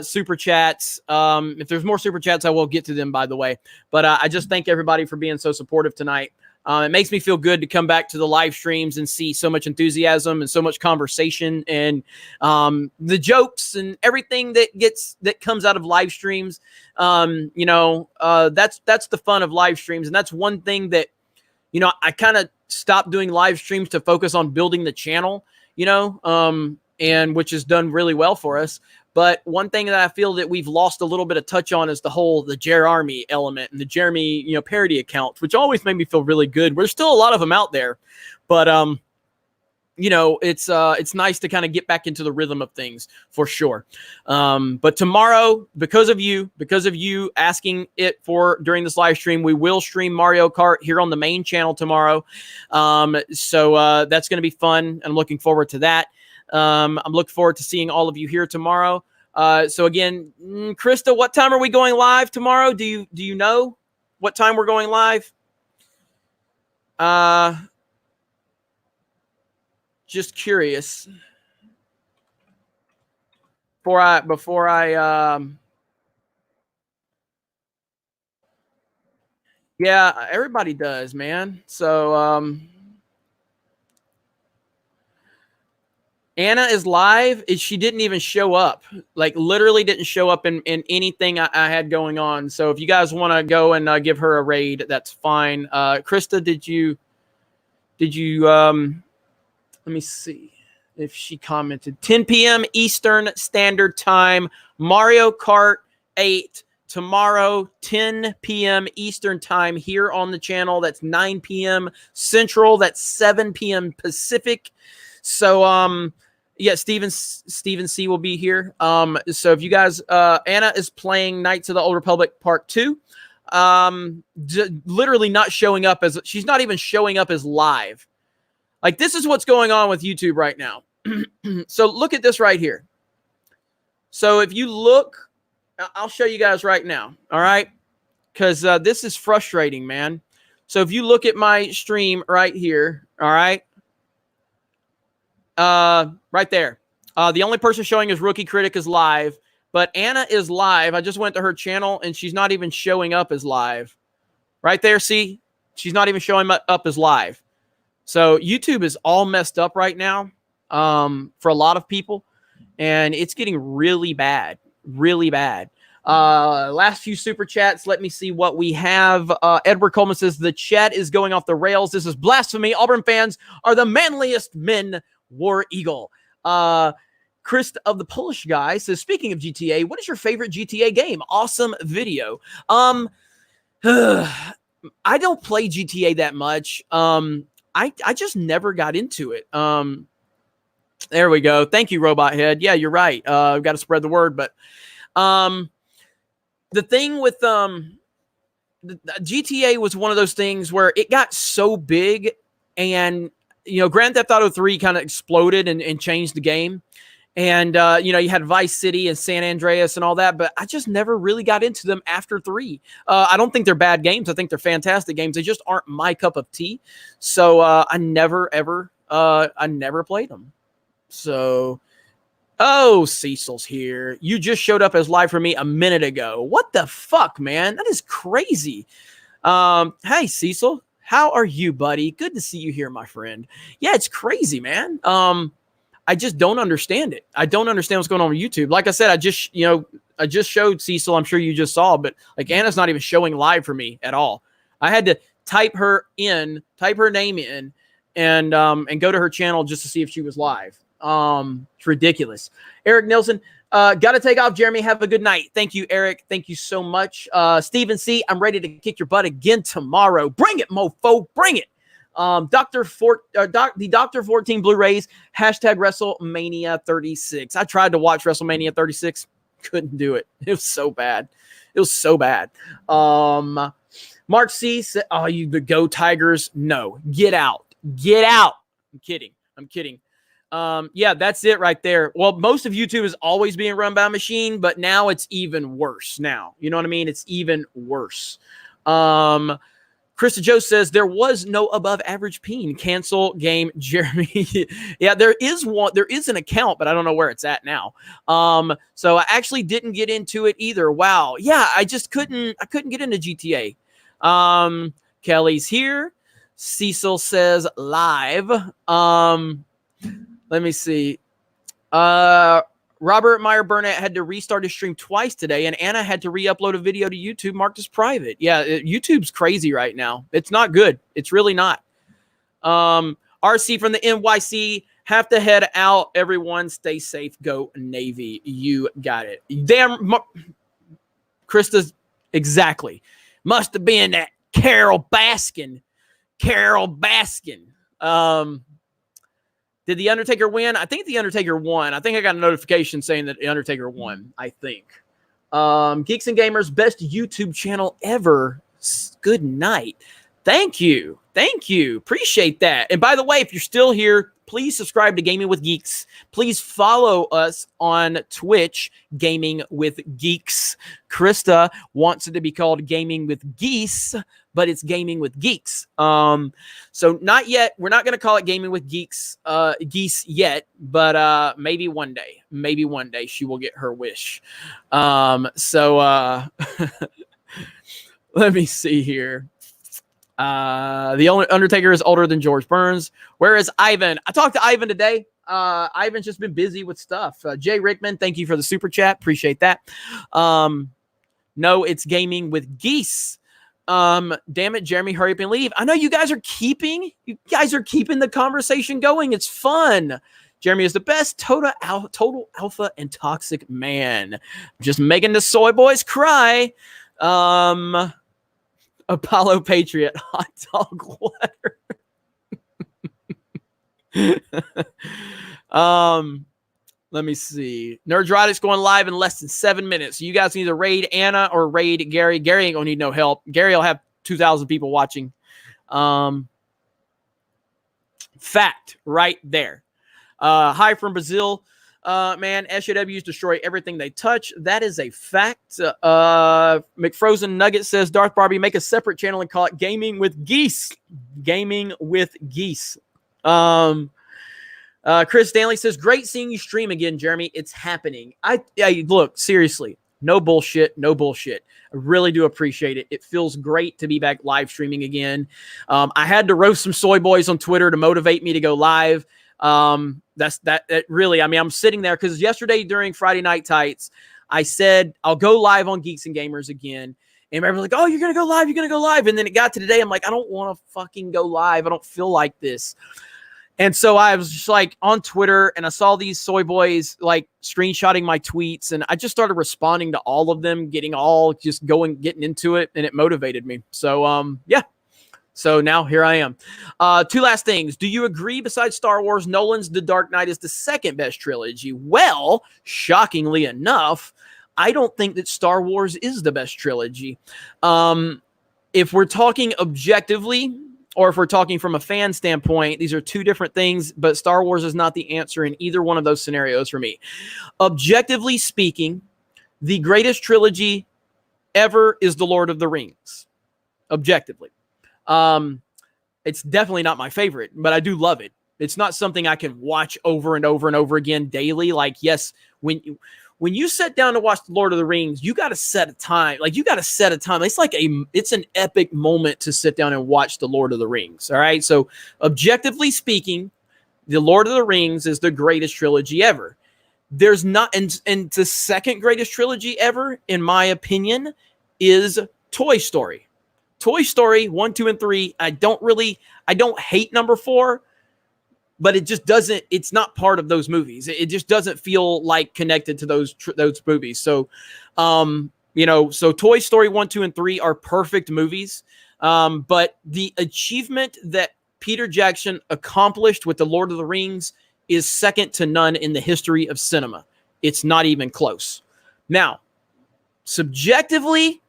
super chats. If there's more super chats, I will get to them, by the way. But I just thank everybody for being so supportive tonight. It makes me feel good to come back to the live streams and see so much enthusiasm and so much conversation and the jokes and everything that comes out of live streams. That's the fun of live streams. And that's one thing that, I kind of stopped doing live streams to focus on building the channel, and which has done really well for us. But one thing that I feel that we've lost a little bit of touch on is the Jer Army element and the Jeremy, parody accounts, which always made me feel really good. There's still a lot of them out there, but it's nice to kind of get back into the rhythm of things for sure. But tomorrow, because of you asking it for during this live stream, we will stream Mario Kart here on the main channel tomorrow. So that's going to be fun, and I'm looking forward to that. I'm looking forward to seeing all of you here tomorrow. So again, Krista, what time are we going live tomorrow? Do you know what time we're going live? Just curious. Before I yeah, everybody does, man. So Anna is live. She didn't even show up. Like literally didn't show up in anything I had going on. So if you guys want to go and give her a raid, that's fine. Krista, did you let me see if she commented. 10 p.m. Eastern Standard Time, Mario Kart 8 tomorrow, 10 p.m. Eastern Time here on the channel. That's 9 p.m. Central. That's 7 p.m. Pacific. So, yeah, Steven C will be here. So if you guys, Anna is playing Knights of the Old Republic Part 2. Literally not showing up she's not even showing up as live. Like, this is what's going on with YouTube right now. So look at this right here. So if you look, I'll show you guys right now. All right. Because this is frustrating, man. So if you look at my stream right here. All right. Right there. The only person showing is Rookie Critic is live. But Anna is live. I just went to her channel and she's not even showing up as live. Right there. See? She's not even showing up as live. So YouTube is all messed up right now for a lot of people, and it's getting really bad, really bad. Last few super chats. Let me see what we have. Edward Coleman says, the chat is going off the rails. This is blasphemy. Auburn fans are the manliest men. War Eagle. Chris of the Polish guy says, speaking of GTA, what is your favorite GTA game? Awesome video. I don't play GTA that much. I just never got into it. There we go. Thank you, Robot Head. Yeah, you're right. I've got to spread the word. But the thing with the GTA was one of those things where it got so big, and Grand Theft Auto 3 kind of exploded and changed the game. And, you had Vice City and San Andreas and all that, but I just never really got into them after 3. I don't think they're bad games. I think they're fantastic games. They just aren't my cup of tea. So I never played them. So, oh, Cecil's here. You just showed up as live for me a minute ago. What the fuck, man? That is crazy. Hey, Cecil. How are you, buddy? Good to see you here, my friend. Yeah, it's crazy, man. I just don't understand it. I don't understand what's going on with YouTube. Like I said, I just showed Cecil. I'm sure you just saw, but like Anna's not even showing live for me at all. I had to type her name in, and go to her channel just to see if she was live. It's ridiculous. Eric Nilsson, got to take off. Jeremy, have a good night. Thank you, Eric. Thank you so much. Stephen C, I'm ready to kick your butt again tomorrow. Bring it, mofo. Bring it. The Dr. 14 Blu-rays, hashtag WrestleMania 36. I tried to watch WrestleMania 36. Couldn't do it. It was so bad. It was so bad. Mark C said, oh, you the Go Tigers. No, get out. Get out. I'm kidding. Yeah, that's it right there. Well, most of YouTube is always being run by a machine, but now it's even worse now. You know what I mean? It's even worse. Krista Joe says there was no above average peen. Cancel game, Jeremy. Yeah, there is one. There is an account, but I don't know where it's at now. So I actually didn't get into it either. Wow. Yeah, I just couldn't. I couldn't get into GTA. Kelly's here. Cecil says live. Let me see. Robert Meyer Burnett had to restart his stream twice today, and Anna had to re-upload a video to YouTube marked as private. Yeah, YouTube's crazy right now. It's not good. It's really not. RC from the NYC, have to head out. Everyone stay safe. Go Navy. You got it. Damn, Krista's exactly. Must have been that Carol Baskin. Carol Baskin. Did The Undertaker win? I think The Undertaker won. I think I got a notification saying that The Undertaker won, I think. Geeks and Gamers, best YouTube channel ever. Good night. Thank you. Thank you. Appreciate that. And by the way, if you're still here, please subscribe to Gaming with Geeks. Please follow us on Twitch, Gaming with Geeks. Krista wants it to be called Gaming with Geese, but it's Gaming with Geeks. So not yet. We're not going to call it Gaming with Geeks, Geese yet, but maybe one day. Maybe one day she will get her wish. Let me see here. The Undertaker is older than George Burns. Where is Ivan? I talked to Ivan today. Ivan's just been busy with stuff. Jay Rickman, thank you for the super chat. Appreciate that. No, it's Gaming with Geese. Damn it, Jeremy, hurry up and leave. I know you guys are keeping the conversation going. It's fun. Jeremy is the best total alpha and toxic man. Just making the soy boys cry. Apollo Patriot hot dog water. Let me see. Nerdrotic's going live in less than 7 minutes. So you guys can either raid Anna or raid Gary. Gary ain't gonna need no help. Gary will have 2,000 people watching. Fact right there. Hi from Brazil. Man, SJWs destroy everything they touch. That is a fact. McFrozen Nugget says, Darth Barbie, make a separate channel and call it Gaming with Geese. Gaming with Geese. Chris Stanley says, great seeing you stream again, Jeremy. It's happening. Look, seriously, no bullshit, no bullshit. I really do appreciate it. It feels great to be back live streaming again. I had to roast some soy boys on Twitter to motivate me to go live. That really, I mean, I'm sitting there because yesterday during Friday Night Tights, I said, I'll go live on Geeks and Gamers again. And everybody's like, oh, you're going to go live. You're going to go live. And then it got to today. I'm like, I don't want to fucking go live. I don't feel like this. And so I was just like on Twitter and I saw these soy boys like screenshotting my tweets and I just started responding to all of them, getting into it. And it motivated me. So, yeah. So now here I am. Two last things. Do you agree besides Star Wars, Nolan's The Dark Knight is the second best trilogy? Well, shockingly enough, I don't think that Star Wars is the best trilogy. If we're talking objectively, or if we're talking from a fan standpoint, these are two different things, but Star Wars is not the answer in either one of those scenarios for me. Objectively speaking, the greatest trilogy ever is The Lord of the Rings. Objectively. It's definitely not my favorite, but I do love it. It's not something I can watch over and over and over again daily. Like, yes, when you sit down to watch The Lord of the Rings, you got to set a time. Like, you got to set a time. It's an epic moment to sit down and watch The Lord of the Rings. All right. So objectively speaking, The Lord of the Rings is the greatest trilogy ever. There's not, and the second greatest trilogy ever, in my opinion, is Toy Story. Toy Story 1, 2, and 3. I don't hate number 4, but it just doesn't. It's not part of those movies. It just doesn't feel like connected to those movies. So, so Toy Story 1, 2, and 3 are perfect movies. But the achievement that Peter Jackson accomplished with The Lord of the Rings is second to none in the history of cinema. It's not even close. Now, subjectively,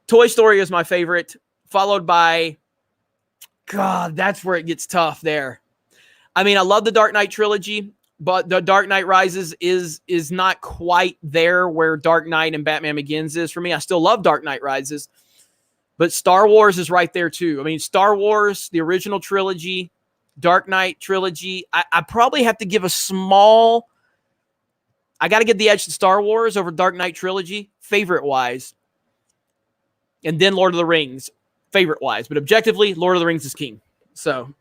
Toy Story is my favorite, followed by, God, that's where it gets tough there. I mean, I love the Dark Knight trilogy, but The Dark Knight Rises is not quite there where Dark Knight and Batman Begins is for me. I still love Dark Knight Rises. But Star Wars is right there too. I mean, Star Wars, the original trilogy, Dark Knight trilogy. I probably have to give a small. I got to give the edge to Star Wars over Dark Knight trilogy, favorite wise, and then Lord of the Rings, favorite wise. But objectively, Lord of the Rings is king. So.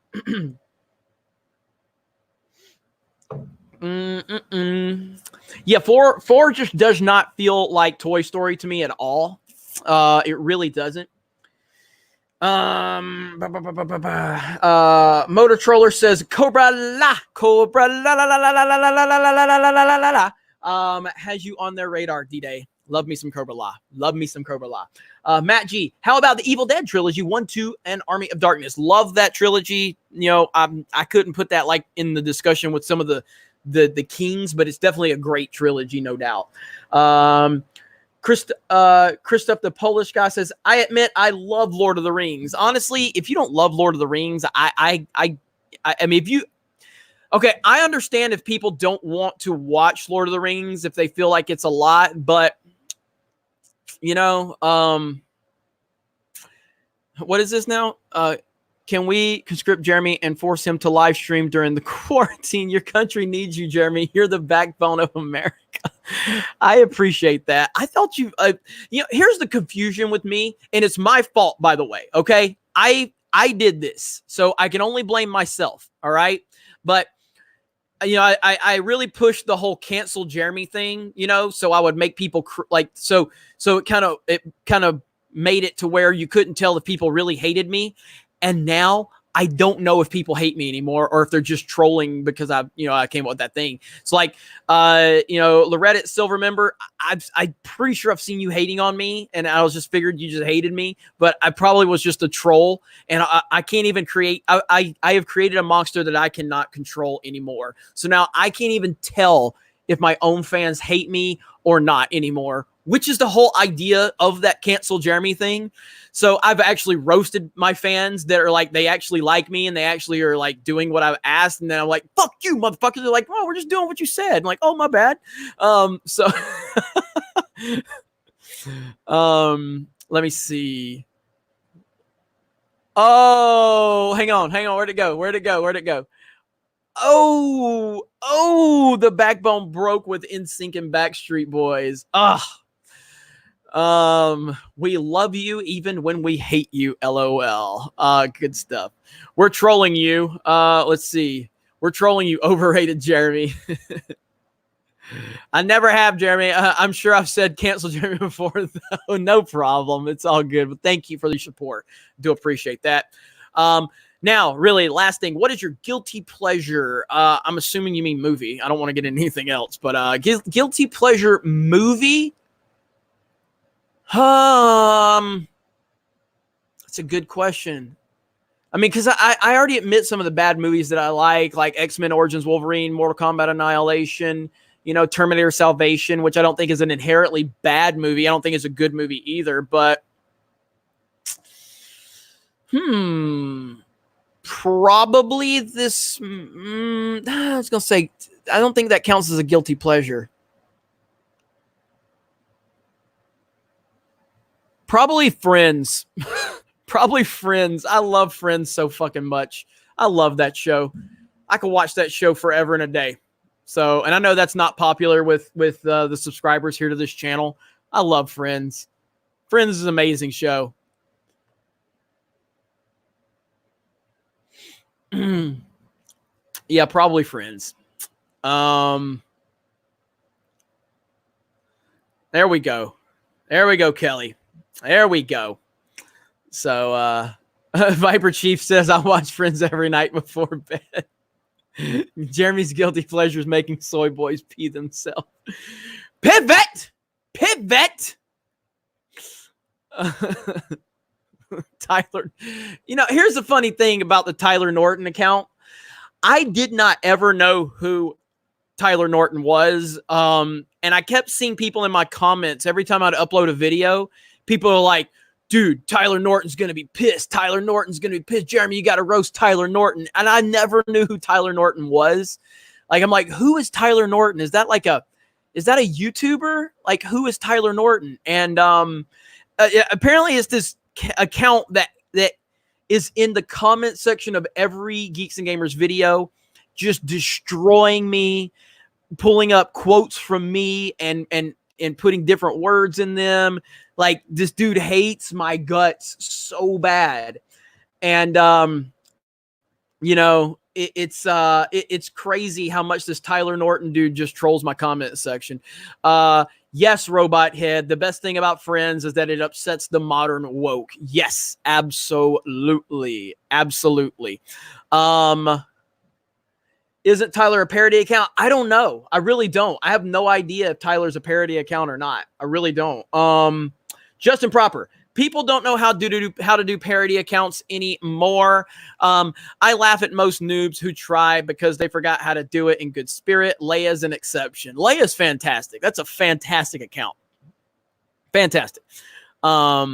Yeah, four just does not feel like Toy Story to me at all. It really doesn't. Motor Troller says Cobra la la la la la la la la la la la la la la. Has you on their radar, D-Day. Love me some Cobra La. Love me some Cobra La. Matt G, how about the Evil Dead trilogy, 1, 2, and Army of Darkness? Love that trilogy. You know, I couldn't put that like in the discussion with some of the kings, but it's definitely a great trilogy, no doubt. Christoph, the Polish guy, says, I admit I love Lord of the Rings. Honestly, if you don't love Lord of the Rings, I mean, if you, okay, I understand if people don't want to watch Lord of the Rings, if they feel like it's a lot, but you know, what is this now? Can we conscript Jeremy and force him to live stream during the quarantine? Your country needs you, Jeremy. You're the backbone of America. I appreciate that. I thought you know, here's the confusion with me, and it's my fault, by the way. Okay. I did this, so I can only blame myself. All right. But you know, I really pushed the whole cancel Jeremy thing, you know, so I would make people so it kind of made it to where you couldn't tell if people really hated me. And now I don't know if people hate me anymore or if they're just trolling because I came up with that thing. It's like, you know, Loretta Silver member, I'm pretty sure I've seen you hating on me, and I was just figured you just hated me, but I probably was just a troll, and I can't even create. I have created a monster that I cannot control anymore. So now I can't even tell if my own fans hate me or not anymore, which is the whole idea of that cancel Jeremy thing. So I've actually roasted my fans that are like, they actually like me and they actually are like doing what I've asked. And then I'm like, fuck you, motherfuckers. They're like, oh, we're just doing what you said. I'm like, oh, my bad. Let me see. Oh, hang on. Where'd it go? Oh, the backbone broke with NSYNC and Backstreet Boys. We love you even when we hate you, LOL. Good stuff. We're trolling you. Let's see. We're trolling you, overrated Jeremy. I never have, Jeremy. I'm sure I've said cancel Jeremy before, though. No problem. It's all good. But thank you for the support. Do appreciate that. Now, really, last thing. What is your guilty pleasure? I'm assuming you mean movie. I don't want to get into anything else. But guilty pleasure movie? That's a good question. I mean, because I already admit some of the bad movies that I like X-Men Origins Wolverine, Mortal Kombat Annihilation, you know, Terminator Salvation, which I don't think is an inherently bad movie. I don't think it's a good movie either, but probably this, I was going to say, I don't think that counts as a guilty pleasure. Probably Friends. Probably Friends. I love Friends so fucking much. I love that show. I could watch that show forever and a day. So, and I know that's not popular with the subscribers here to this channel. I love Friends. Friends is an amazing show. Yeah, probably Friends. There we go. Kelly. There we go. So, Viper Chief says, I watch Friends every night before bed. Jeremy's guilty pleasure is making soy boys pee themselves. Pivot! Tyler. You know, here's the funny thing about the Tyler Norton account. I did not ever know who Tyler Norton was. And I kept seeing people in my comments every time I'd upload a video. People are like, dude, Tyler Norton's going to be pissed. Jeremy, you got to roast Tyler Norton. And I never knew who Tyler Norton was. Like, I'm like, who is Tyler Norton? Is that a YouTuber? Like, who is Tyler Norton? And apparently it's this account that is in the comment section of every Geeks and Gamers video, just destroying me, pulling up quotes from me and putting different words in them. Like, this dude hates my guts so bad. And, you know, it's crazy how much this Tyler Norton dude just trolls my comment section. Yes, Robot Head, the best thing about Friends is that it upsets the modern woke. Yes, absolutely. Absolutely. Isn't Tyler a parody account? I don't know. I really don't. I have no idea if Tyler's a parody account or not. I really don't. Justin Proper. People don't know how to do parody accounts anymore. I laugh at most noobs who try because they forgot how to do it in good spirit. Leia's an exception. Leia's fantastic. That's a fantastic account. Fantastic. I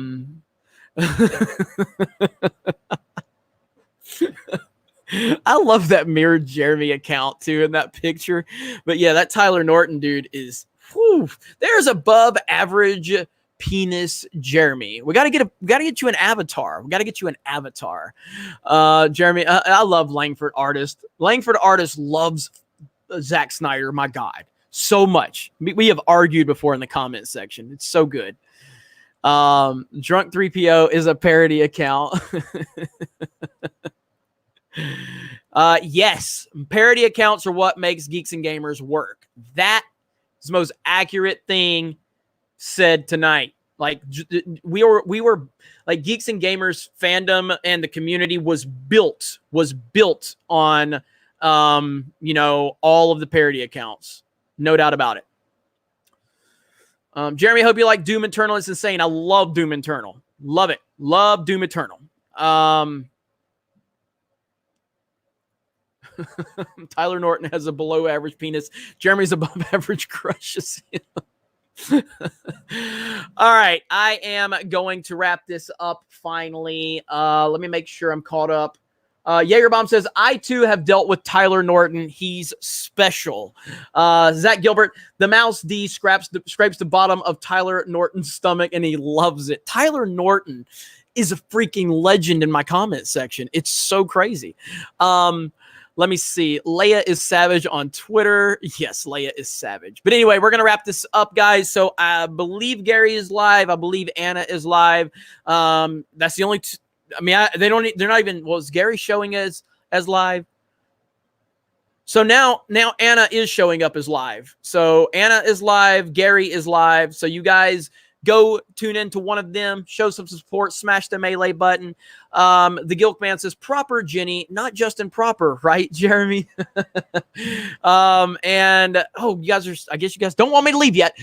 love that mirrored Jeremy account too in that picture. But yeah, that Tyler Norton dude is, whew, there's above average penis Jeremy. We gotta get you an avatar. Jeremy, I love Langford Artist. Langford Artist loves Zack Snyder, my God, so much. We have argued before in the comment section. It's so good. Drunk 3PO is a parody account. Yes, parody accounts are what makes Geeks and Gamers work. That is the most accurate thing said tonight. Like, we were like, Geeks and Gamers fandom and the community was built on you know, all of the parody accounts. No doubt about it. Jeremy, I hope you like Doom Eternal. It's insane. I love Doom Eternal. Love it. Love Doom Eternal. Tyler Norton has a below average penis. Jeremy's above average crushes him. All right, I am going to wrap this up finally. Let me make sure I'm caught up. Jaegerbomb says, I too have dealt with Tyler Norton. He's special. Zach Gilbert, the mouse D scrapes the bottom of Tyler Norton's stomach and he loves it. Tyler Norton is a freaking legend in my comment section. It's so crazy. Let me see. Leia is savage on Twitter. Yes, Leia is savage. But anyway, we're going to wrap this up, guys. So I believe Gary is live. I believe Anna is live. That's the only I mean, they're not even, was Gary showing as live? So now Anna is showing up as live. So Anna is live. Gary is live. So you guys go tune into one of them, show some support, smash the melee button. The Gilk Man says, proper Jenny, not Justin Proper, right, Jeremy? And, oh, you guys are, I guess you guys don't want me to leave yet.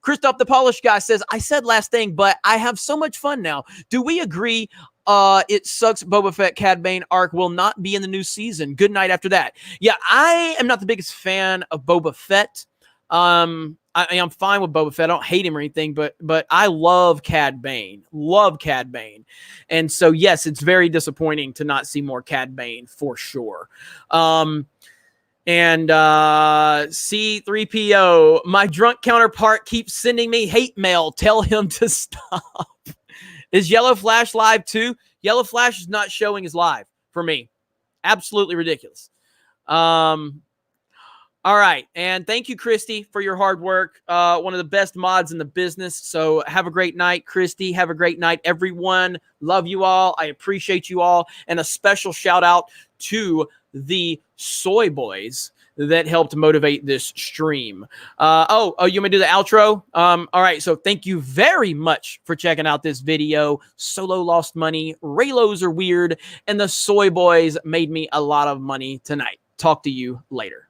Christoph the Polished Guy says, I said last thing, but I have so much fun now. Do we agree it sucks Boba Fett Cad Bane arc will not be in the new season? Good night after that. Yeah, I am not the biggest fan of Boba Fett. I'm fine with Boba Fett. I don't hate him or anything, but I love Cad Bane. Love Cad Bane. And so, yes, it's very disappointing to not see more Cad Bane for sure. And C3PO, my drunk counterpart keeps sending me hate mail. Tell him to stop. Is Yellow Flash live too? Yellow Flash is not showing his live for me. Absolutely ridiculous. All right. And thank you, Christy, for your hard work. One of the best mods in the business. So have a great night, Christy. Have a great night, everyone. Love you all. I appreciate you all. And a special shout out to the Soy Boys that helped motivate this stream. Oh, you want me to do the outro? All right. So thank you very much for checking out this video. Solo lost money. Raylos are weird. And the Soy Boys made me a lot of money tonight. Talk to you later.